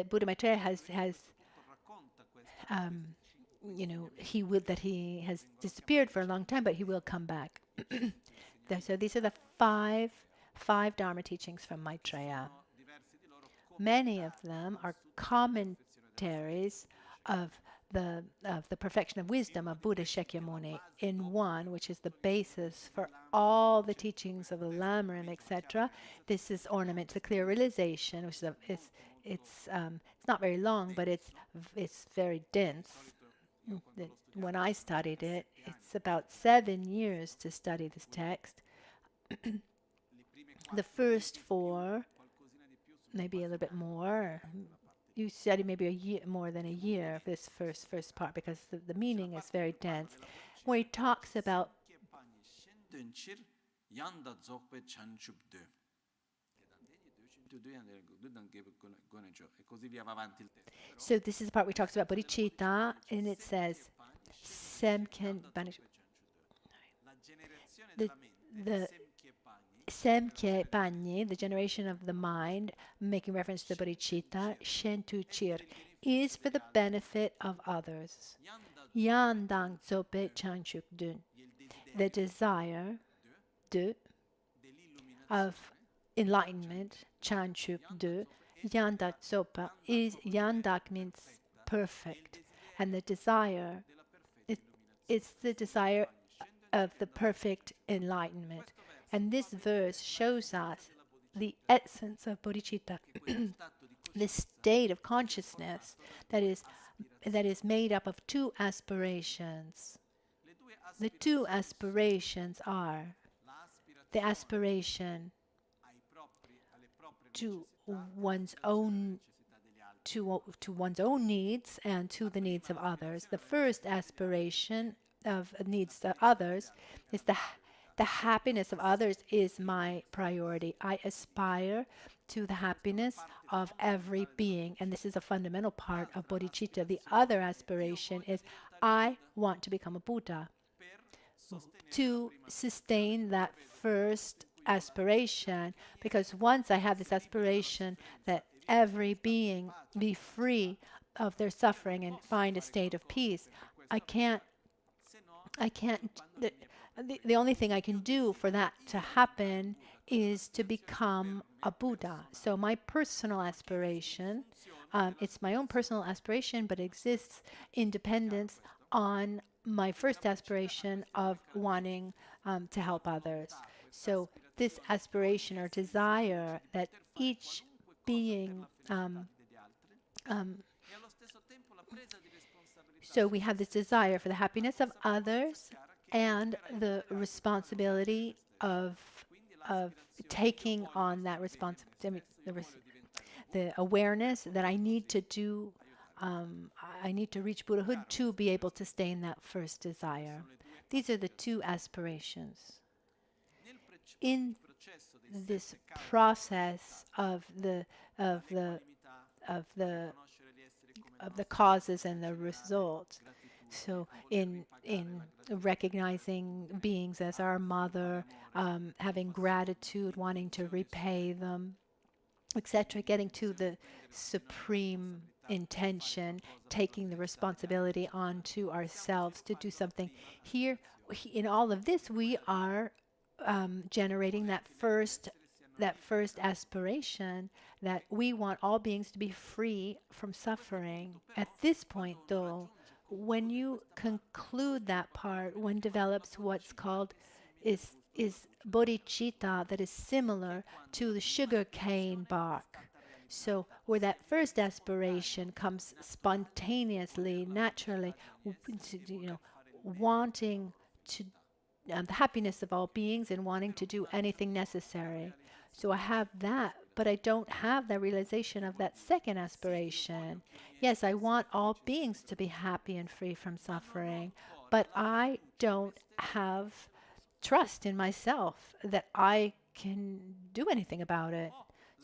Buddha Maitreya has he has disappeared for a long time, but he will come back. So these are the five Dharma teachings from Maitreya. Many of them are commentaries of the perfection of wisdom of Buddha Shakyamuni in one, which is the basis for all the teachings of the Lamrim, etc. This is Ornament to the Clear Realization, which is it's not very long, but it's very dense. When I studied it, it's about 7 years to study this text. The first 4, maybe a little bit more. You study maybe a year, more than a year, of this first part, because the meaning is very dense. Where he talks about so this is the part where he talks about bodhicitta, and it says the Semkye Panyi, the generation of the mind, making reference to bodhicitta, Shentu Chir, is for the benefit of others. Yandang Zope Chanchuk Dun, the desire of enlightenment, Chanchuk Du, Yandak Zopa, is Yandak means perfect, and the desire, it's the desire of the perfect enlightenment. And this verse shows us the essence of bodhicitta, this state of consciousness that is made up of 2 aspirations. The 2 aspirations are the aspiration to one's own to one's own needs and to the needs of others. The first aspiration of needs to others is the happiness of others is my priority. I aspire to the happiness of every being, and this is a fundamental part of bodhicitta. The other aspiration is I want to become a Buddha. To sustain that first aspiration, because once I have this aspiration that every being be free of their suffering and find a state of peace, I can't, the only thing I can do for that to happen is to become a Buddha. So my personal aspiration, it's my own personal aspiration, but it exists in dependence on my first aspiration of wanting to help others. So this aspiration or desire that each being so we have this desire for the happiness of others and the responsibility of taking on that responsibility, the awareness that I need to do, I need to reach Buddhahood to be able to stay in that first desire. These are the two aspirations. In this process of the causes and the results. So in recognizing beings as our mother, having gratitude, wanting to repay them, etc., getting to the supreme intention, taking the responsibility onto ourselves to do something. Here, in all of this, we are generating that first aspiration that we want all beings to be free from suffering. At this point, though, when you conclude that part, one develops what's called is bodhicitta, that is similar to the sugar cane bark. So where that first aspiration comes spontaneously, naturally, wanting to the happiness of all beings and wanting to do anything necessary. So I have that, but I don't have the realization of that second aspiration. Yes, I want all beings to be happy and free from suffering, but I don't have trust in myself that I can do anything about it.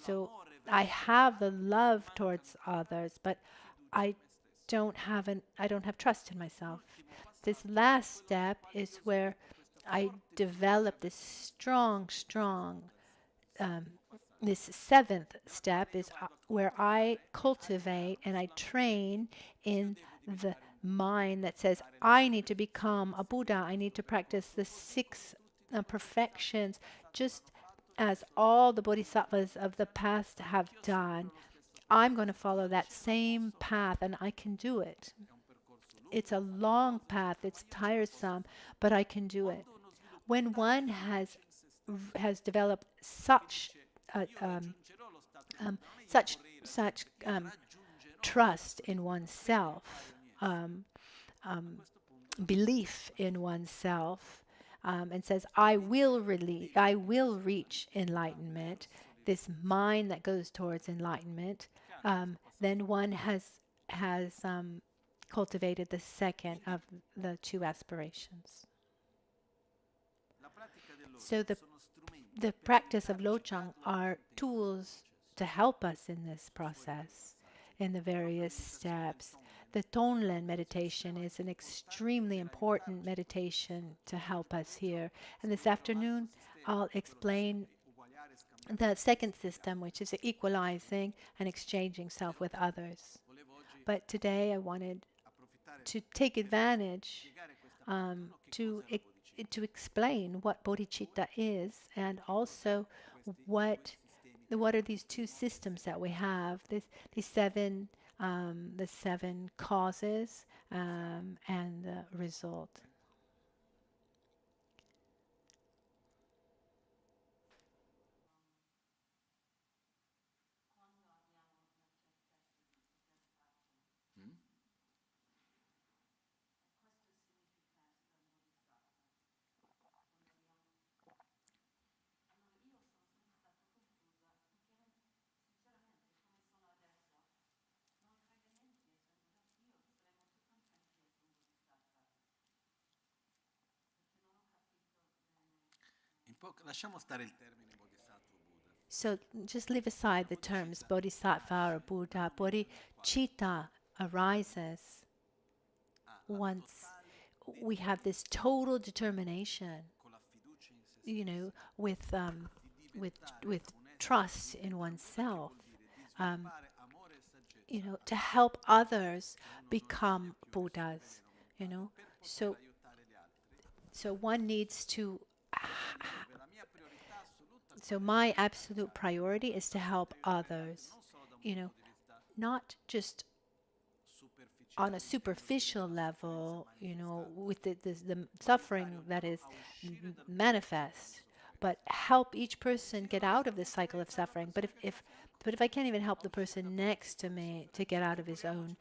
So I have the love towards others, but I don't have trust in myself. This last step is where I develop this strong, this seventh step is where I cultivate and I train in the mind that says, I need to become a Buddha. I need to practice the six perfections, just as all the bodhisattvas of the past have done. I'm going to follow that same path, and I can do it. It's a long path. It's tiresome, but I can do it. When one has developed such trust in oneself, belief in oneself, and says, "I will reach enlightenment." This mind that goes towards enlightenment, then one has cultivated the second of the two aspirations. So the practice of Lojong are tools to help us in this process, in the various steps. The Tonlen meditation is an extremely important meditation to help us here. And this afternoon, I'll explain the second system, which is equalizing and exchanging self with others. But today I wanted to take advantage to explain what bodhicitta is, and also what are these two systems that we have, the seven causes and the result. So just leave aside the terms bodhisattva or Buddha. Bodhicitta arises once we have this total determination, you know, with trust in oneself, you know, to help others become Buddhas, you know. So one needs to. So my absolute priority is to help others, you know, not just on a superficial level, you know, with the suffering that is manifest, but help each person get out of this cycle of suffering. But if I can't even help the person next to me to get out of his own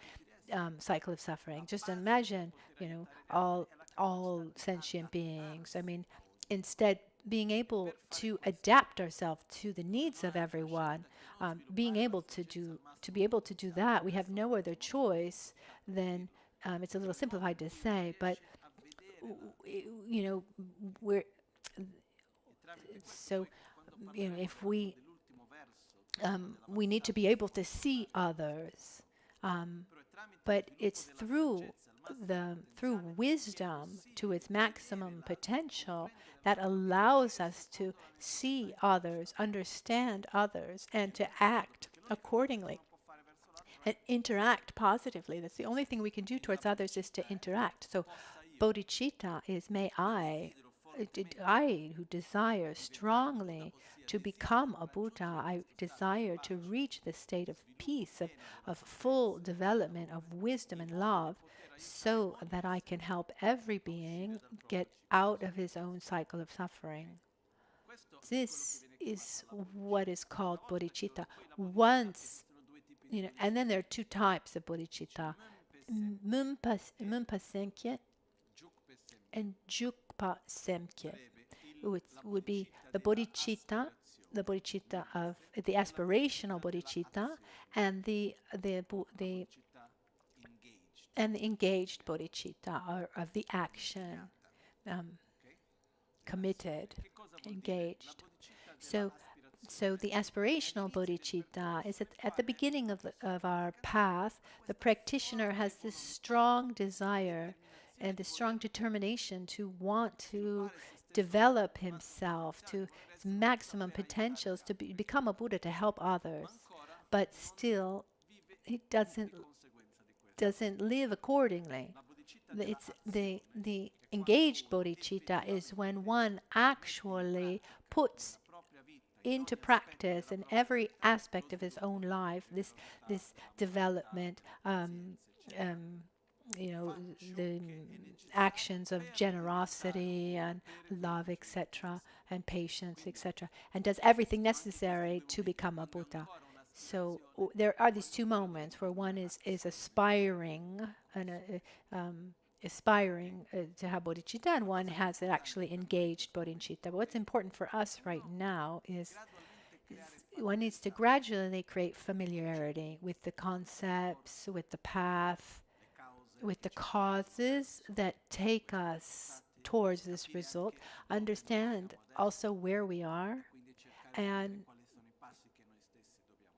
cycle of suffering, just imagine, you know, all sentient beings. I mean, instead being able to adapt ourselves to the needs of everyone, being able to be able to do that, we have no other choice than it's a little simplified to say, but you know, you know, if we need to be able to see others, but it's through wisdom to its maximum potential that allows us to see others, understand others, and to act accordingly and interact positively. That's the only thing we can do towards others, is to interact. So bodhicitta is, may I who desire strongly to become a Buddha, I desire to reach the state of peace, of full development of wisdom and love, so that I can help every being get out of his own cycle of suffering. This is what is called bodhicitta. Once, you know, and then there are two types of bodhicitta: Mumpa Semkye and Jukpa Semkye, which would be the bodhicitta of the aspirational bodhicitta, and the engaged bodhicitta, or of the action, committed, engaged. So the aspirational bodhicitta is at the beginning of our path. The practitioner has this strong desire and the strong determination to want to develop himself to his maximum potentials, to become a Buddha, to help others, but still he doesn't live accordingly. It's the engaged bodhicitta is when one actually puts into practice in every aspect of his own life this development, you know, the actions of generosity and love, etc., and patience, etc., and does everything necessary to become a Buddha. So there are these two moments where one is aspiring and to have bodhicitta, and one has actually engaged bodhicitta. But what's important for us right now is one needs to gradually create familiarity with the concepts, with the path, with the causes that take us towards this result, understand also where we are, and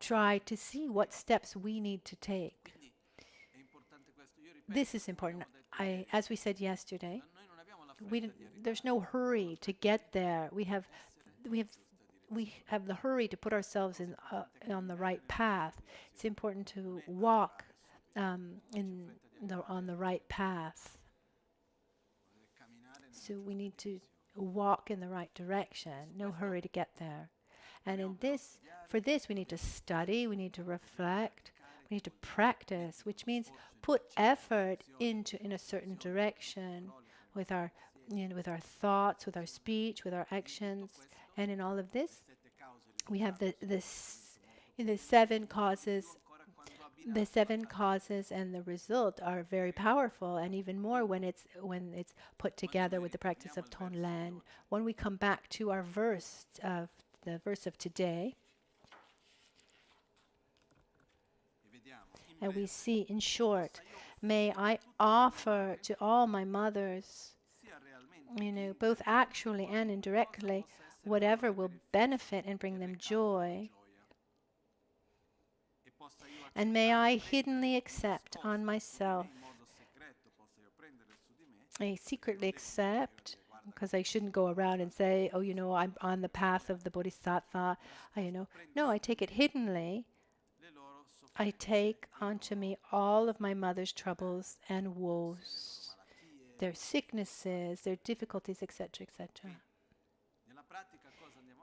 try to see what steps we need to take. This is important. As we said yesterday, there's no hurry to get there. We have the hurry to put ourselves on the right path. It's important to walk on the right path. So we need to walk in the right direction. No hurry to get there. And for this, we need to study. We need to reflect. We need to practice, which means put effort in a certain direction with our thoughts, with our speech, with our actions. And in all of this, we have the seven causes. The seven causes and the result are very powerful, and even more when it's put together with the practice of Tonlen. When we come back to the verse of today, and we see, in short, may I offer to all my mothers, you know, both actually and indirectly, whatever will benefit and bring them joy. And may I hiddenly accept on myself, I secretly accept, because I shouldn't go around and say, oh, I'm on the path of the bodhisattva, No, I take it hiddenly. I take onto me all of my mother's troubles and woes, their sicknesses, their difficulties, etc., etc.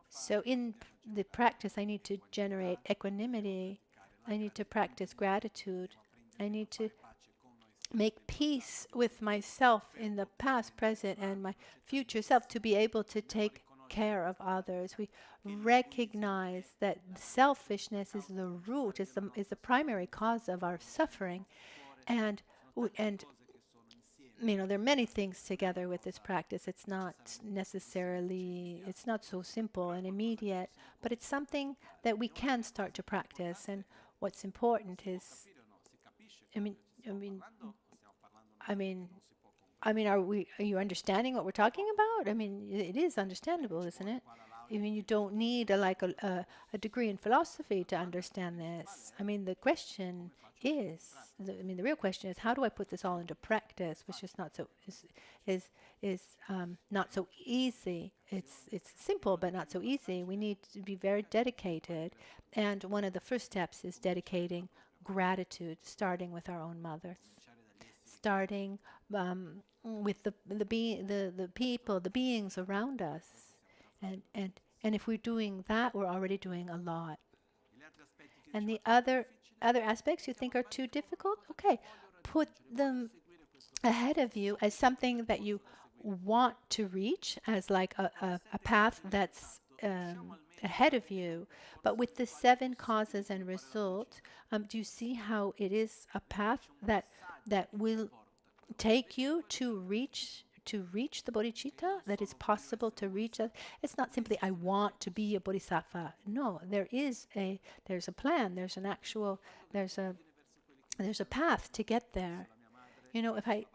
So in the practice, I need to generate equanimity. I need to practice gratitude. I need to make peace with myself in the past, present, and my future self to be able to take care of others. We recognize that selfishness is the root, is the primary cause of our suffering, and there are many things together with this practice. It's not so simple and immediate, but it's something that we can start to practice. And what's important is, are you understanding what we're talking about? It is understandable, isn't it? You don't need a degree in philosophy to understand this. The question is, the real question is, how do I put this all into practice? Which is not so not so easy. It's simple, but not so easy. We need to be very dedicated, and one of the first steps is dedicating gratitude, starting with our own mothers, starting with the people, the beings around us, and if we're doing that, we're already doing a lot. And the other aspects you think are too difficult, okay, put them ahead of you as something that you want to reach, as like a path that's ahead of you. But with the 7 causes and results, do you see how it is a path that will take you to reach the bodhicitta, that is possible to reach it? It's not simply, I want to be a bodhisattva. No, there's a plan, there's a path to get there. If I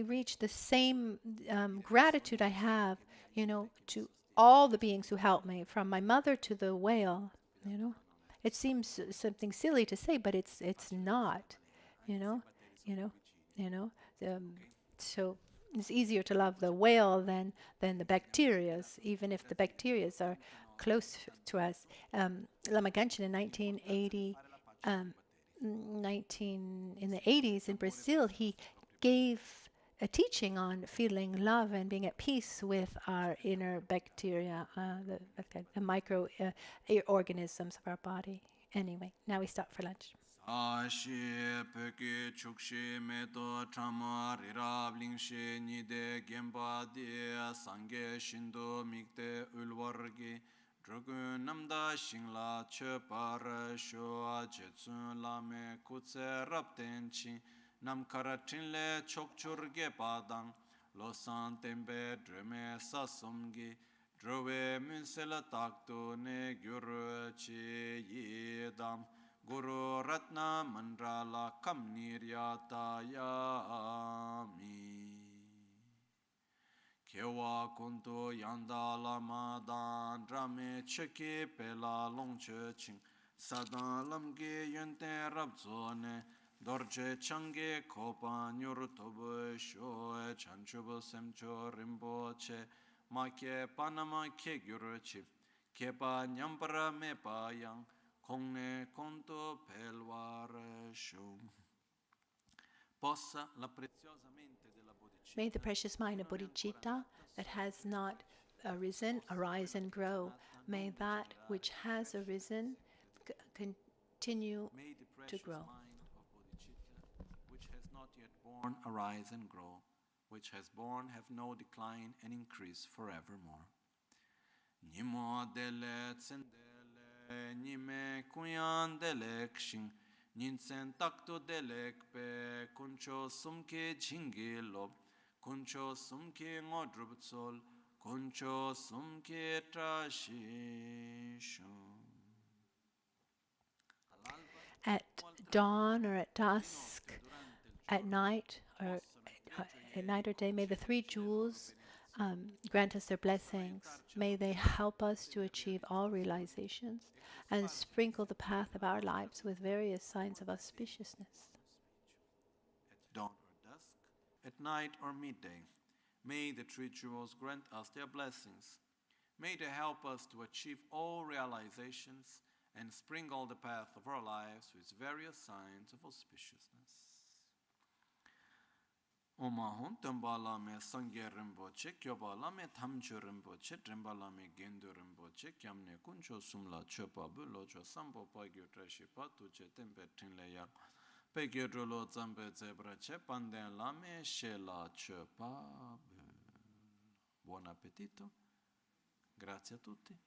reach the same gratitude I have, to all the beings who helped me, from my mother to the whale, it seems something silly to say, but it's not, so it's easier to love the whale than the bacterias, even if the bacterias are close to us. Lama Genshin in 1980, in the 80s in Brazil, he gave a teaching on feeling love and being at peace with our inner bacteria, the microorganisms of our body. Anyway, now we stop for lunch. Ashe peke chukshi meto chama rirabling nide gemba de sange shindo mikte ulwargi drogun namda shingla chepar sho jetsun lame kutse raptenchi nam karatinle chokchurge padang losan tembe dreme sasumgi drove munsela takto ne gyur chi yedam Guru Ratna Mandrala Kam Niryatayami Kewa Kuntu Yandala Madan Drame Cheke Pela Longche Ching Sadan Lamge Yente Rabzone Dorje Change Kopa Nyurutobu Shoe Chanchubu Semcho Rimboche Make Panama Ke Gyuruchi Kepa Nyampara Mepa Yang Kongne conto pelware shum. Possa la preziosa mente della bodhicitta. May the precious mind of bodhicitta that has not arisen arise and grow. May that which has arisen continue to grow. Which has not yet born arise and grow. Which has born have no decline and increase forevermore. Nimo dele tsende Nime kuyan delek shing Ninsen takto delek pe Kuncho sumke jingi lob Kuncho sumke ngodrub tsol Kuncho sumke trashishum. At dawn or at dusk, at night or day, may the 3 jewels grant us their blessings. May they help us to achieve all realizations and sprinkle the path of our lives with various signs of auspiciousness. At dawn or dusk, at night or midday, may the three jewels grant us their blessings. May they help us to achieve all realizations and sprinkle the path of our lives with various signs of auspiciousness. Omahon Tambala me Sangye Rinpoche, Kyobala me Tamcho Rinpoche, Trimbala me Gendo Rinpoche, Kyamne Kuncho Sumla Chopa Bulocho Sambo Pagyo Trashipa, Tuche Tempe Tinleya, Pegyo Rolo Zambe Zebra Chepanden Lame Shela Chopa. Buon appetito, grazie a tutti.